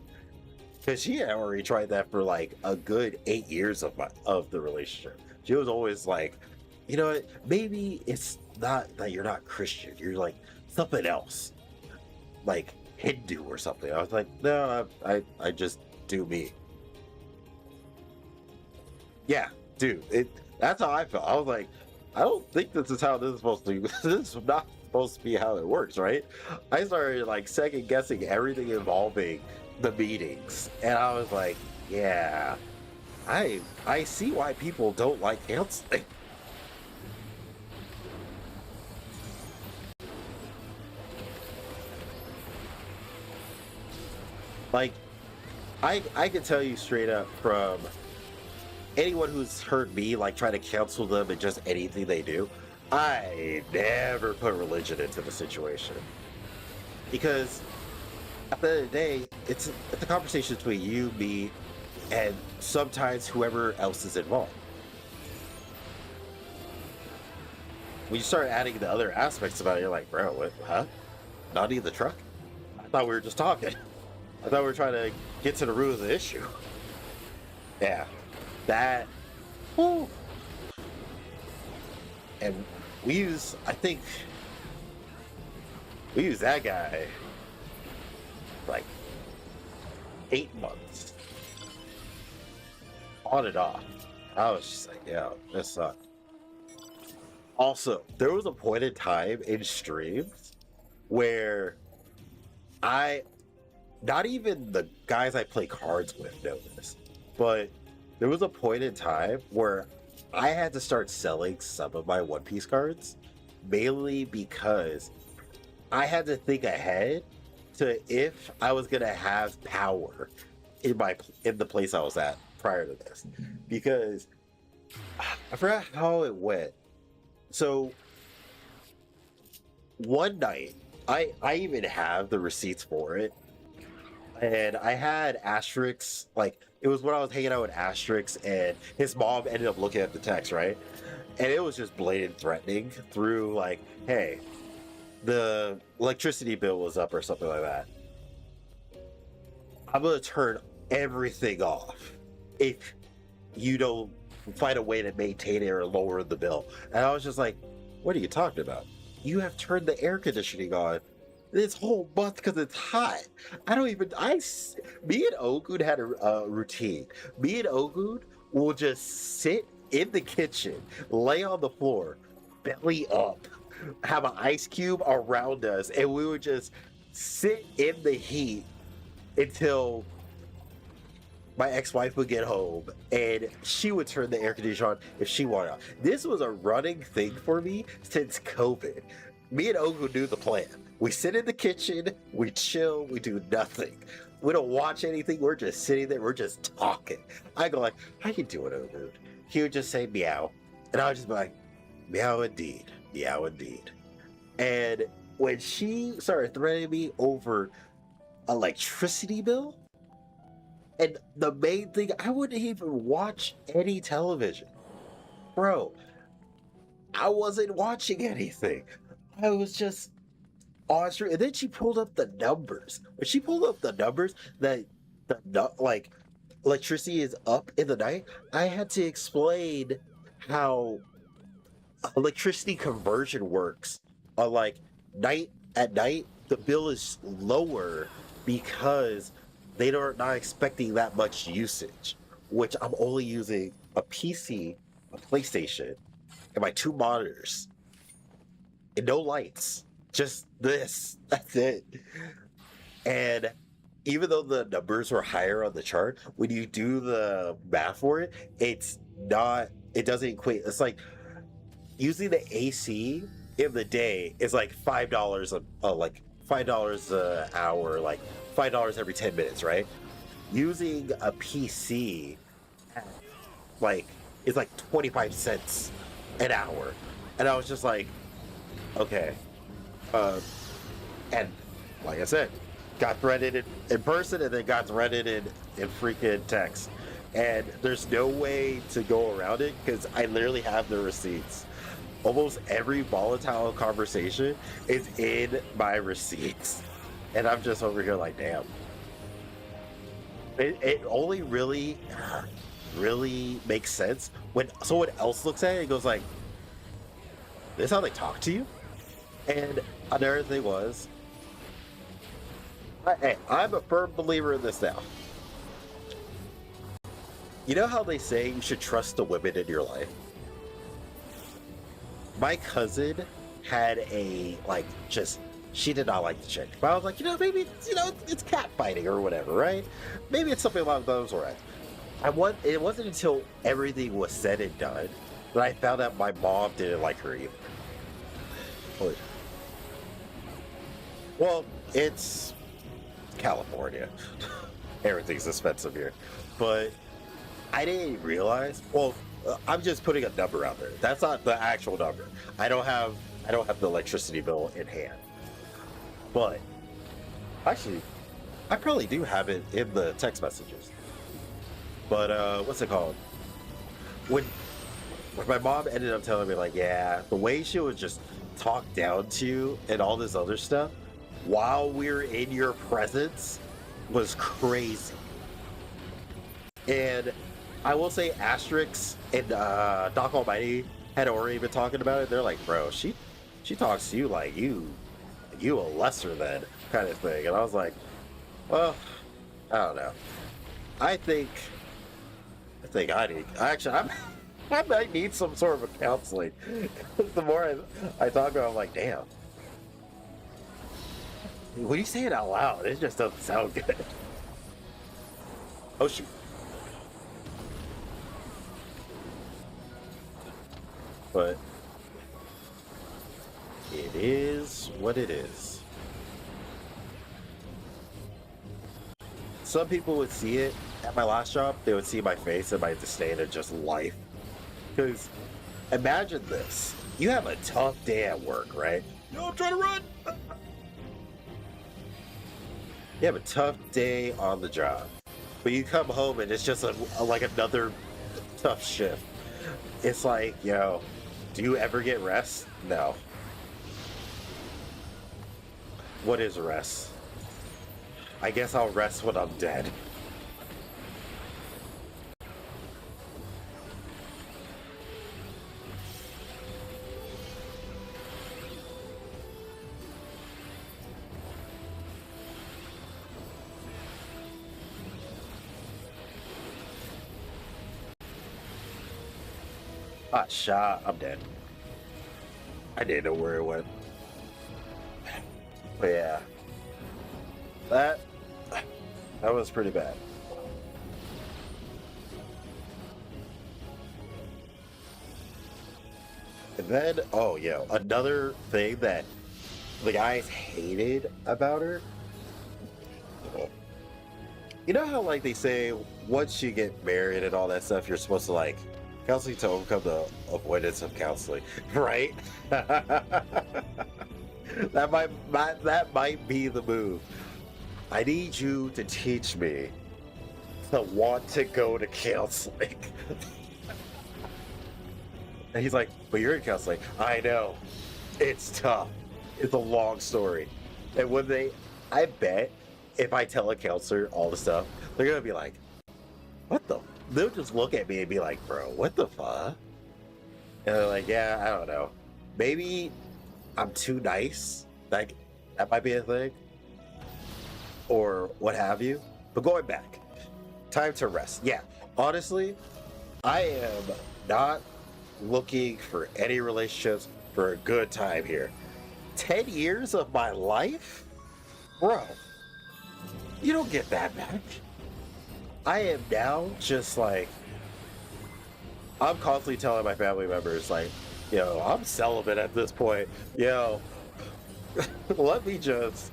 A: Because she had already tried that for like a good 8 years of the relationship. She was always like, you know what? Maybe it's not that you're not Christian. You're like something else, like Hindu or something. I was like, no, I just do me. Yeah, dude. That's how I felt. I was like, I don't think this is how this is supposed to. This is not supposed to be how it works, right? I started like second guessing everything involving the meetings, and I was like, yeah, I see why people don't like counseling. Like, I can tell you straight up from anyone who's heard me like try to counsel them in just anything they do, I never put religion into the situation, because at the end of the day, it's a conversation between you, me, and sometimes whoever else is involved. When you start adding the other aspects about it, you're like, bro, what, huh? Not even the truck? I thought we were just talking. I thought we were trying to get to the root of the issue. Yeah, that. Whew. And I think, we use that guy like 8 months on and off. I was just like, yo, this sucked. Also, there was a point in time in streams where I, not even the guys I play cards with know this, but there was a point in time where I had to start selling some of my One Piece cards, mainly because I had to think ahead to if I was gonna have power in the place I was at prior to this, because I forgot how it went. So one night, I even have the receipts for it, and I had Asterix, like it was when I was hanging out with Asterix, and his mom ended up looking at the text, right? And it was just blatant threatening through like, hey, the electricity bill was up or something like that. I'm gonna turn everything off if you don't find a way to maintain it or lower the bill. And I was just like, what are you talking about? You have turned the air conditioning on this whole month because it's hot. I don't even, me and Ogun had a routine. Me and Ogun will just sit in the kitchen, lay on the floor, belly up, have an ice cube around us, and we would just sit in the heat until my ex-wife would get home and she would turn the air conditioner on if she wanted. This was a running thing for me since COVID. Me and Ogu knew the plan. We sit in the kitchen, we chill, we do nothing. We don't watch anything, we're just sitting there, we're just talking. I go like, how you doing, Ogu? He would just say meow. And I would just be like, meow indeed, meow indeed. And when she started threatening me over electricity bill, and the main thing, I wouldn't even watch any television. Bro, I wasn't watching anything. I was just on stream. And then she pulled up the numbers. When she pulled up the numbers that like electricity is up in the night, I had to explain how electricity conversion works on like at night the bill is lower because they're not expecting that much usage, which I'm only using a PC, a PlayStation, and my 2 monitors and no lights, just this. That's it. And even though the numbers were higher on the chart, when you do the math for it, it doesn't equate. It's like using the AC in the day is like $5 like $5 an hour, like $5 every 10 minutes, right? Using a PC like is like 25 cents an hour. And I was just like, okay. And like I said, got threaded in person and then got threaded in freaking text. And there's no way to go around it because I literally have the receipts. Almost every volatile conversation is in my receipts. And I'm just over here like, damn. It only really makes sense when someone else looks at it and goes like, this is how they talk to you? And another thing was, hey, I'm a firm believer in this now. You know how they say you should trust the women in your life? My cousin had she did not like the chick. But I was like, maybe, it's catfighting or whatever, right? Maybe it's something along those lines. It wasn't until everything was said and done that I found out my mom didn't like her either. Well, it's California. Everything's expensive here. But I didn't realize, I'm just putting a number out there. That's not the actual number. I don't have the electricity bill in hand. But actually, I probably do have it in the text messages. But what's it called? When my mom ended up telling me like, yeah, the way she would just talk down to you and all this other stuff while we were in your presence was crazy. And I will say Asterix and Doc Almighty had already been talking about it. They're like, bro, she talks to you like you a lesser than kind of thing. And I was like, well, I don't know. I think I might need some sort of a counseling. The more I talk about it, I'm like, damn. When you say it out loud, it just doesn't sound good. Oh shoot. But it is what it is. Some people would see it at my last job, they would see my face and my disdain of just life. Because imagine this. You have a tough day at work, right? No, I'm trying to run! You have a tough day on the job. But you come home and it's just like another tough shift. It's like, do you ever get rest? No. What is rest? I guess I'll rest when I'm dead. Ah, shot. I'm dead. I didn't know where it went. But yeah, that was pretty bad. And then, oh yeah, another thing that the guys hated about her. You know how like they say once you get married and all that stuff, you're supposed to like counseling to overcome the avoidance of counseling, right? that might be the move. I need you to teach me to want to go to counseling. And he's like, but you're in counseling. I know. It's tough. It's a long story. And I bet if I tell a counselor all the stuff, they're going to be like, what the? They'll just look at me and be like, bro, what the fuck? And they're like, yeah, I don't know. Maybe I'm too nice. Like, that might be a thing. Or what have you. But going back, time to rest. Yeah, honestly, I am not looking for any relationships for a good time here. 10 years of my life? Bro, you don't get that back. I am now just like, I'm constantly telling my family members, like, yo, I'm celibate at this point. Yo, let me just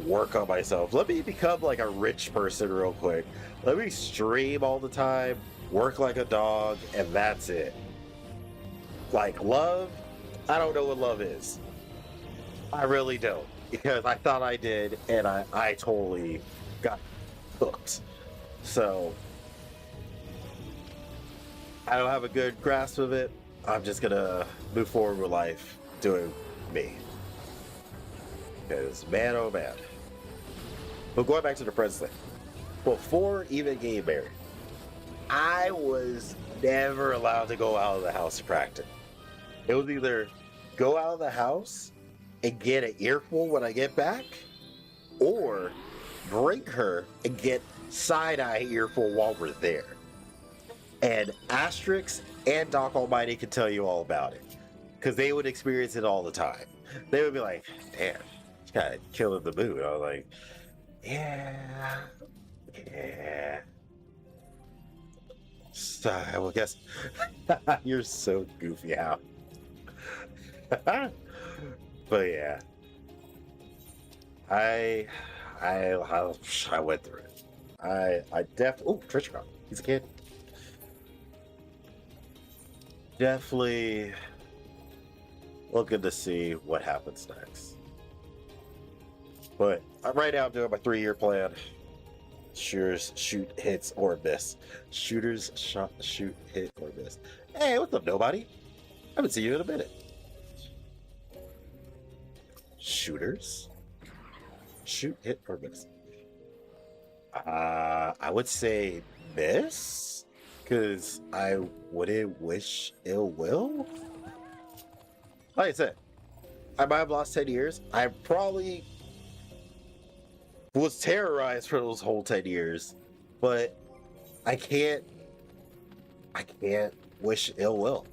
A: work on myself. Let me become like a rich person real quick. Let me stream all the time, work like a dog, and that's it. Like love, I don't know what love is. I really don't. Because I thought I did, and I totally got hooked. So, I don't have a good grasp of it. I'm just gonna move forward with life doing me. Because man, oh man. But going back to the present thing. Before even getting married, I was never allowed to go out of the house to practice. It was either go out of the house and get an earful when I get back, or bring her and get side-eye earful while we're there. And Asterix and Doc Almighty can tell you all about it, because they would experience it all the time. They would be like, damn, it's kind of killing the mood. I was like, yeah. So, I guess you're so goofy out. But yeah, I went through it. I definitely. Oh, Trichcon. He's a kid. Definitely looking to see what happens next. But right now I'm doing my 3-year plan. Shooters, shoot, hits, or miss. Shooters, shot, shoot, hit, or miss. Hey, what's up, nobody? I haven't seen you in a minute. Shooters, shoot, hit, or miss. I would say miss, because I wouldn't wish ill will. Like I said, I might have lost 10 years. I probably was terrorized for those whole 10 years, but I can't wish ill will.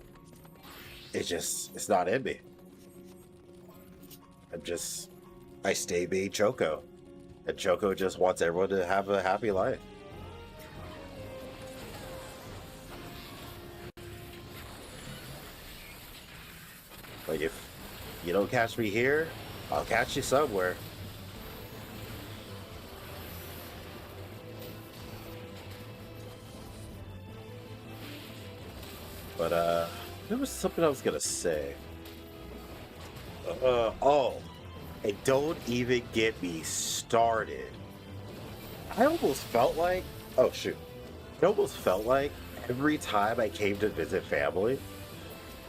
A: It's not in me. I stay being Choco. And Choco just wants everyone to have a happy life. Like, if you don't catch me here, I'll catch you somewhere. But, there was something I was gonna say. Oh, and don't even get me started. I almost felt like, oh shoot. It almost felt like every time I came to visit family,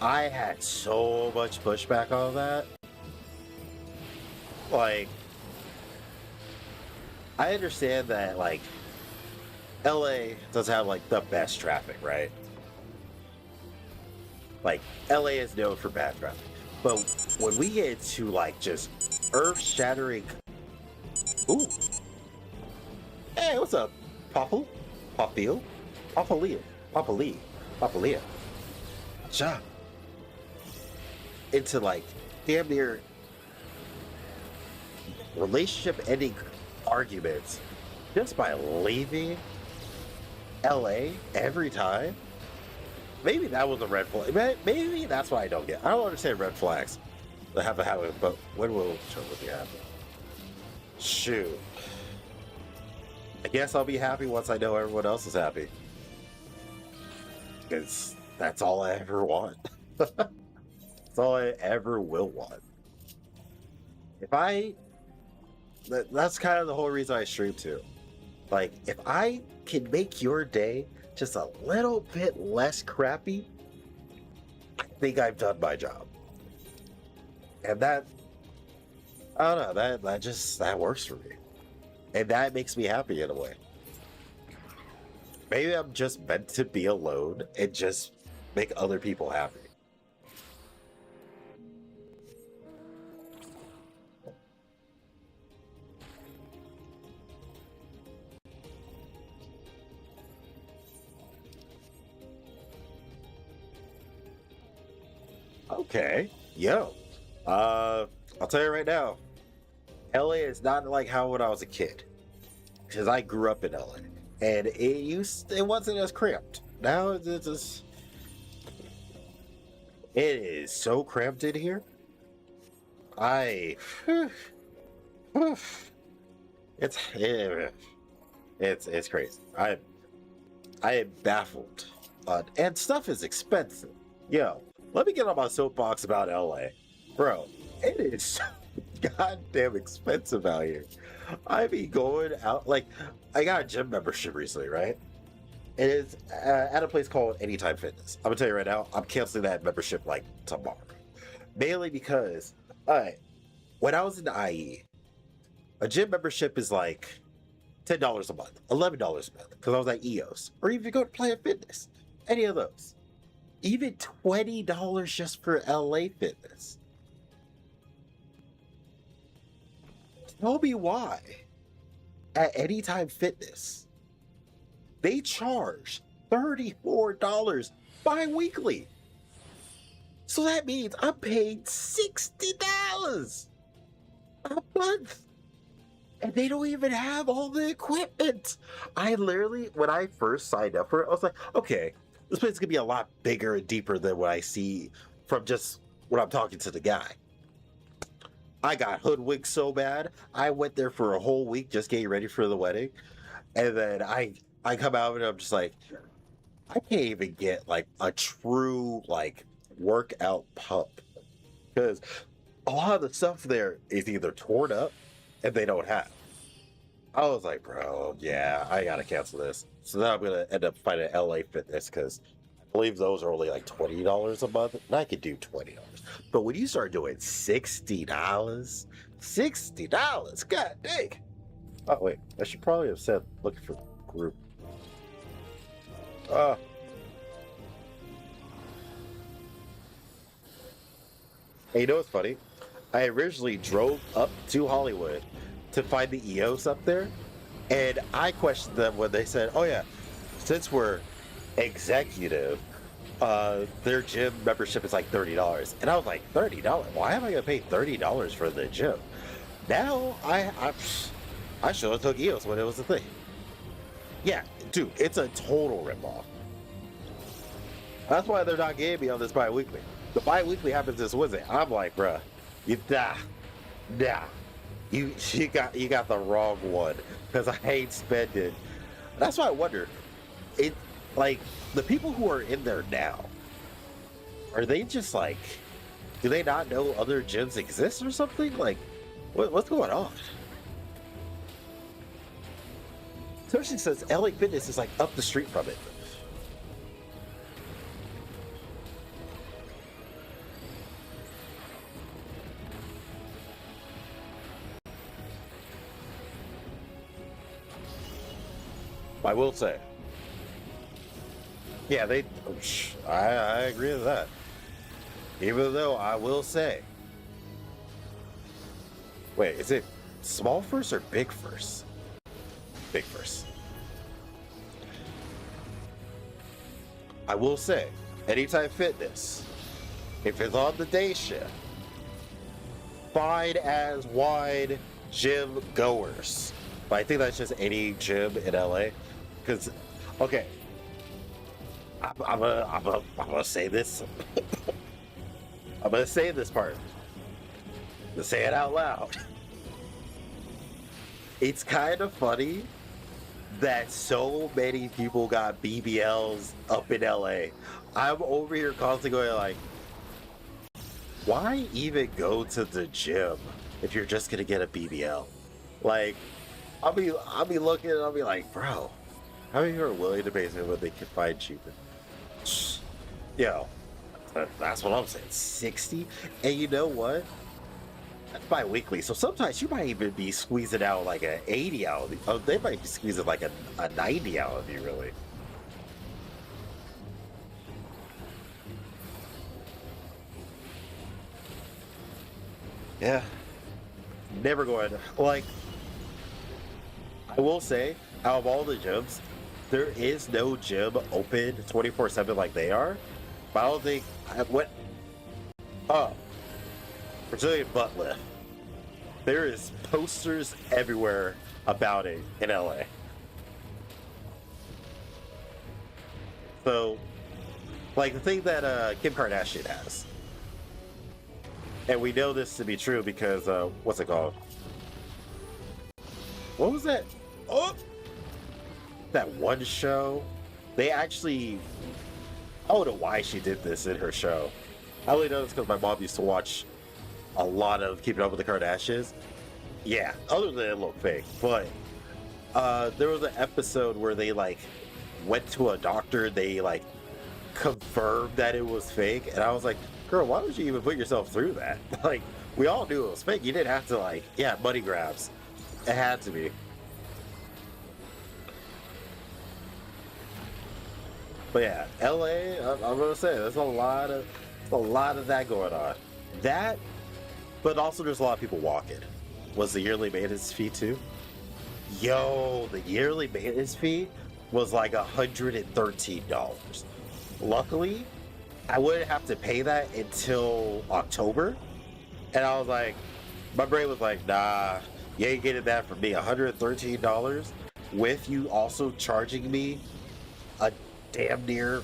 A: I had so much pushback on that. Like, I understand that, like, LA does have, like, the best traffic, right? Like, LA is known for bad traffic. But when we get to, like, just earth-shattering... Ooh. Hey, what's up? Popple? Popil? Popalia. Popalia. Popalia. Cha. into like damn near relationship ending arguments just by leaving LA every time. Maybe that was a red flag. Maybe that's why I don't get. I don't understand red flags that have a habit, but when will it be happen? Shoot. I guess I'll be happy once I know everyone else is happy. Because that's all I ever want. That's all I ever will want. That's kind of the whole reason I stream too. Like, if I can make your day just a little bit less crappy, I think I've done my job. And that, I don't know, that works for me. And that makes me happy in a way. Maybe I'm just meant to be alone and just make other people happy. Okay. Yo. I'll tell you right now, LA is not like how when I was a kid. Because I grew up in LA. And it wasn't as cramped. Now it is so cramped in here. It's crazy. I am baffled. And stuff is expensive. Yo, let me get on my soapbox about LA. Bro, it is so goddamn expensive out here. I be going out, like, I got a gym membership recently, right? It is at a place called Anytime Fitness. I'm gonna tell you right now, I'm canceling that membership like tomorrow. Mainly because, when I was in the IE, a gym membership is like $10 a month, $11 a month, because I was at EOS, or even go to Planet Fitness, any of those. Even $20 just for LA Fitness. Tell me why at Anytime Fitness they charge $34 bi-weekly. So that means I'm paying $60 a month. And they don't even have all the equipment. I literally, when I first signed up for it, I was like, okay, this place is gonna be a lot bigger and deeper than what I see from just when I'm talking to the guy. I got hoodwinked so bad. I went there for a whole week just getting ready for the wedding. And then I come out and I'm just like, I can't even get like a true like workout pump. Because a lot of the stuff there is either torn up and they don't have. I was like, bro, yeah, I gotta cancel this. So now I'm gonna end up finding LA Fitness because I believe those are only like $20 a month, and I could do $20. But when you start doing $60, god dang. Oh wait, I should probably have said looking for group. Hey, you know what's funny? I originally drove up to Hollywood to find the EOS up there, and I questioned them when they said, oh yeah, since we're executive, their gym membership is like $30. And I was like, $30? Why am I gonna pay $30 for the gym? Now I should have took EOS when it was a thing. Yeah, dude, it's a total ripoff. That's why they're not getting me on this bi-weekly. The bi-weekly happens this Wednesday. I'm like, bruh, you got the wrong one because I ain't spending. That's why I wonder, it like the people who are in there now, are they just like, do they not know other gyms exist or something? Like, what's going on? Especially since LA Fitness is like up the street from it. I will say. Yeah, I agree with that. Even though I will say. Wait, is it small first or big first? Big first. I will say, Anytime Fitness, If it's on the day shift, fine as wide gym goers. But I think that's just any gym in LA. Because, okay, I'm gonna say this. I'm gonna say this part. I'm gonna say it out loud. It's kind of funny that so many people got BBLs up in LA. I'm over here constantly going like, why even go to the gym if you're just gonna get a BBL? Like, I'll be looking and I'll be like, bro, how many are willing to pay what they can find cheaper? Yo, that's what I'm saying. 60, and you know what? That's bi-weekly, so sometimes you might even be squeezing out like an 80 out of you. Oh, they might be squeezing like a 90 out of you, really. Yeah, never going to, like, I will say, out of all the gyms, there is no gym open 24/7 like they are. But I don't think what. Oh, Brazilian butt lift. There is posters everywhere about it in LA. So, like the thing that Kim Kardashian has, and we know this to be true because what's it called? What was that? Oh, that one show. They actually. I don't know why she did this in her show. I only know it's because my mom used to watch a lot of Keeping Up with the Kardashians. Yeah, other than it looked fake, but there was an episode where they like went to a doctor. They like confirmed that it was fake, and I was like, "Girl, why would you even put yourself through that? Like, we all knew it was fake. You didn't have to like, yeah, money grabs. It had to be." But yeah, LA. I'm gonna say there's a lot of that going on. That, but also there's a lot of people walking. Was the yearly maintenance fee too? Yo, the yearly maintenance fee was like $113. Luckily, I wouldn't have to pay that until October, and I was like, my brain was like, nah, you ain't getting that from me. $113 with you also charging me a damn near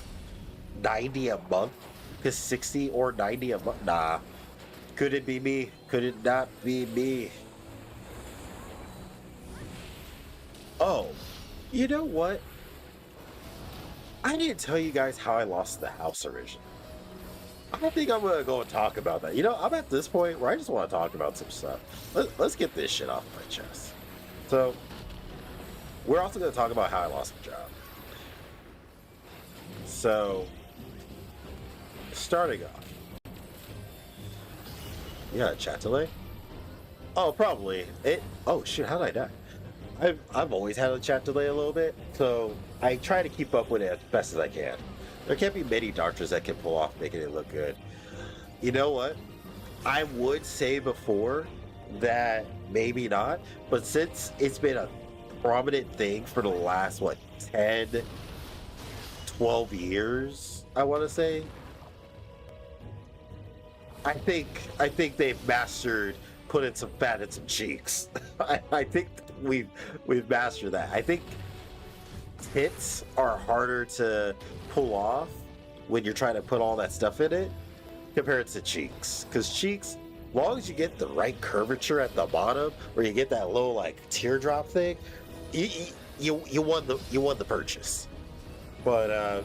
A: 90 a month, because 60 or 90 a month. Nah, could it be me? Could it not be me? Oh, you know what? I didn't tell you guys how I lost the house originally. I think I'm gonna go and talk about that. You know, I'm at this point where I just want to talk about some stuff. Let's get this shit off my chest. So, we're also gonna talk about how I lost my job. So, starting off, you got a chat delay? Oh, probably. Oh shit! How did I die? I've always had a chat delay a little bit, so I try to keep up with it as best as I can. There can't be many doctors that can pull off making it look good. You know what? I would say before that maybe not, but since it's been a prominent thing for the last 10, 12 years, I want to say. I think they've mastered putting some fat in some cheeks. I think we've mastered that. I think tits are harder to pull off when you're trying to put all that stuff in it compared to cheeks. Because cheeks, as long as you get the right curvature at the bottom, where you get that little like teardrop thing, you won the purchase. But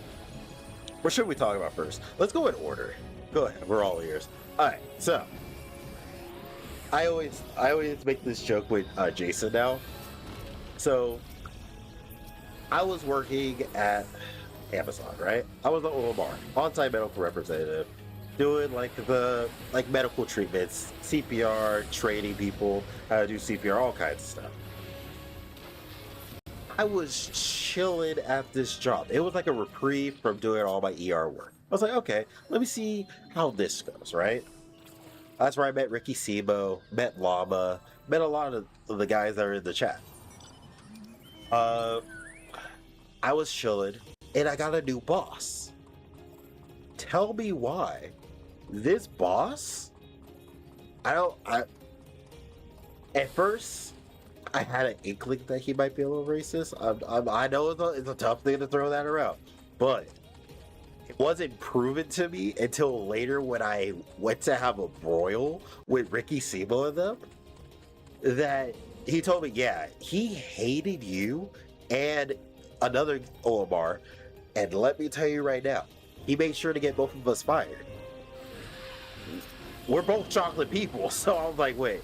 A: what should we talk about first? Let's go in order. Go ahead, we're all ears. All right, so I always make this joke with Jason now. So I was working at Amazon, right? I was an OMR, on-site medical representative, doing like the medical treatments, CPR, training people how to do CPR, all kinds of stuff. I was chilling at this job. It was like a reprieve from doing all my ER work. I was like, okay, let me see how this goes, right? That's where I met Ricky Sebo, met Llama, met a lot of the guys that are in the chat. I was chilling, and I got a new boss. Tell me why This boss, at first, I had an inkling that he might be a little racist. I know it's a tough thing to throw that around, but it wasn't proven to me until later when I went to have a broil with Ricky Sebo and them, that he told me, yeah, he hated you and another OMR, and let me tell you right now, he made sure to get both of us fired. We're both chocolate people, so I was like, wait,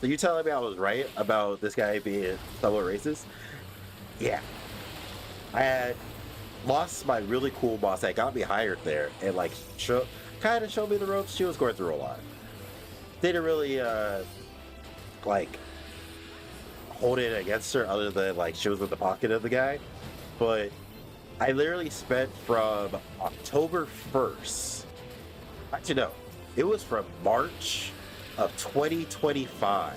A: so you telling me I was right about this guy being somewhat racist? Yeah. I had lost my really cool boss that got me hired there, and like kind of showed me the ropes. She was going through a lot. Didn't really like hold it against her other than like she was in the pocket of the guy. But I literally spent from October 1st. Actually, no, it was from March of 2025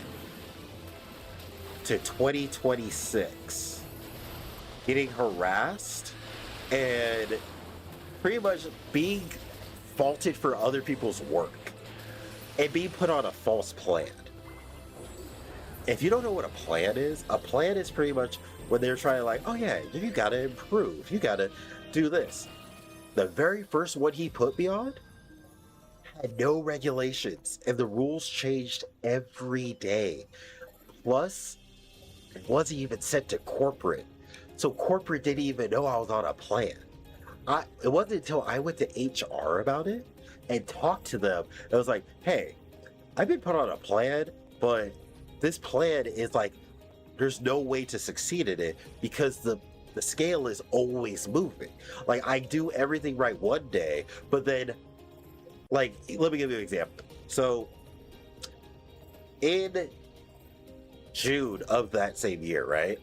A: to 2026 getting harassed and pretty much being faulted for other people's work and being put on a false plan. If you don't know what a plan is pretty much when they're trying to like, oh yeah, you gotta improve, you gotta do this. The very first one he put me on had no regulations and the rules changed every day. Plus, it wasn't even sent to corporate. So corporate didn't even know I was on a plan. It wasn't until I went to HR about it and talked to them. It was like, hey, I've been put on a plan, but this plan is like, there's no way to succeed in it because the scale is always moving. Like I do everything right one day, but then like, let me give you an example. So in June of that same year, right?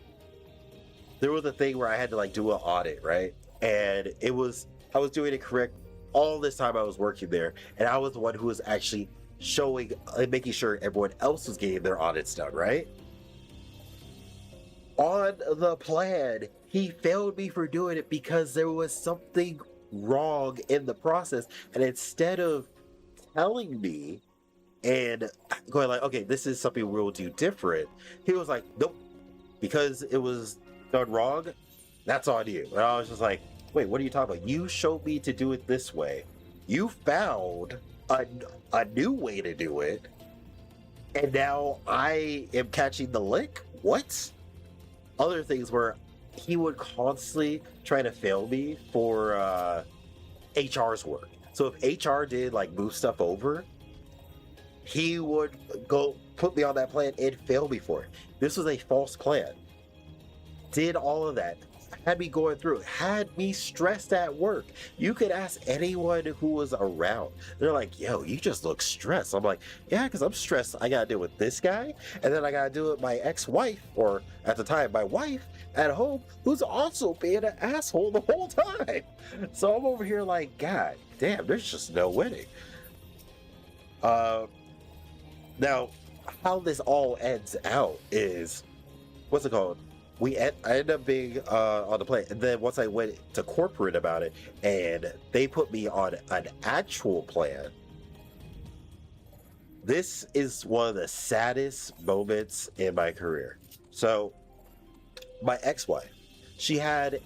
A: There was a thing where I had to like do an audit, right? And I was doing it correct all this time I was working there, and I was the one who was actually showing and making sure everyone else was getting their audits done, right? On the plan, he failed me for doing it because there was something wrong in the process, and instead of telling me and going like, okay, this is something we'll do different, he was like, nope, because it was done wrong, that's on you. And I was just like, wait, what are you talking about? You showed me to do it this way. You found a new way to do it, and now I am catching the lick? What? Other things where he would constantly try to fail me for HR's work. So if HR did like move stuff over, he would go put me on that plan and fail me for it. This was a false plan. Did all of that, had me going through it, had me stressed at work. You could ask anyone who was around. They're like, yo, you just look stressed. I'm like, yeah, because I'm stressed. I gotta deal with this guy, and then I gotta deal with my ex-wife, or at the time, my wife at home, who's also being an asshole the whole time. So I'm over here like, God damn, there's just no winning. Now, how this all ends out is, what's it called? I ended up being on the plan, and then once I went to corporate about it, and they put me on an actual plan. This is one of the saddest moments in my career. So, my ex-wife, she had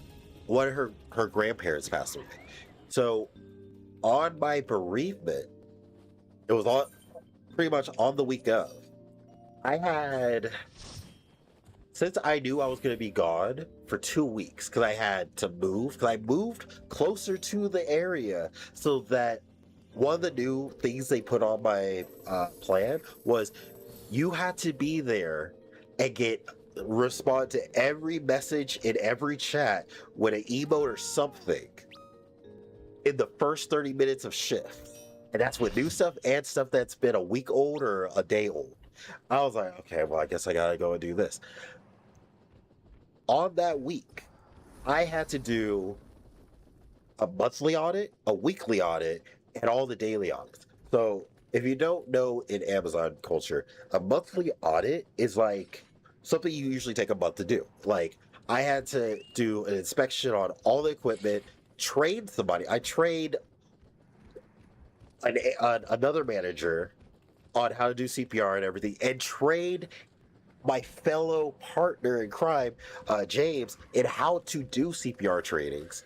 A: one of her grandparents pass away. So, on my bereavement, it was all pretty much on the week of. Since I knew I was going to be gone for 2 weeks, because I had to move, because I moved closer to the area, so that one of the new things they put on my plan was you had to be there and respond to every message in every chat with an emote or something in the first 30 minutes of shift. And that's with new stuff and stuff that's been a week old or a day old. I was like, okay, well, I guess I gotta go and do this. On that week, I had to do a monthly audit, a weekly audit, and all the daily audits. So if you don't know in Amazon culture, a monthly audit is like something you usually take a month to do. Like I had to do an inspection on all the equipment, train somebody. I trained another manager on how to do CPR and everything, and trained my fellow partner in crime, James, in how to do CPR trainings.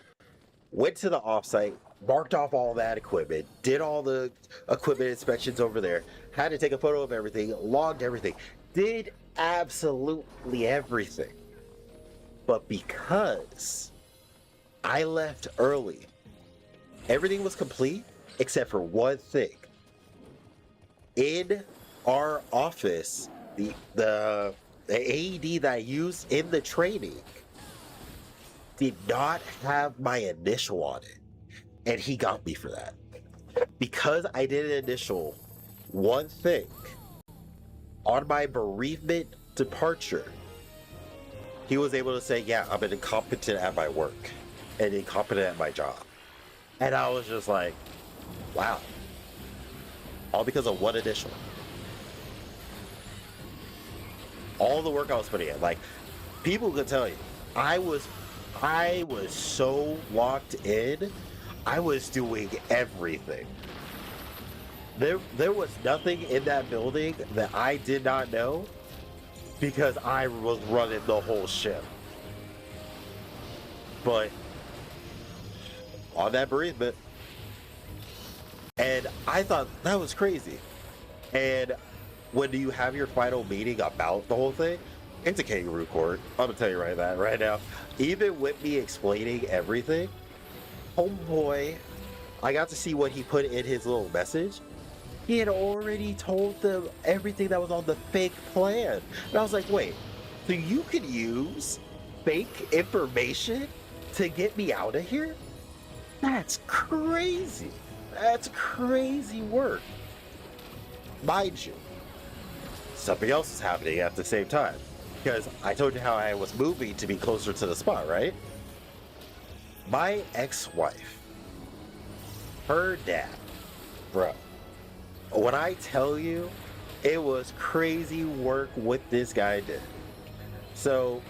A: Went to the offsite, marked off all that equipment, did all the equipment inspections over there, had to take a photo of everything, logged everything, did absolutely everything. But because I left early, everything was complete except for one thing. In our office, the AED that I used in the training did not have my initial on it. And he got me for that. Because I did an initial one thing on my bereavement departure, he was able to say, yeah, I'm an incompetent at my work and incompetent at my job. And I was just like, wow. All because of one initial. All the work I was putting in. Like, people could tell you, I was so locked in. I was doing everything. There was nothing in that building that I did not know because I was running the whole ship. But on that bereavement, and I thought that was crazy. And when you have your final meeting about the whole thing, it's a kangaroo court. I'm gonna tell you right now. Even with me explaining everything, homeboy, I got to see what he put in his little message. He had already told them everything that was on the fake plan. And I was like, wait, so you could use fake information to get me out of here? That's crazy. That's crazy work. Mind you, something else is happening at the same time. Because I told you how I was moving to be closer to the spot, right? My ex-wife, her dad, bro, when I tell you, it was crazy work what this guy did. So,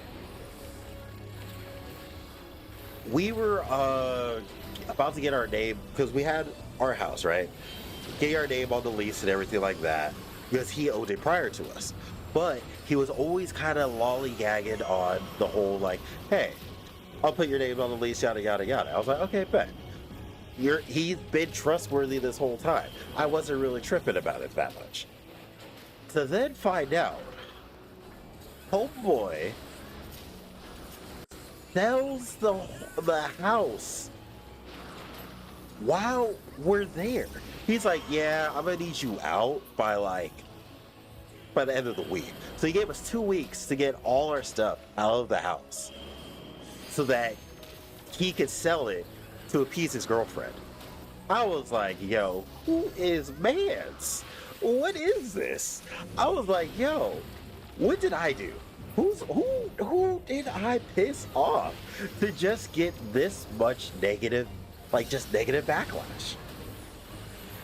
A: we were about to get our name, because we had our house, right? Get our name on the lease and everything like that, because he owed it prior to us. But he was always kind of lollygagging on the whole, like, hey, I'll put your name on the lease, yada, yada, yada. I was like, okay, bet. He's been trustworthy this whole time. I wasn't really tripping about it that much. To then find out, homeboy sells the house while we're there. He's like, yeah, I'm gonna need you out by the end of the week. So he gave us 2 weeks to get all our stuff out of the house so that he could sell it to appease his girlfriend. I was like, yo, who is Mance? What is this? I was like, yo, what did I do? Who did I piss off to just get this much negative, just negative backlash?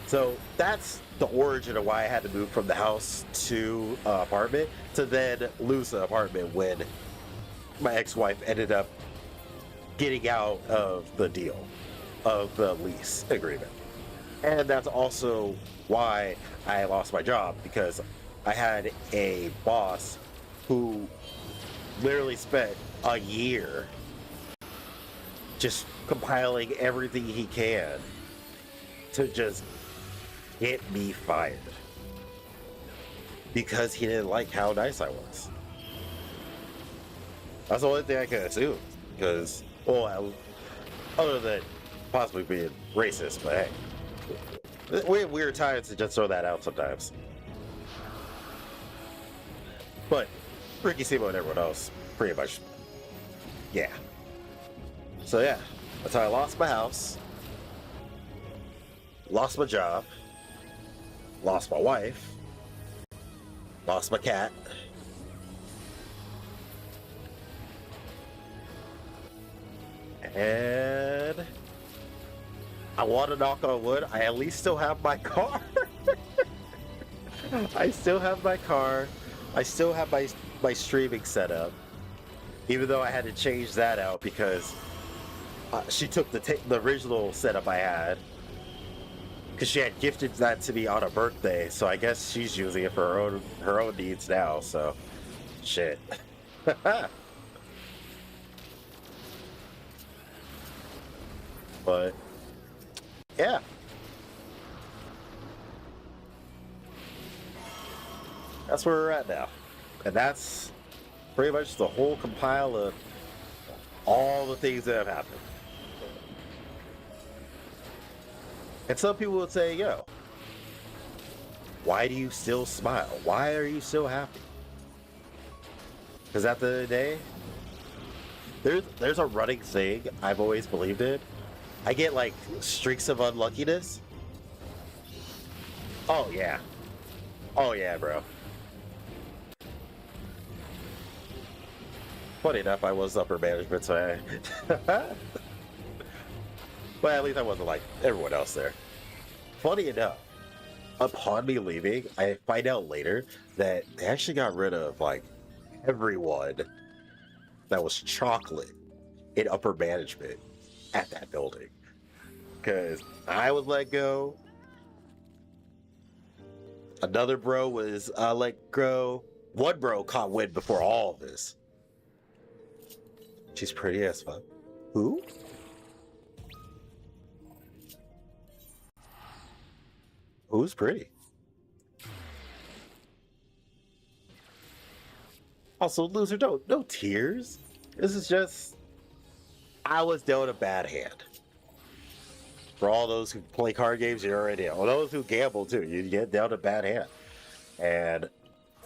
A: So that's the origin of why I had to move from the house to apartment to then lose the apartment when my ex-wife ended up getting out of the deal of the lease agreement. And that's also why I lost my job, because I had a boss who literally spent a year just compiling everything he can to just get me fired because he didn't like how nice I was. That's the only thing I can assume, because, other than possibly being racist, but hey, we have weird times to just throw that out sometimes. But Ricky Sebo and everyone else, pretty much, yeah. So yeah, that's how I lost my house, lost my job, lost my wife, lost my cat, and I want to knock on wood, I at least still have my car. I still have my car. I still have my streaming setup, even though I had to change that out because she took the original setup I had because she had gifted that to me on a birthday, so I guess she's using it for her own needs now. So, shit. But yeah, that's where we're at now, and that's pretty much the whole compile of all the things that have happened. And some people would say, yo, why do you still smile? Why are you so happy? Because at the end of the day, there's a running thing I've always believed in. I get like streaks of unluckiness. Oh yeah. Oh yeah, bro. Funny enough, I was upper management, so but at least I wasn't like everyone else there. Funny enough, upon me leaving, I find out later that they actually got rid of like everyone that was chocolate in upper management at that building. Because I was let go. Another bro was let go. One bro caught wind before all of this. She's pretty as fuck. Who? Who's pretty? Also, loser, no tears. This is just, I was dealt a bad hand. For all those who play card games, you already know. Those who gamble too, you get dealt a bad hand. And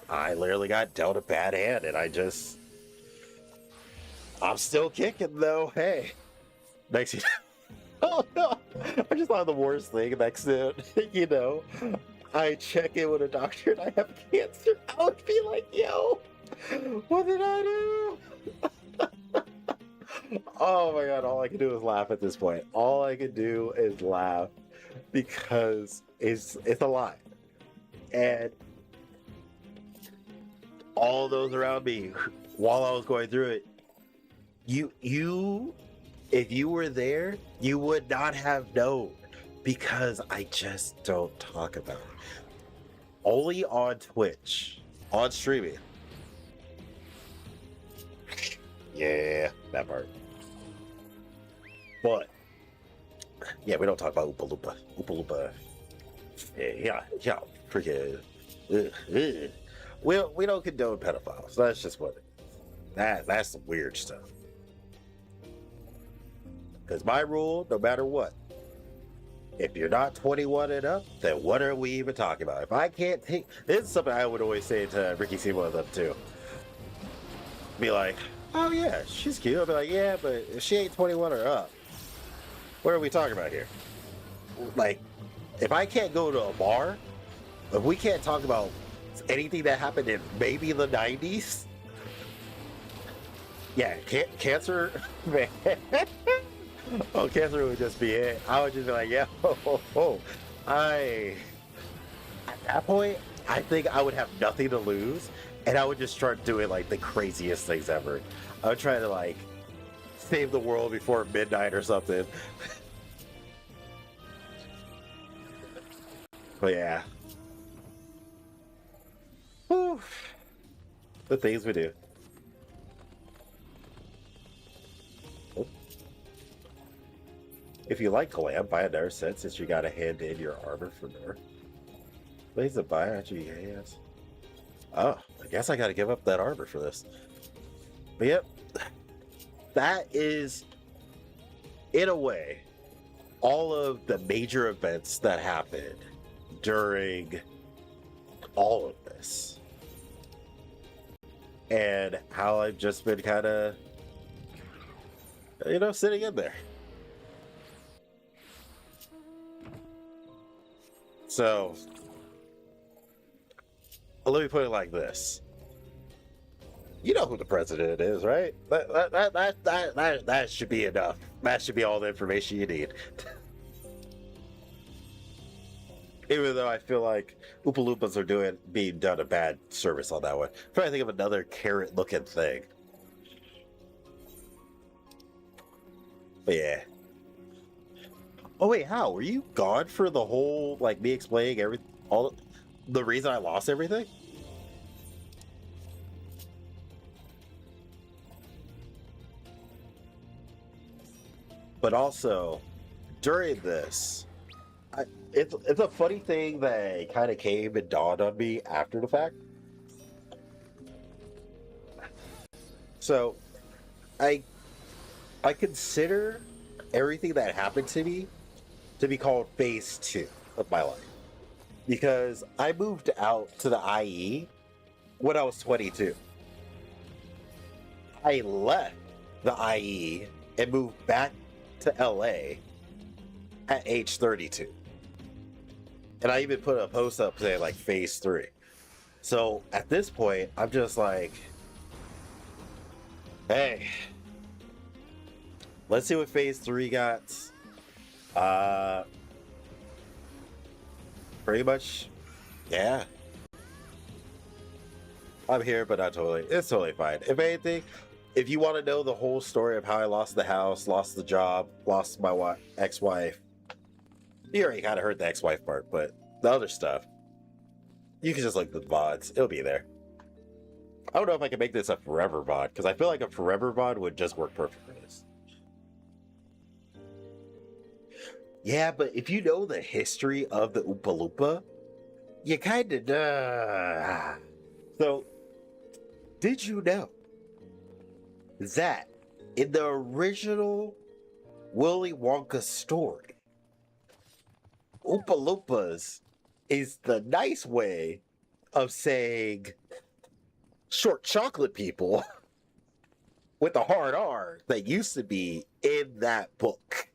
A: I literally got dealt a bad hand, and I'm still kicking though. Hey, next year. Oh no! I just thought the worst thing. Next to, you know, I check in with a doctor and I have cancer. I would be like, yo, what did I do? Oh my god! All I can do is laugh at this point. All I can do is laugh because it's a lie, and all those around me while I was going through it, you if you were there, you would not have known, because I just don't talk about it. Only on Twitch, on streaming. Yeah, that part. But yeah, we don't talk about Oompa Loompa. Oompa Loompa. Yeah, freaking. We don't condone pedophiles. That's just what it is. That's some weird stuff. Because my rule, no matter what, if you're not 21 and up, then what are we even talking about? If I can't take, this is something I would always say to Ricky Seymour and them too. Be like, oh yeah, she's cute. I'll be like, yeah, but if she ain't 21 or up, what are we talking about here? Like, if I can't go to a bar, if we can't talk about anything that happened in maybe the 90s, yeah, cancer, man. Oh, cancer would just be it. I would just be like, yeah, at that point, I think I would have nothing to lose, and I would just start doing like the craziest things ever. I would try to like save the world before midnight or something. But yeah. Whew. The things we do. If you like Glam, buy another set since you gotta hand in your armor for there. Please to buy yes. Oh, I guess I gotta give up that armor for this. But yep, that is, in a way, all of the major events that happened during all of this. And how I've just been kind of, sitting in there. So, let me put it like this. You know who the president is, right? That should be enough. That should be all the information you need. Even though I feel like Oompa Loompas are being done a bad service on that one. I'm trying to think of another carrot-looking thing. But yeah. Oh wait, how? Were you gone for the whole, like, me explaining all the reason I lost everything? But also, during this, it's a funny thing that kind of came and dawned on me after the fact. So, I I consider everything that happened to me to be called phase two of my life because I moved out to the IE when I was 22. I left the IE and moved back to LA at age 32. And I even put a post up saying like phase three. So at this point, I'm just like, hey, let's see what phase three got. Pretty much, yeah. I'm here, but not totally. It's totally fine. If anything, if you want to know the whole story of how I lost the house, lost the job, lost my ex-wife, you already kind of heard the ex-wife part, but the other stuff, you can just look at the VODs. It'll be there. I don't know if I can make this a forever VOD, because I feel like a forever VOD would just work perfect for this. Yeah, but if you know the history of the Oompa Loompa, you kind of... So, did you know that in the original Willy Wonka story, Oompa Loompas is the nice way of saying short chocolate people with a hard R that used to be in that book?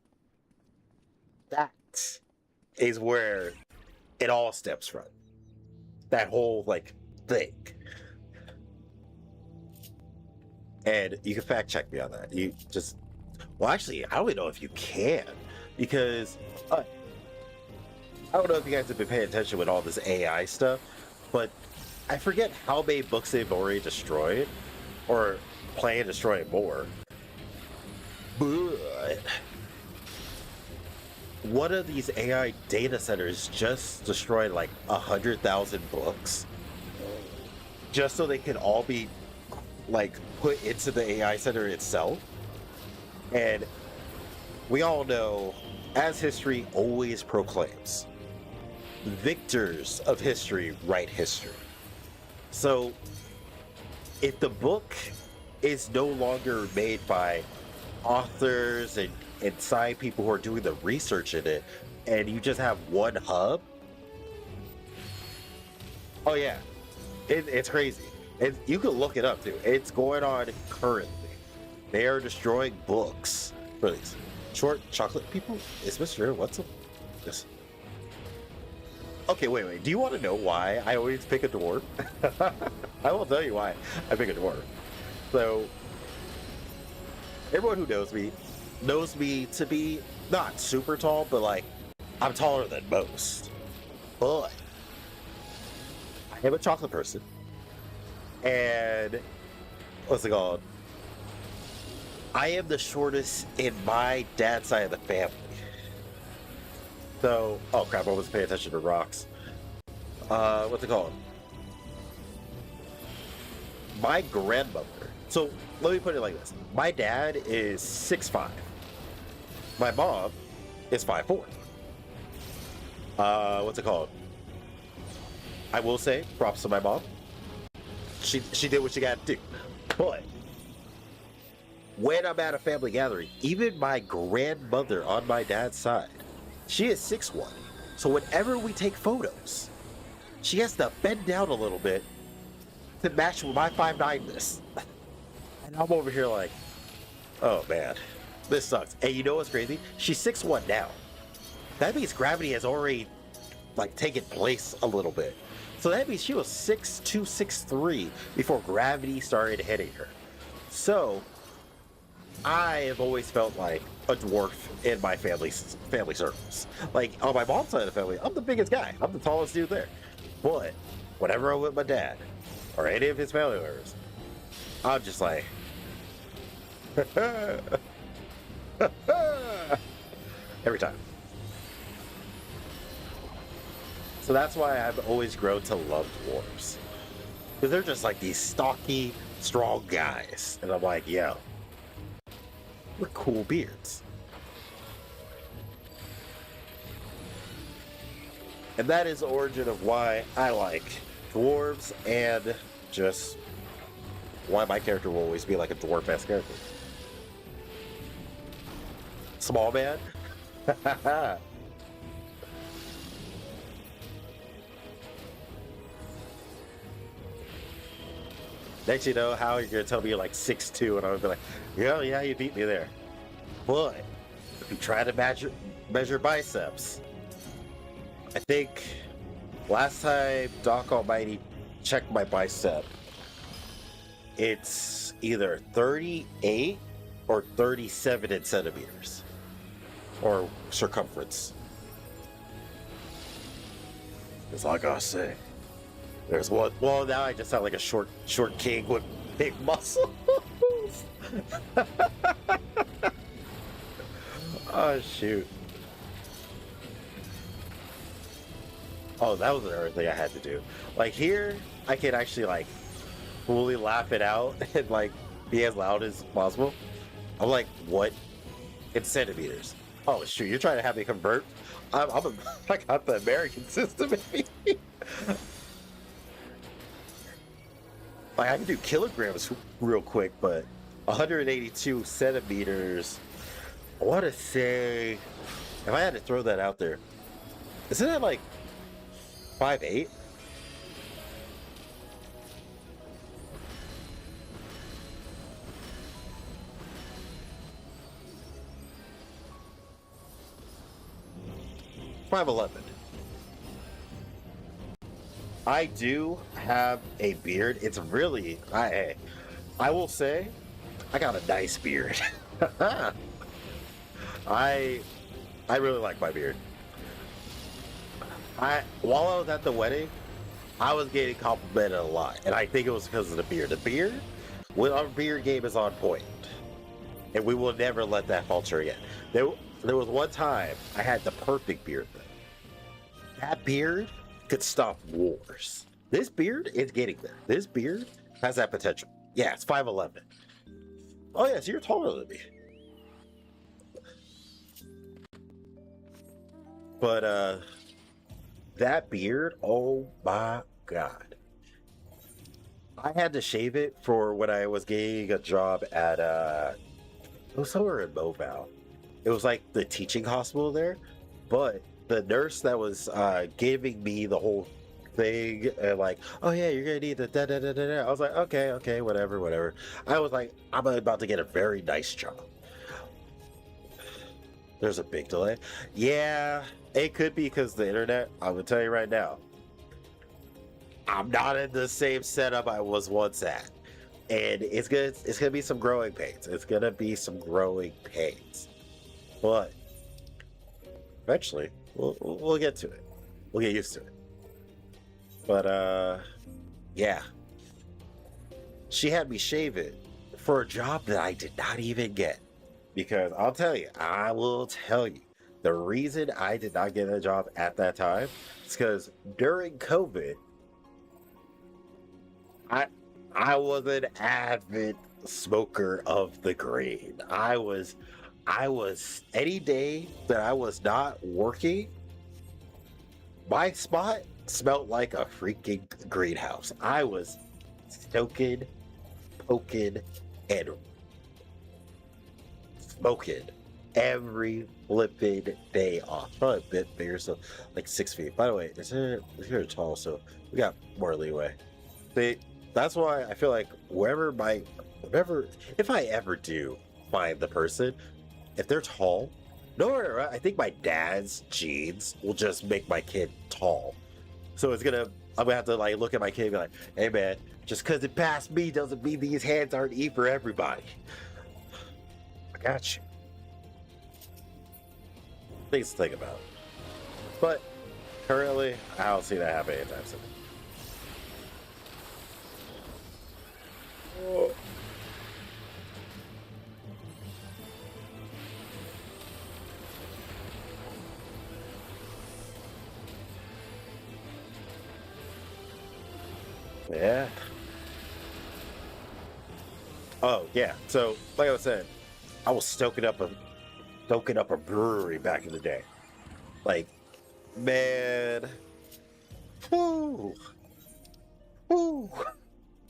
A: That is where it all stems from. That whole, like, thing. And you can fact check me on that. You just, well, actually, I don't even know if you can, because I don't know if you guys have been paying attention with all this AI stuff, but I forget how many books they've already destroyed, or plan to destroy more. But one of these AI data centers just destroyed like 100,000 books, just so they can all be like put into the AI center itself. And we all know, as history always proclaims, victors of history write history. So if the book is no longer made by authors and side people who are doing the research in it, and you just have one hub, oh yeah, it's crazy. You can look it up too. It's going on currently. They are destroying books for these short chocolate people. Is Mr. What's up? Yes. Okay, wait. Do you want to know why I always pick a dwarf? I will tell you why I pick a dwarf. So, everyone who knows me to be not super tall, but like, I'm taller than most. But I am a chocolate person. And what's it called? I am the shortest in my dad's side of the family. So, oh crap, I wasn't paying attention to rocks. What's it called? My grandmother. So, let me put it like this. My dad is 6'5". My mom is 5'4". What's it called? I will say, props to my mom. She did what she got to do. But when I'm at a family gathering, even my grandmother on my dad's side, she is 6'1". So whenever we take photos, she has to bend down a little bit to match with my 5'9"ness. And I'm over here like, oh man, this sucks. And you know what's crazy? She's 6'1" now. That means gravity has already like taken place a little bit. So that means she was 6'2", 6'3" before gravity started hitting her. So I have always felt like a dwarf in my family circles. Like on my mom's side of the family, I'm the biggest guy. I'm the tallest dude there. But whenever I'm with my dad or any of his family members, I'm just like, every time. So that's why I've always grown to love dwarves. Because they're just like these stocky, strong guys. And I'm like, yo, with cool beards. And that is the origin of why I like dwarves and just why my character will always be like a dwarf-esque character. Small man? Next you know how you're gonna tell me you're like 6'2", and I'm gonna be like, yeah, you beat me there. But if you try to measure biceps, I think last time Doc Almighty checked my bicep, it's either 38 or 37 in centimeters or circumference. That's all I gotta say. There's one. Well, now I just sound like a short king with big muscles. Oh shoot. Oh, that was another thing I had to do. Like here, I can actually like fully laugh it out and like be as loud as possible. I'm like, what? In centimeters. Oh shoot, you're trying to have me convert? I got the American system in me. Like I can do kilograms real quick, but 182 centimeters. I want to say, if I had to throw that out there, isn't that like 5'8"? $5'11". I do have a beard. It's really, I will say, I got a nice beard. I really like my beard. While I was at the wedding, I was getting complimented a lot, and I think it was because of the beard. The beard, when our beard game is on point, and we will never let that falter again. There was one time I had the perfect beard. That beard could stop wars. This beard is getting there. This beard has that potential. Yeah, it's 5'11". Oh yeah, so you're taller than me. But that beard, oh my god. I had to shave it for when I was getting a job at it was somewhere in Mobile. It was like the teaching hospital there, but the nurse that was giving me the whole thing and like, oh yeah, you're gonna need the da da da da da. I was like, okay, whatever. I was like, I'm about to get a very nice job. There's a big delay. Yeah, it could be because the internet. I will tell you right now, I'm not in the same setup I was once at, and it's gonna be some growing pains. It's gonna be some growing pains, but eventually we'll get to it. We'll get used to it. But yeah, she had me shave it for a job that I did not even get. Because I will tell you, the reason I did not get a job at that time is because during COVID, I was an avid smoker of the green. I was any day that I was not working, my spot smelled like a freaking greenhouse. I was stoking, poking, and smoking every flipping day off. Probably a bit bigger, so like 6 feet. By the way, you're tall, so we got more leeway. That's why I feel like if I ever do find the person, if they're tall, no, I think my dad's genes will just make my kid tall. So I'm gonna have to like look at my kid and be like, hey man, just because it passed me doesn't mean these hands aren't E for everybody. I got you. Things to think about. But currently, I don't see that happening anytime soon. Oh. Yeah. Oh yeah. So like I was saying, I was stoking up a brewery back in the day. Like, man, whoo, whoo.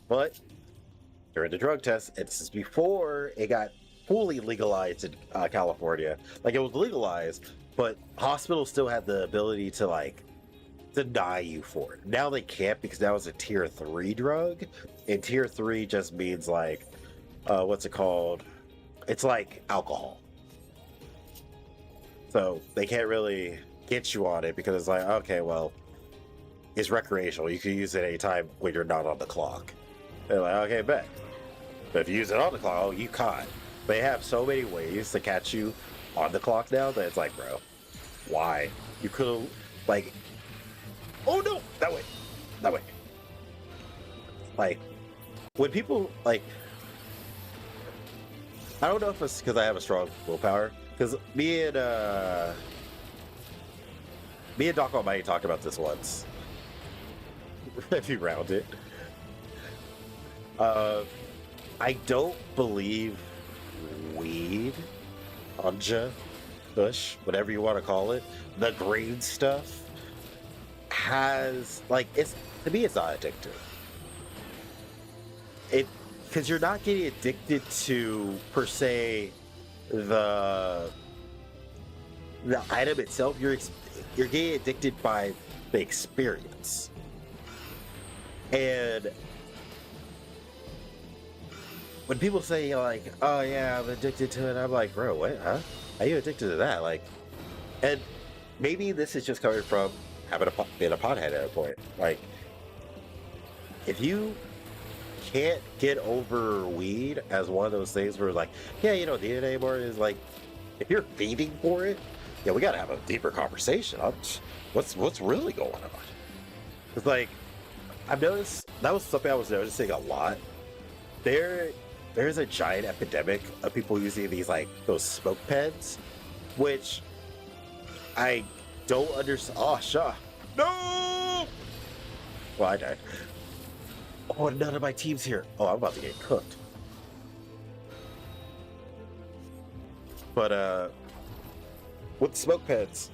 A: But during the drug test, and this is before it got fully legalized in California. Like it was legalized, but hospitals still had the ability to like deny you for it. Now they can't because that was a tier 3 drug, and tier 3 just means like, what's it called? It's like alcohol. So they can't really get you on it because it's like, okay, well, it's recreational. You can use it anytime when you're not on the clock. They're like, okay, bet. But if you use it on the clock, oh, you caught. They have so many ways to catch you on the clock now that it's like, bro, why? You could, like, oh no, that way, that way. Like, when people, like, I don't know if it's because I have a strong willpower, because me and Choco-Majic talked about this once. If you round it. I don't believe weed, ganja, kush, whatever you want to call it, the green stuff, has, like, it's, to me, it's not addictive. Because you're not getting addicted to, per se, the item itself. You're getting addicted by the experience. And when people say like, oh yeah, I'm addicted to it, I'm like, bro, what, huh? How are you addicted to that? Like, and maybe this is just coming from having being a pothead at a point. Like, if you can't get over weed as one of those things where like, yeah, you don't need it anymore, is like, if you're feeding for it, yeah, we gotta have a deeper conversation on what's really going on. It's like, I've noticed, that was something I was noticing a lot. There's a giant epidemic of people using these, like, those smoke pens, which I don't understand. Oh, Shaw. No! Well, I died. Oh, none of my team's here. Oh, I'm about to get cooked. But, with smoke pens,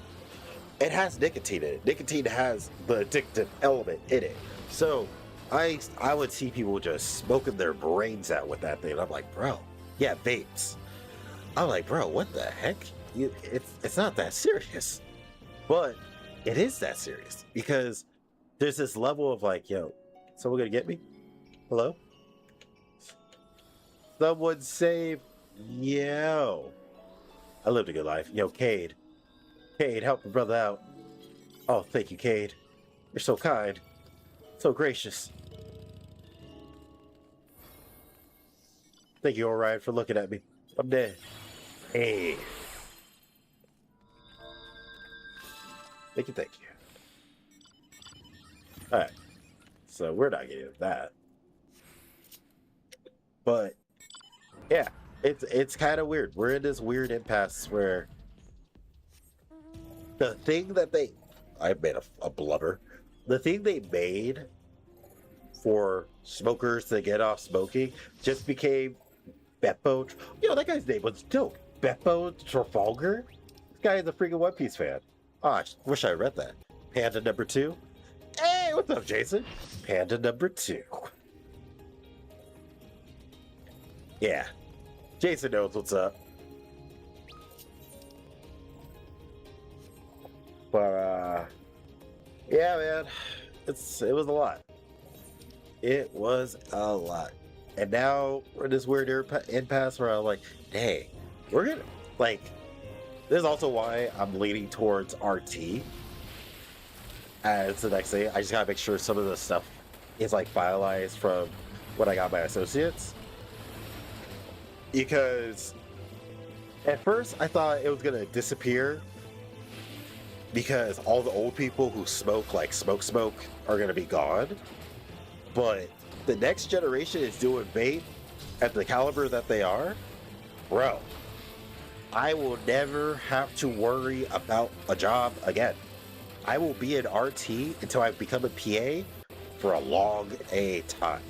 A: it has nicotine in it. Nicotine has the addictive element in it. So, I would see people just smoking their brains out with that thing. I'm like, bro, yeah, vapes. I'm like, bro, what the heck? It's not that serious. But it is that serious because there's this level of like, yo, someone gonna get me? Hello? Someone save. Yo. I lived a good life. Yo, Cade. Cade, help my brother out. Oh, thank you, Cade. You're so kind. So gracious. Thank you, Orion, for looking at me. I'm dead. Hey. Thank you, thank you. Alright. So we're not getting that. But yeah, it's kind of weird. We're in this weird impasse where the thing that I made a blubber. The thing they made for smokers to get off smoking just became Beppo. You know, that guy's name was dope. Beppo Trafalgar? This guy is a freaking One Piece fan. Oh, I wish I read that. Panda number 2. Hey, what's up, Jason? Panda number 2. Yeah. Jason knows what's up. But, yeah, man. It was a lot. It was a lot. And now we're in this weird impasse where I'm like, dang, we're gonna, like, this is also why I'm leaning towards RT as the next thing. I just gotta make sure some of the stuff is like finalized from what I got my associates. Because at first I thought it was gonna disappear because all the old people who smoke, like smoke, are gonna be gone. But the next generation is doing vape at the caliber that they are, bro. I will never have to worry about a job again. I will be an RT until I become a PA for a long time.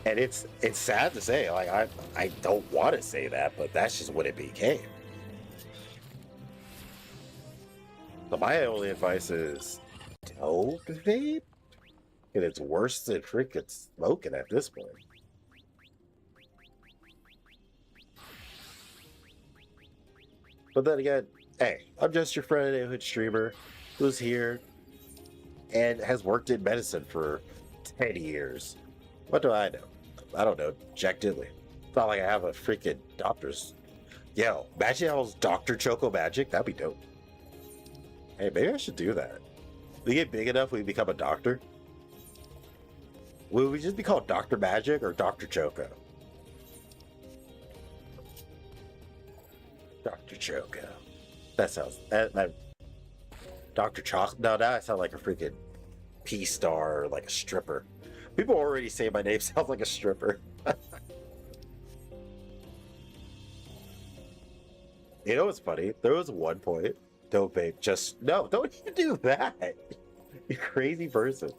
A: And it's sad to say, like I don't want to say that, but that's just what it became. So my only advice is don't vape. And it's worse than freaking smoking at this point. But then again, hey, I'm just your friend neighborhood streamer who's here and has worked in medicine for 10 years. What do I know? I don't know, Jack Diddley. It's not like I have a freaking doctor's. Yo, imagine how Dr. Choco-Majic, that'd be dope. Hey, maybe I should do that. We get big enough, we become a doctor. Will we just be called Dr. Magic or Dr. Choco? Dr. Choco. That sounds that Dr. Choc. No, that sounds like a freaking P-star or like a stripper. People already say my name sounds like a stripper. You know what's funny? There was one point. Don't vape. Just no. Don't even do that. You crazy person.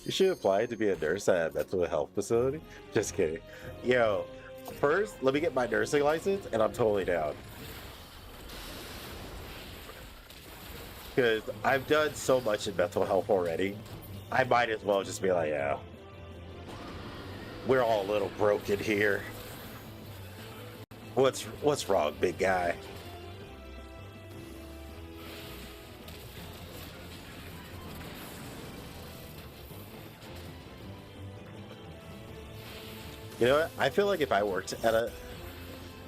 A: You should apply to be a nurse at a mental health facility. Just kidding. Yo, first, let me get my nursing license, and I'm totally down. Because I've done so much in mental health already. I might as well just be like, yeah, we're all a little broken here. What's wrong, big guy? You know what? I feel like if I worked at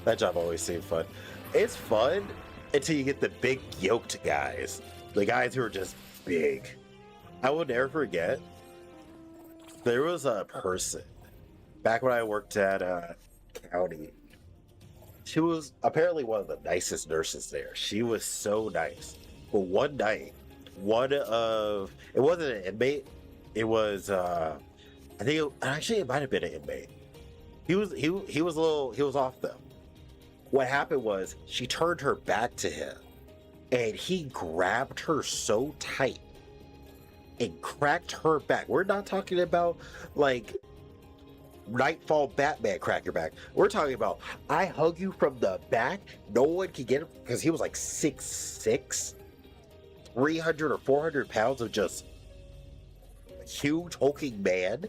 A: that job always seemed fun. It's fun until you get the big yoked guys. The guys who are just big. I will never forget, there was a person, back when I worked at county. She was apparently one of the nicest nurses there. She was so nice. But one night, it wasn't an inmate. It was, actually it might have been an inmate. He was off though. What happened was she turned her back to him and he grabbed her so tight and cracked her back. We're not talking about like Nightfall Batman crack your back. We're talking about I hug you from the back. No one can get him because he was like 6'6", 300 or 400 pounds of just huge hulking man.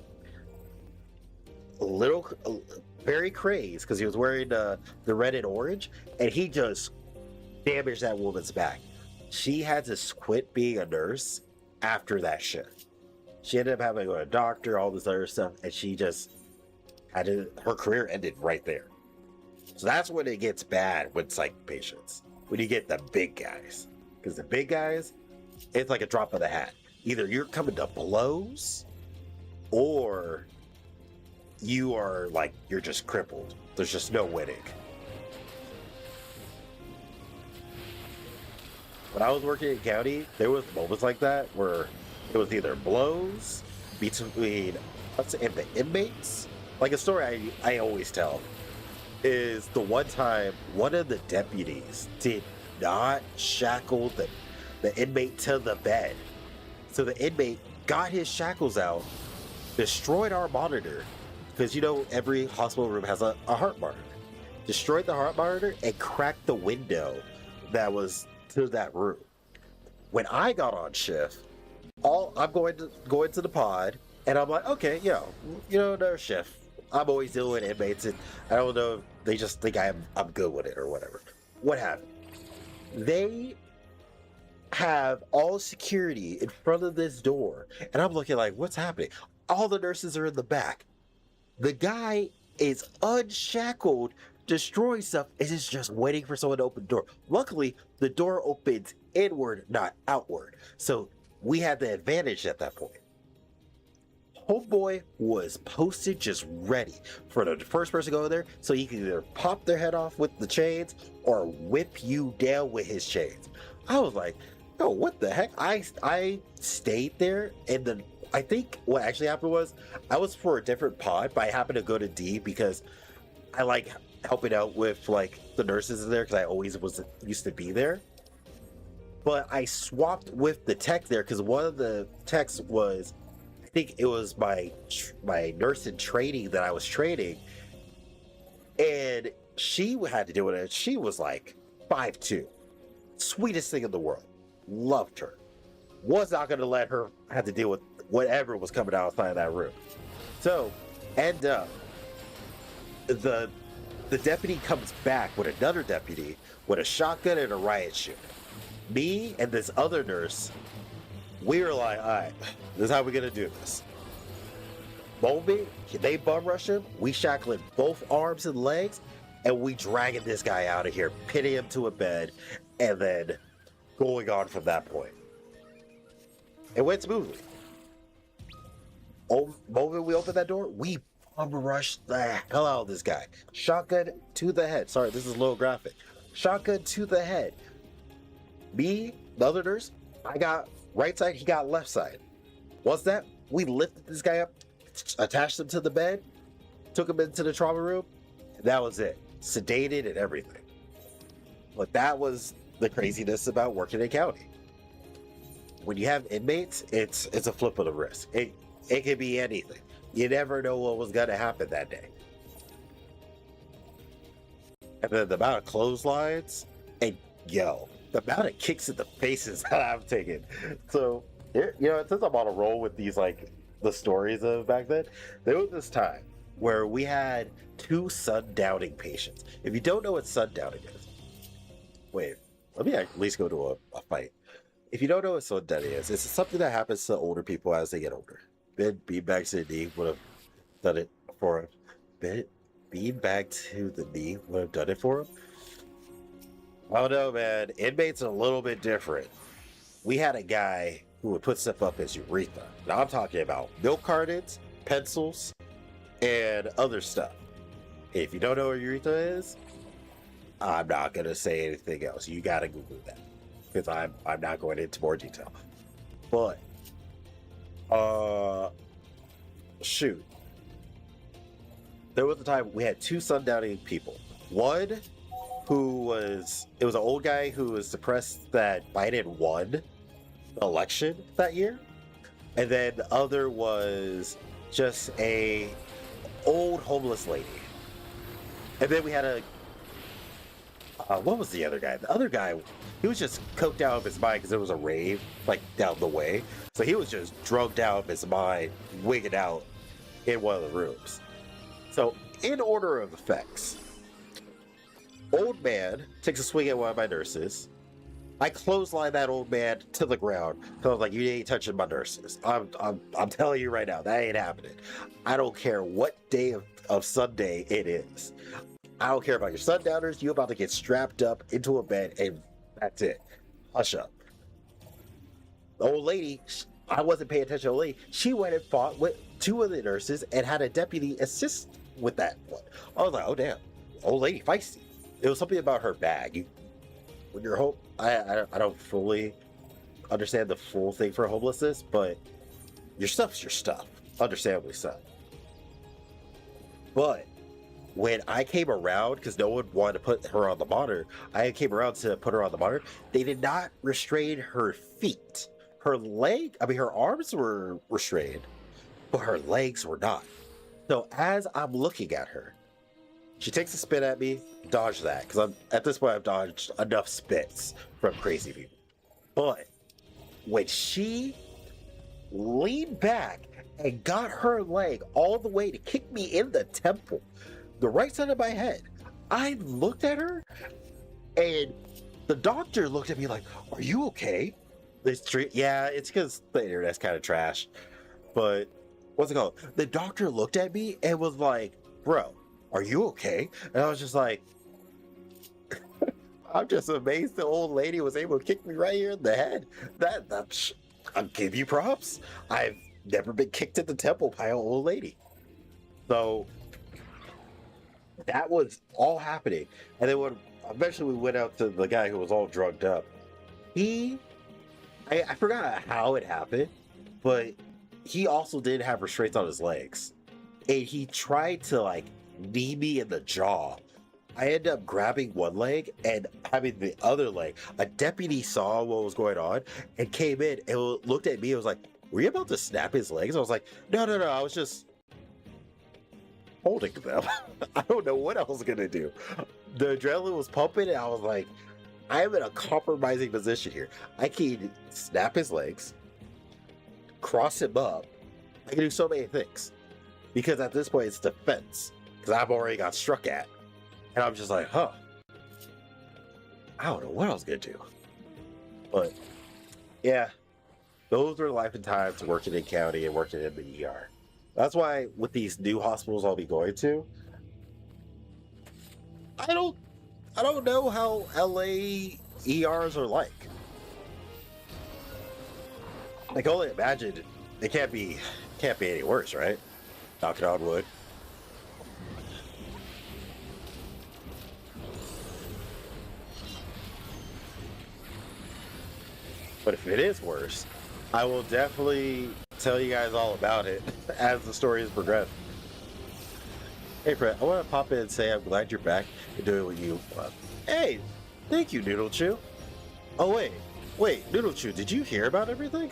A: Very crazed because he was wearing the red and orange, and he just damaged that woman's back. She had to quit being a nurse after that shit. She ended up having to go to a doctor, all this other stuff, and she just her career ended right there. So that's when it gets bad with psych patients, when you get the big guys. Because the big guys, it's like a drop of the hat. Either you're coming to blows, or you're just crippled. There's just no winning. When I was working in county, there was moments like that where it was either blows between us and the inmates. Like a story I always tell is the one time one of the deputies did not shackle the inmate to the bed. So the inmate got his shackles out, destroyed our monitor, because you know every hospital room has a heart monitor. Destroyed the heart monitor and cracked the window that was to that room. When I got on shift, I'm going to the pod, and I'm like, okay, another shift. I'm always dealing with inmates, and I don't know if they just think I'm good with it or whatever. What happened? They have all security in front of this door, and I'm looking like, what's happening? All the nurses are in the back. The guy is unshackled, destroying stuff, and is just waiting for someone to open the door. Luckily, the door opens inward, not outward. So we had the advantage at that point. Homeboy was posted just ready for the first person to go in there, so he could either pop their head off with the chains or whip you down with his chains. I was like, yo, what the heck? I stayed there, and then I think what actually happened was I was for a different pod, but I happened to go to D because I like helping out with like the nurses in there because I always used to be there. But I swapped with the tech there because one of the techs was, I think it was my nurse in training that I was training, and she had to deal with it. She was like 5'2", sweetest thing in the world, loved her. Was not going to let her have to deal with whatever was coming outside of that room. So, end up, the deputy comes back with another deputy with a shotgun and a riot shooter. Me and this other nurse, we were like, all right, this is how we're going to do this. Moment they bum rush him, we shackling both arms and legs, and we dragging this guy out of here, pinning him to a bed, and then going on from that point. It went smoothly. Moment we opened that door, we bum rushed the hell out of this guy. Shotgun to the head. Sorry, this is a little graphic. Shotgun to the head. Me, the other nurse, I got right side, he got left side. Once that, we lifted this guy up, attached him to the bed, took him into the trauma room, and that was it. Sedated and everything. But that was the craziness about working in county. When you have inmates, it's a flip of the wrist. It could be anything. You never know what was going to happen that day. And then the amount of clotheslines, and yo, the amount of kicks in the faces that I've taken. So, since I'm on a roll with these, like, the stories of back then, there was this time where we had 2 sundowning patients. If you don't know what sundowning is, wait, let me at least go to a fight. If you don't know what sundowning is, it's something that happens to older people as they get older. Ben beanbag to the knee would have done it for him. Beanbag to the knee would have done it for him. I don't know, man. Inmates are a little bit different. We had a guy who would put stuff up his urethra. Now I'm talking about milk cartons, pencils, and other stuff. If you don't know what urethra is, I'm not gonna say anything else. You gotta Google that because I'm not going into more detail. But shoot, there was a time we had 2 sundowning people. One who was an old guy who was depressed that Biden won the election that year, and then the other was just a old homeless lady. And then we had what was the other guy? The other guy, he was just coked out of his mind because there was a rave like down the way, so he was just drugged out of his mind, wigging out in one of the rooms. So in order of effects, old man takes a swing at one of my nurses. I clothesline that old man to the ground because I was like, you ain't touching my nurses. I'm telling you right now, that ain't happening. I don't care what day of Sunday it is. I don't care about your sundowners. You about to get strapped up into a bed and that's it. Hush up. The old lady, I wasn't paying attention to the old lady. She went and fought with 2 of the nurses and had a deputy assist with that one. I was like, oh damn, old lady feisty. It was something about her bag. When you're home, I don't fully understand the full thing for homelessness, but your stuff's your stuff, understandably so. But when I came around, because no one wanted to put her on the monitor, I came around to put her on the monitor. They did not restrain her feet. Her arms were restrained, but her legs were not. So as I'm looking at her, she takes a spit at me, dodge that, because at this point I've dodged enough spits from crazy people. But when she leaned back and got her leg all the way to kick me in the temple, the right side of my head, I looked at her, and the doctor looked at me like, are you okay? Yeah, it's because the internet's kind of trash. But what's it called? The doctor looked at me and was like, bro, are you okay? And I was just like, I'm just amazed the old lady was able to kick me right here in the head. I'll give you props. I've never been kicked in the temple by an old lady. So that was all happening. And then when eventually we went out to the guy who was all drugged up, I forgot how it happened, but he also did have restraints on his legs. And he tried to like knee me in the jaw I ended up grabbing one leg and having the other leg. A deputy saw what was going on and came in and looked at me and was like, "Were you about to snap his legs?" I was like, No, I was just holding them. I don't know what I was gonna do. The adrenaline was pumping and I was like, I'm in a compromising position here. I can snap his legs, cross him up. I can do so many things. Because at this point it's defense. Because I've already got struck at. And I'm just like, I don't know what I was gonna do. But yeah, those are life and times working in county and working in the ER. That's why with these new hospitals I'll be going to, I don't know how LA ERs are like. I can only imagine it can't be any worse, right? Knocking on wood. But if it is worse, I will definitely tell you guys all about it as the story has progressed. Hey, Fred, I want to pop in and say I'm glad you're back and doing what you want. Hey, thank you, Noodle Chew. Oh, wait, Noodle Chew, did you hear about everything?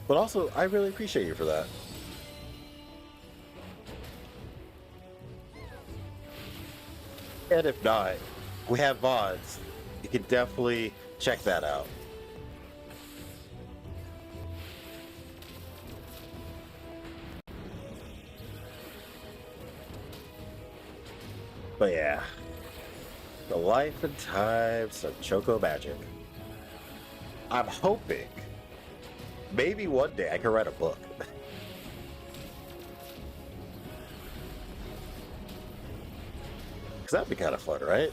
A: But also, I really appreciate you for that. And if not, we have VODs. You can definitely check that out. But yeah, the life and times of Choco-Majic. I'm hoping maybe one day I can write a book. Because that'd be kind of fun, right?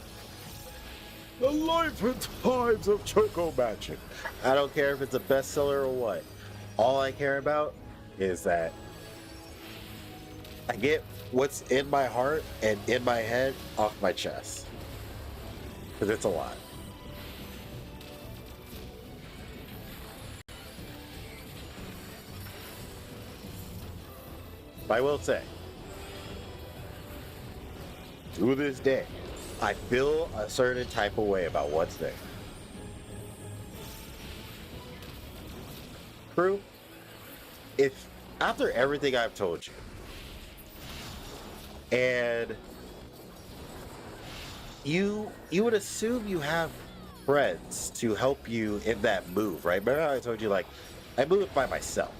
A: The life and times of Choco-Majic. I don't care if it's a bestseller or what. All I care about is that I get what's in my heart and in my head off my chest. Because it's a lot. I will say, to this day, I feel a certain type of way about what's there. True, if after everything I've told you, and you would assume you have friends to help you in that move, right? Remember how I told you, like, I moved by myself,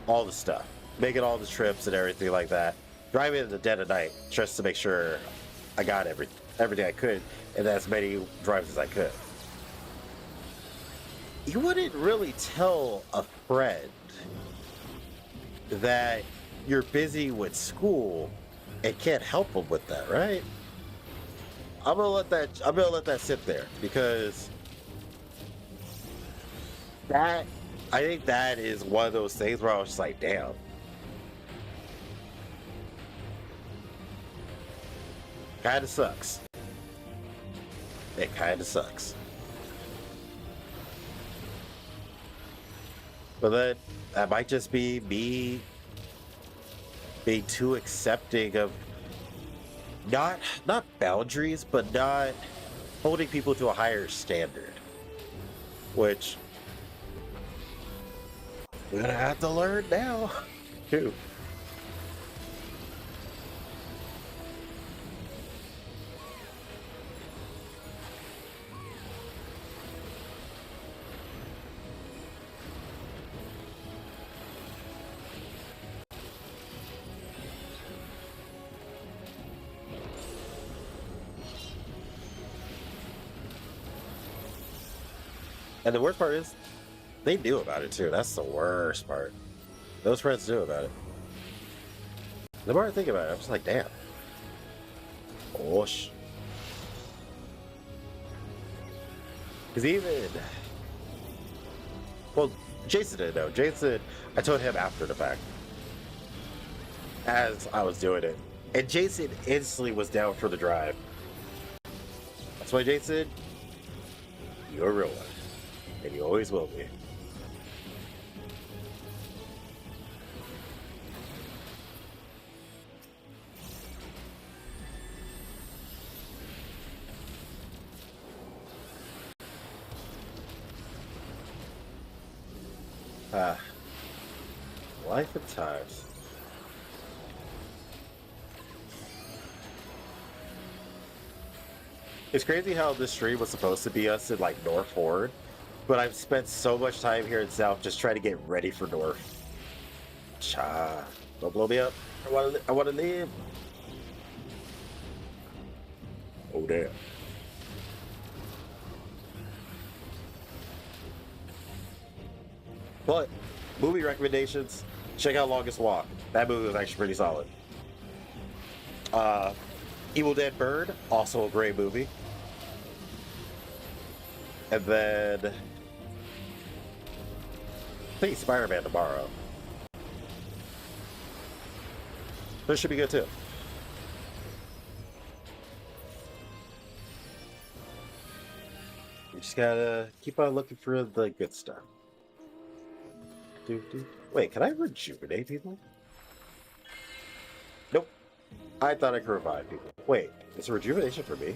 A: all the stuff, making all the trips and everything like that, driving in the dead of night just to make sure I got everything I could and as many drives as I could. You wouldn't really tell a friend that you're busy with school and can't help them with that, right? I'm gonna let that sit there because that I think that is one of those things where I was just like, damn. Kinda sucks. It kinda sucks. But then that might just be me being too accepting of not boundaries, but not holding people to a higher standard. Which we're gonna have to learn now, too. And the worst part is, they knew about it too. That's the worst part. Those friends knew about it. The more I think about it, I'm just like, damn. Gosh. Because even... Well, Jason didn't know. Jason, I told him after the fact. As I was doing it. And Jason instantly was down for the drive. That's why Jason, you're a real one. And you always will be. Ah, life and times. It's crazy how this stream was supposed to be us in like North Horde, but I've spent so much time here in South just trying to get ready for North. Cha, don't blow me up. I want to live. Oh damn. But movie recommendations. Check out Longest Walk. That movie was actually pretty solid. Evil Dead Bird, also a great movie. And then I think Spider-Man tomorrow. This should be good too. You just gotta keep on looking for the good stuff. Wait, can I rejuvenate people? Nope. I thought I could revive people. Wait, it's a rejuvenation for me.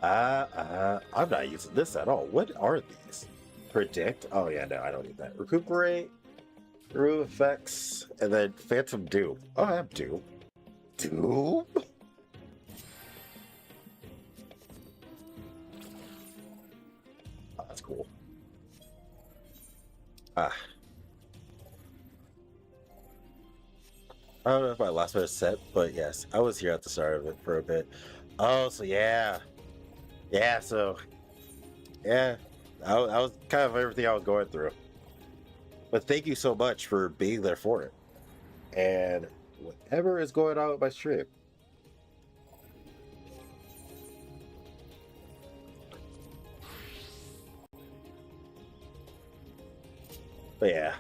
A: I'm not using this at all. What are these? Predict? Oh yeah, no, I don't need that. Recuperate, Rue effects, and then Phantom Doom. Oh, I have Doom. Doom? Oh, that's cool. I don't know if my last one is set, but yes, I was here at the start of it for a bit. Oh, so yeah. Yeah, so yeah, I was kind of everything I was going through. But thank you so much for being there for it. And whatever is going on with my stream. But yeah.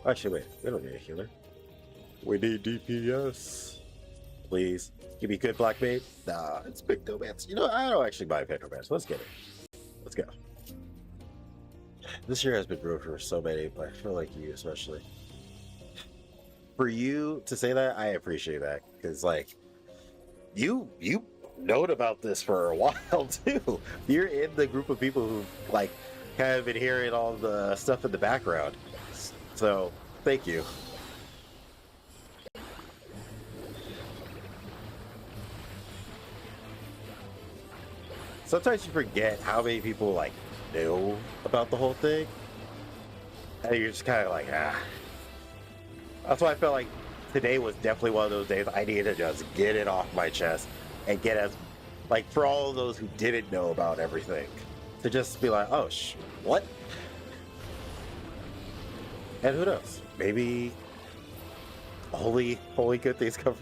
A: Actually, wait, we don't need a healer. We need DPS. Please. Give me good black bait. Nah, it's big Nomance. You know, I don't actually buy Pet Nomance. Let's get it. Let's go. This year has been ruined for so many, but I feel like you especially. For you to say that, I appreciate that. Because, like, you known about this for a while, too. You're in the group of people who, like, kind of been hearing all the stuff in the background. So, thank you. Sometimes you forget how many people like know about the whole thing, and you're just kind of like, ah. That's why I felt like today was definitely one of those days I needed to just get it off my chest and get as, like, for all of those who didn't know about everything, to just be like, oh, what? And who knows? Maybe only good things come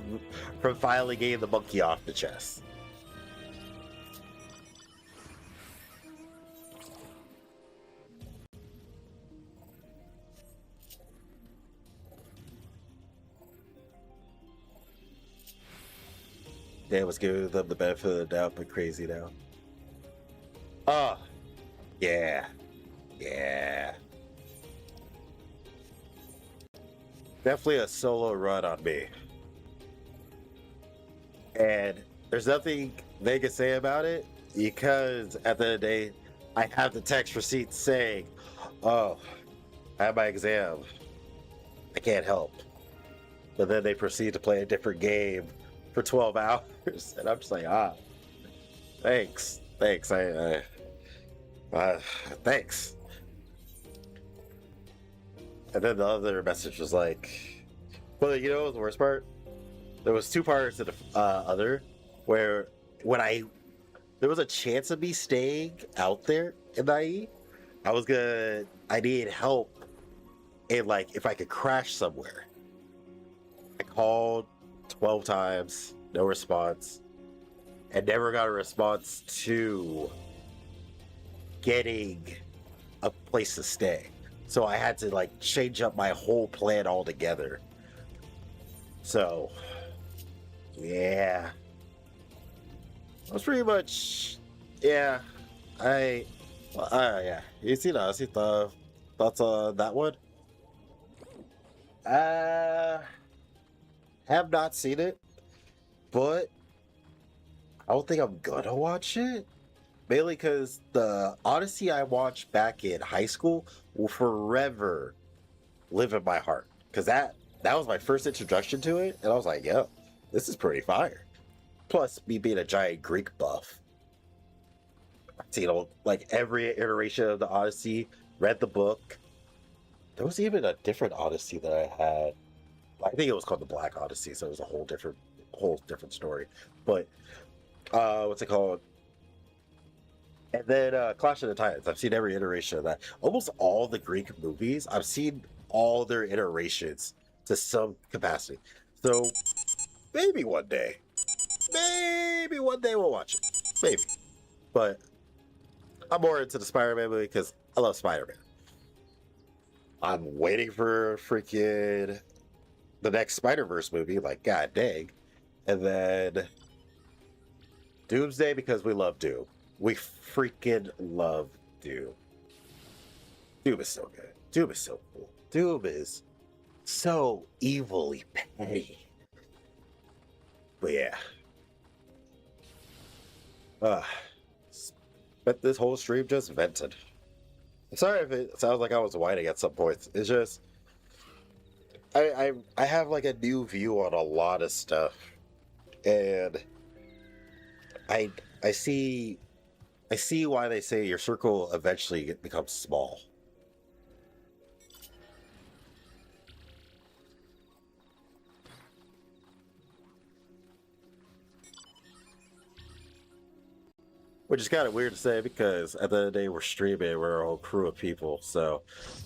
A: from finally getting the monkey off the chest. Dan was giving them the benefit of the doubt, but crazy now. Oh, yeah. Yeah. Definitely a solo run on me. And there's nothing they can say about it, because at the end of the day, I have the text receipt saying, oh, I have my exam. I can't help. But then they proceed to play a different game for 12 hours. And I'm just like, thanks. Thanks. Thanks. And then the other message was like, well, you know what was the worst part? There was two parts of the other where there was a chance of me staying out there in IE. I needed help in, like, if I could crash somewhere. I called 12 times, no response, and never got a response to getting a place to stay. So I had to, like, change up my whole plan altogether. So, yeah. That's pretty much, yeah. Yeah. You see that? See the thoughts on that one? Have not seen it, but I don't think I'm gonna watch it. Mainly because the Odyssey I watched back in high school will forever live in my heart. Because that was my first introduction to it, and I was like, yo, this is pretty fire. Plus, me being a giant Greek buff, so, like every iteration of the Odyssey, read the book. There was even a different Odyssey that I had. I think it was called the Black Odyssey, so it was a whole different story. But what's it called? And then Clash of the Titans. I've seen every iteration of that. Almost all the Greek movies, I've seen all their iterations to some capacity. So maybe one day we'll watch it. Maybe. But I'm more into the Spider-Man movie because I love Spider-Man. I'm waiting for freaking the next Spider-Verse movie, like, god dang. And then Doomsday because we love Doom. We freaking love Doom. Doom is so good. Doom is so cool. Doom is so evilly petty. But yeah. But this whole stream just vented. Sorry if it sounds like I was whining at some points. It's just I have like a new view on a lot of stuff, and I see why they say your circle eventually becomes small. Which is kind of weird to say because at the end of the day, we're streaming, we're a whole crew of people. So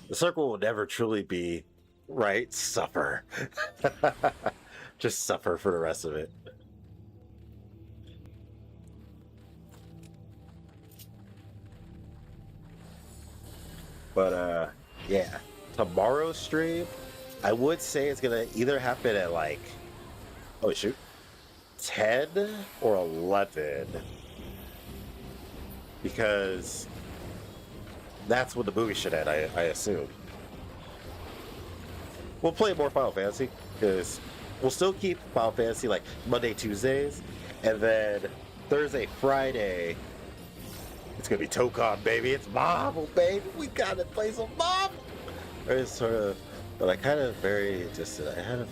A: the circle will never truly be, right? Suffer. Just suffer for the rest of it. But yeah. Tomorrow's stream, I would say it's going to either happen at like, oh shoot, 10 or 11. Because that's when the movie should end, I assume. We'll play more Final Fantasy, because we'll still keep Final Fantasy like Monday, Tuesdays, and then Thursday, Friday, it's gonna be Tokon, baby. It's Marvel, baby. We gotta play some Marvel. It's sort of, but I kind of very just I had a.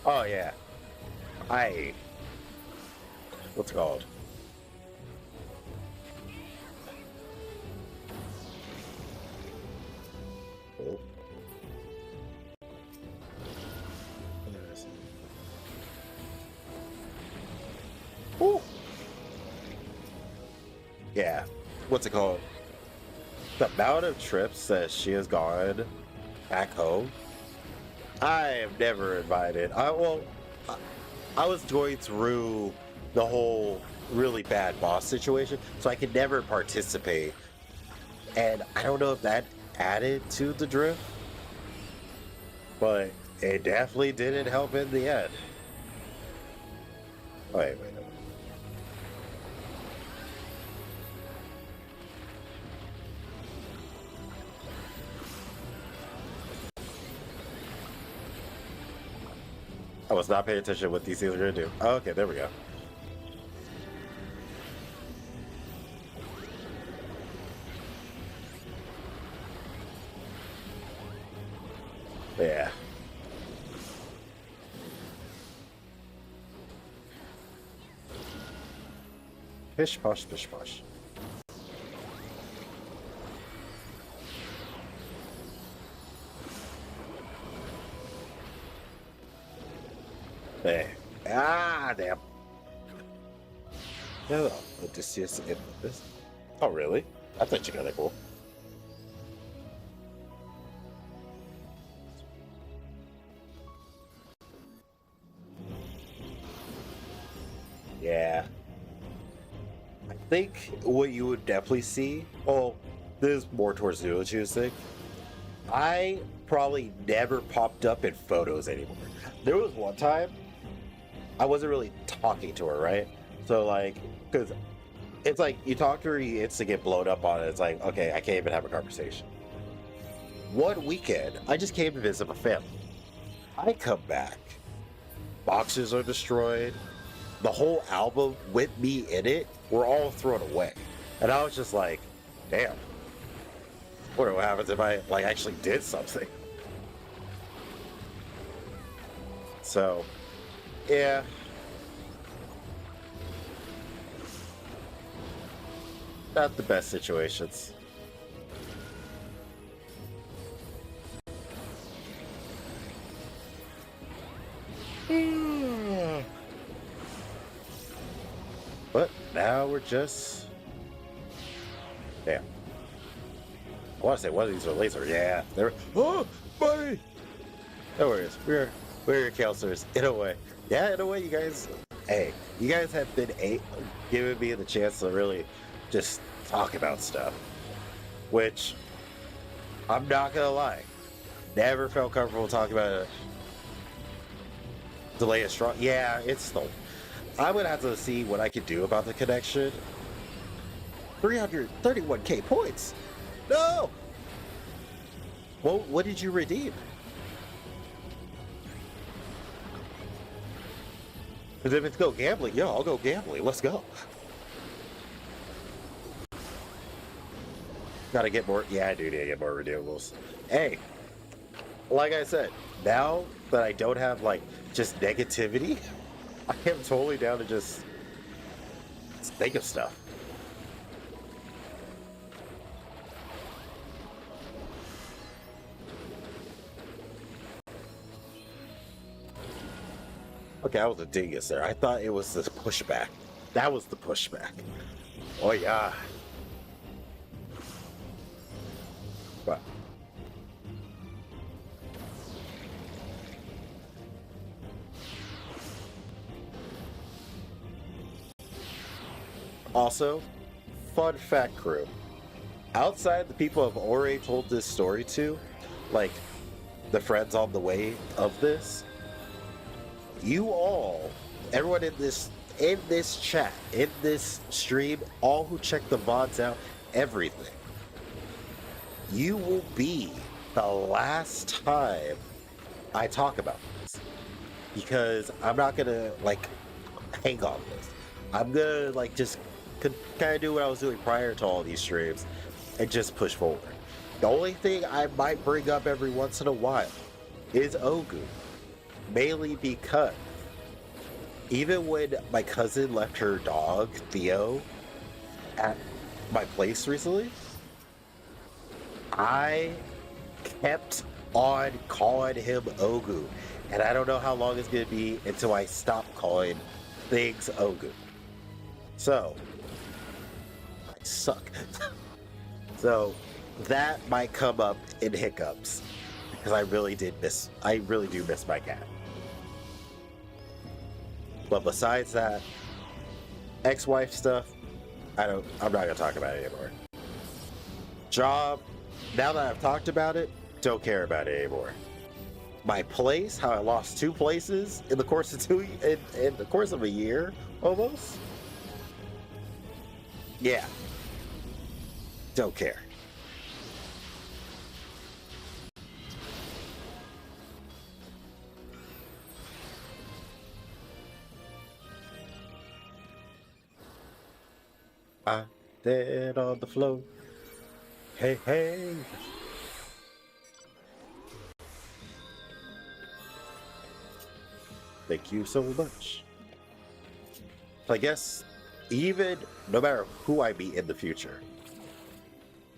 A: Oh yeah, what's it called? Oh. Ooh. Yeah, what's it called? The amount of trips that she has gone back home. I am never invited. I was going through the whole really bad boss situation, so I could never participate. And I don't know if that added to the drift, but it definitely didn't help in the end. Wait. I was not paying attention to what these things are going to do. Oh, okay, there we go. Yeah. Pish posh, pish posh. Hey. Ah, damn. Yeah, Odysseus in this. Oh, really? That's actually kind of cool. Yeah. I think what you would definitely see, well, this is more towards the Uchi's thing. I probably never popped up in photos anymore. There was one time I wasn't really talking to her, right? So like, because it's like you talk to her, you instantly get blown up on it. It's like, okay, I can't even have a conversation. One weekend, I just came to visit my family. I come back, boxes are destroyed, the whole album with me in it were all thrown away. And I was just like, damn. Wonder what happens if I like actually did something. So, yeah. Not the best situations. But now we're just... Damn. I want to say one of these are laser. Yeah, they're... Oh, buddy! No worries. We're your counselors, in a way. Yeah, in a way, you guys... Hey, you guys have been giving me the chance to really just talk about stuff. Which, I'm not gonna lie, never felt comfortable talking about it. Delay is strong. Yeah, it's still... I'm gonna have to see what I can do about the connection. 331k points. No. Well, what did you redeem? Because if it's go gambling, yeah, I'll go gambling. Let's go. Gotta get more. Yeah, I do need to get more redeemables. Hey, like I said, now that I don't have like just negativity, I am totally down to just think of stuff. Okay, I was a dingus there. I thought it was the pushback. That was the pushback. Oh yeah. But also, fun fact crew. Outside the people I've already told this story to, like the friends on the way of this, you all, everyone in this chat, in this stream, all who check the VODs out, everything, you will be the last time I talk about this. Because I'm not gonna like hang on this. I'm gonna like just kind of do what I was doing prior to all these streams and just push forward. The only thing I might bring up every once in a while is Ogu. Mainly because even when my cousin left her dog, Theo, at my place recently, I kept on calling him Ogu. And I don't know how long it's going to be until I stop calling things Ogu. So, I suck. So, that might come up in hiccups. Because I really do miss my cat. But besides that, ex-wife stuff, I'm not gonna talk about it anymore. Job, now that I've talked about it, don't care about it anymore. My place, how I lost 2 places in the course of in the course of a year, almost. Yeah. Don't care. I dead on the floor. Hey, hey. Thank you so much. I guess even no matter who I meet in the future,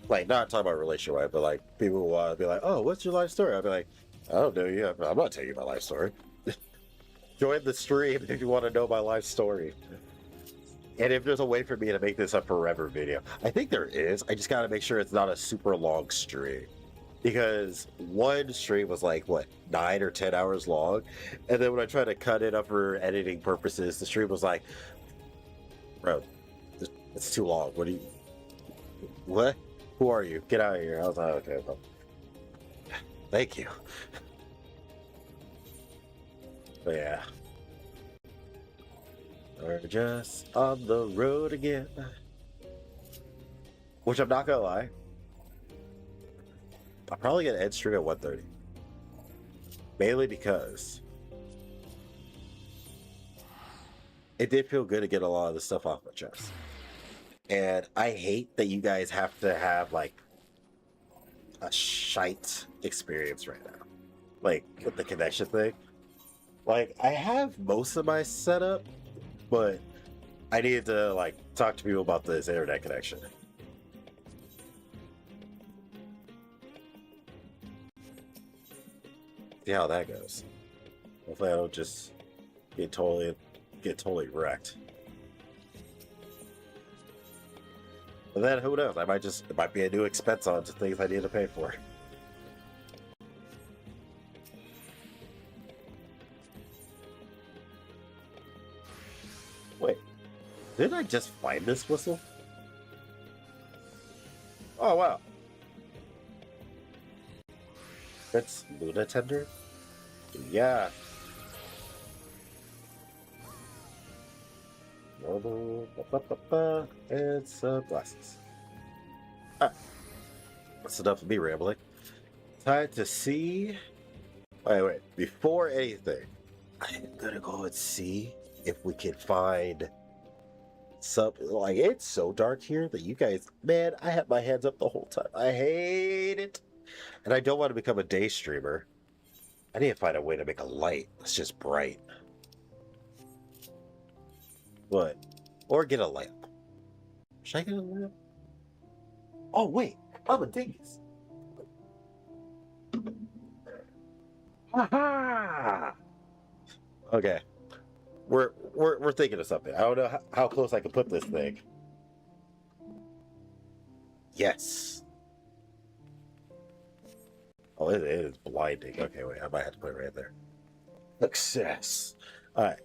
A: like not talking about relationship, but like people will be like, "Oh, what's your life story?" I'll be like, "I don't know you. I'm not telling you my life story." Join the stream if you want to know my life story. And if there's a way for me to make this a forever video, I think there is. I just got to make sure it's not a super long stream. Because one stream was like, what, 9 or 10 hours long? And then when I tried to cut it up for editing purposes, the stream was like, bro, it's too long. What do you... What? Who are you? Get out of here. I was like, okay, well, thank you. But yeah. We're just on the road again. Which I'm not gonna lie, I'm probably gonna end stream at 1:30. Mainly because it did feel good to get a lot of the stuff off my chest. And I hate that you guys have to have like a shite experience right now. Like with the connection thing. Like I have most of my setup, but I needed to like talk to people about this internet connection. See how that goes. Hopefully I don't just get totally wrecked. But then who knows? It might be a new expense on to things I need to pay for. Wait, didn't I just find this whistle? Oh wow. That's Luna Tender? Yeah. It's glasses. Ah, that's enough of me rambling. Time to see. Wait. Before anything, I'm gonna go and see if we can find some. Like, it's so dark here that you guys, man, I have my hands up the whole time. I hate it. And I don't want to become a day streamer. I need to find a way to make a light that's just bright. What? Or get a lamp. Should I get a lamp? Oh wait, I'm a dingus. Ha! Okay, we're thinking of something. I don't know how close I can put this thing. Yes. Oh, it is blinding. Okay, wait, I might have to put it right there. Success. All right.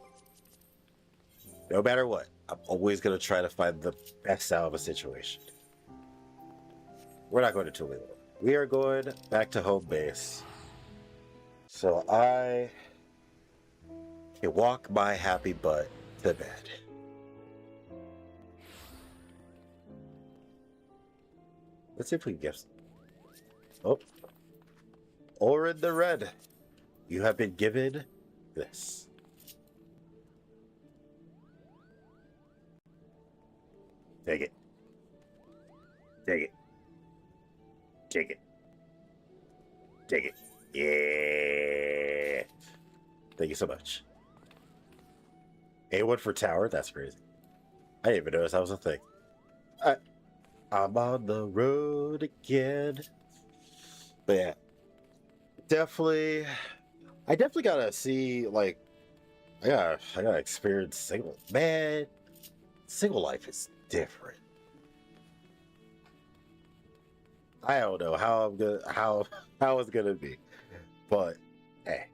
A: No matter what, I'm always gonna try to find the best out of a situation. We're not going to Tulane. We are going back to home base. So I can walk my happy butt to bed. Let's see if we can get. Oh. Or in the red. You have been given this. Take it. Take it. Take it. Take it. Yeah. Thank you so much. A1 for tower? That's crazy. I didn't even notice that was a thing. I'm on the road again. But yeah. I definitely gotta see, like, I gotta experience single. Man, single life is different. I don't know how it's gonna be, but hey,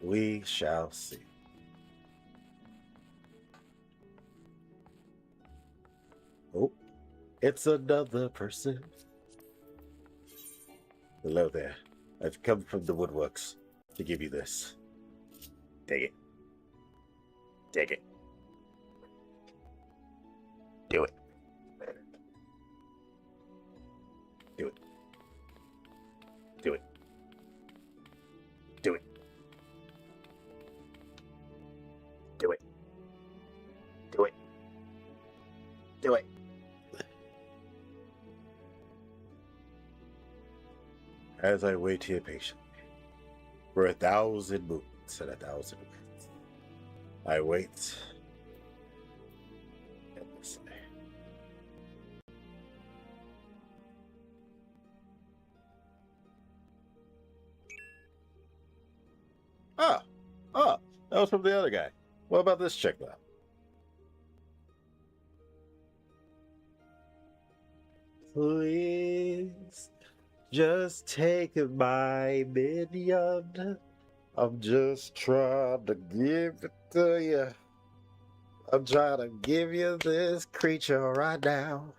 A: we shall see. Oh, it's another person. Hello there. I've come from the woodworks to give you this. Take it. Take it. Do it. Do it. Do it. Do it. Do it. Do it. Do it. As I wait here patiently for 1,000 moons and 1,000 winds, I wait endlessly. Ah, that was from the other guy. What about this chick now? Please, just take my minion. I'm just trying to give it to you. I'm trying to give you this creature right now.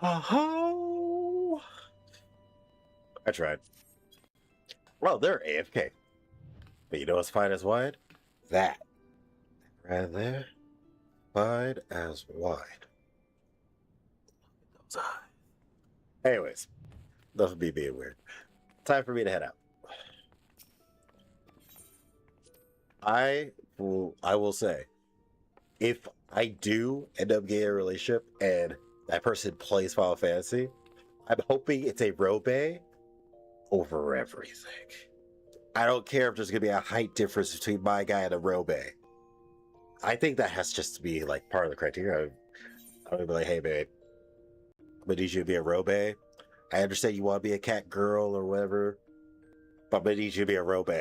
A: Oh, I tried. Well, they're AFK. But you know what's fine as wine? That. Right there. Fine as wine. Those eyes. Anyways, enough of me being weird. time for me to head out. I will say, if I do end up getting a relationship and that person plays Final Fantasy, I'm hoping it's a robe over everything. I don't care if there's gonna be a height difference between my guy and a robe. I think that has just to be like part of the criteria. I'm gonna be like, hey babe, I'm gonna need you to be a robe. I understand you want to be a cat girl or whatever, but I'm gonna need you to be a robe.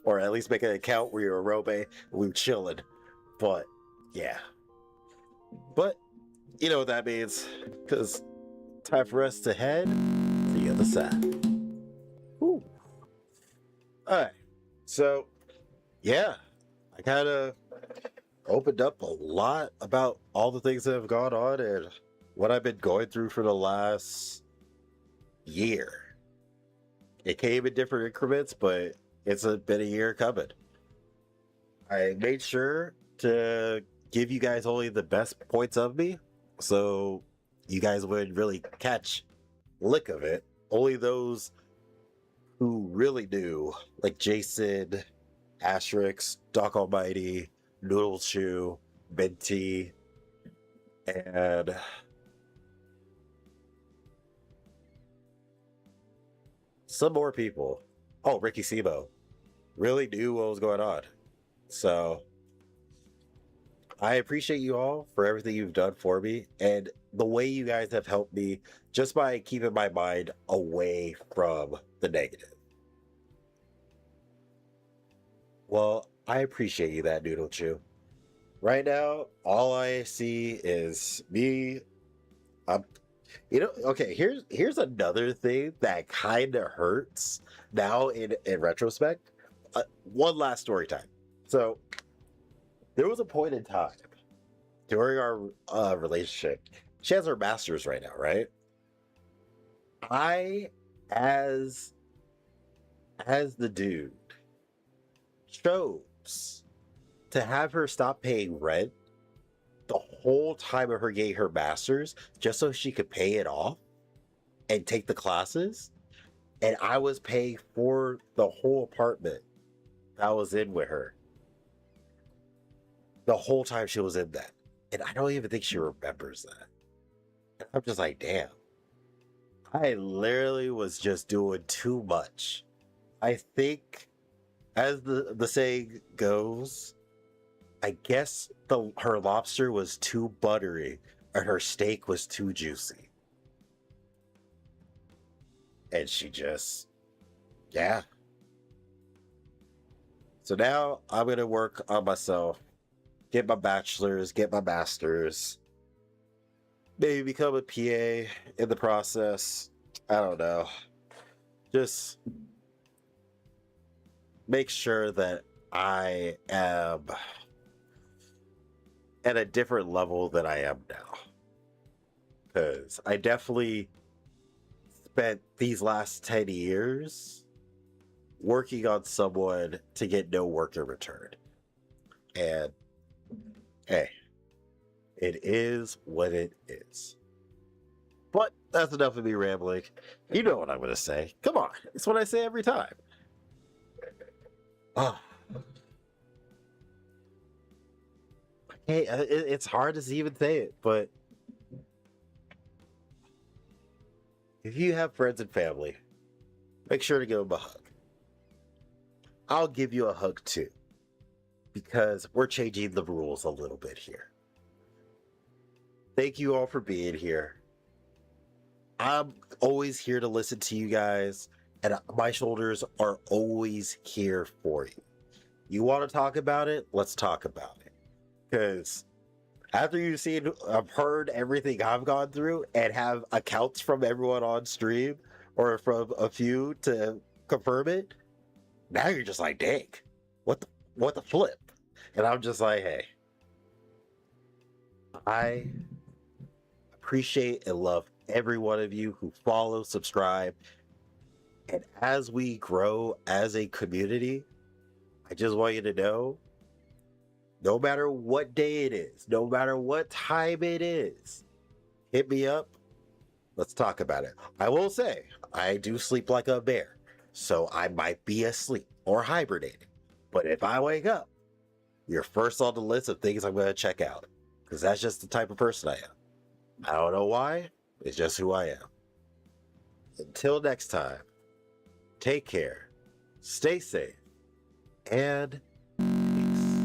A: Or at least make an account where you're a robe and we're chilling. But yeah. But you know what that means. Because time for us to head to the other side. Woo. Alright. So yeah. I kinda opened up a lot about all the things that have gone on and what I've been going through for the last year. It came in different increments, but it's been a year coming. I made sure to give you guys only the best points of me, so you guys would really catch lick of it. Only those who really knew, like Jason, Asterix, Doc Almighty, Noodle Chew, Minty, and some more people. Oh, Ricky Sebo really knew what was going on. So I appreciate you all for everything you've done for me and the way you guys have helped me just by keeping my mind away from the negative. Well, I appreciate you that, Noodle Chew. Right now, all I see is me. Okay, here's another thing that kind of hurts now in retrospect. One last story time. So there was a point in time during our relationship. She has her master's right now, right? I, as the dude, chose to have her stop paying rent the whole time of her getting her master's just so she could pay it off and take the classes. And I was paying for the whole apartment I was in with her the whole time she was in that. And I don't even think she remembers that. And I'm just like, damn. I literally was just doing too much. I think, as the saying goes, I guess her lobster was too buttery and her steak was too juicy. And she just, yeah. So now I'm going to work on myself, get my bachelor's, get my master's, maybe become a PA in the process. I don't know. Just make sure that I am at a different level than I am now. Because I definitely spent these last 10 years working on someone to get no work in return. And hey, it is what it is. But that's enough of me rambling. You know what I'm going to say. Come on. It's what I say every time. Oh. Hey, it's hard to even say it, but if you have friends and family, make sure to give them a hug. I'll give you a hug too, because we're changing the rules a little bit here. Thank you all for being here. I'm always here to listen to you guys, and my shoulders are always here for you. You want to talk about it? Let's talk about it. Because after I've heard everything I've gone through and have accounts from everyone on stream or from a few to confirm it, now you're just like, dang, what the flip? And I'm just like, hey, I appreciate and love every one of you who follow, subscribe, and as we grow as a community, I just want you to know, no matter what day it is, no matter what time it is, hit me up. Let's talk about it. I will say, I do sleep like a bear. So I might be asleep or hibernating. But if I wake up, you're first on the list of things I'm going to check out. Because that's just the type of person I am. I don't know why. It's just who I am. Until next time, take care, stay safe, and peace.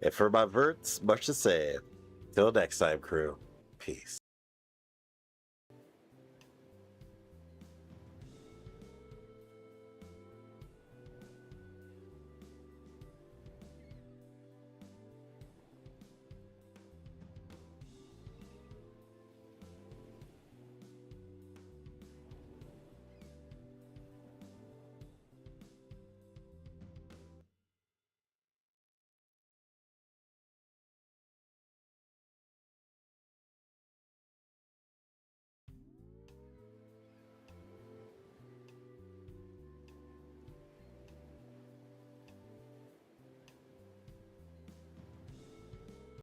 A: And for my verts, much the same. Till next time, crew. Peace.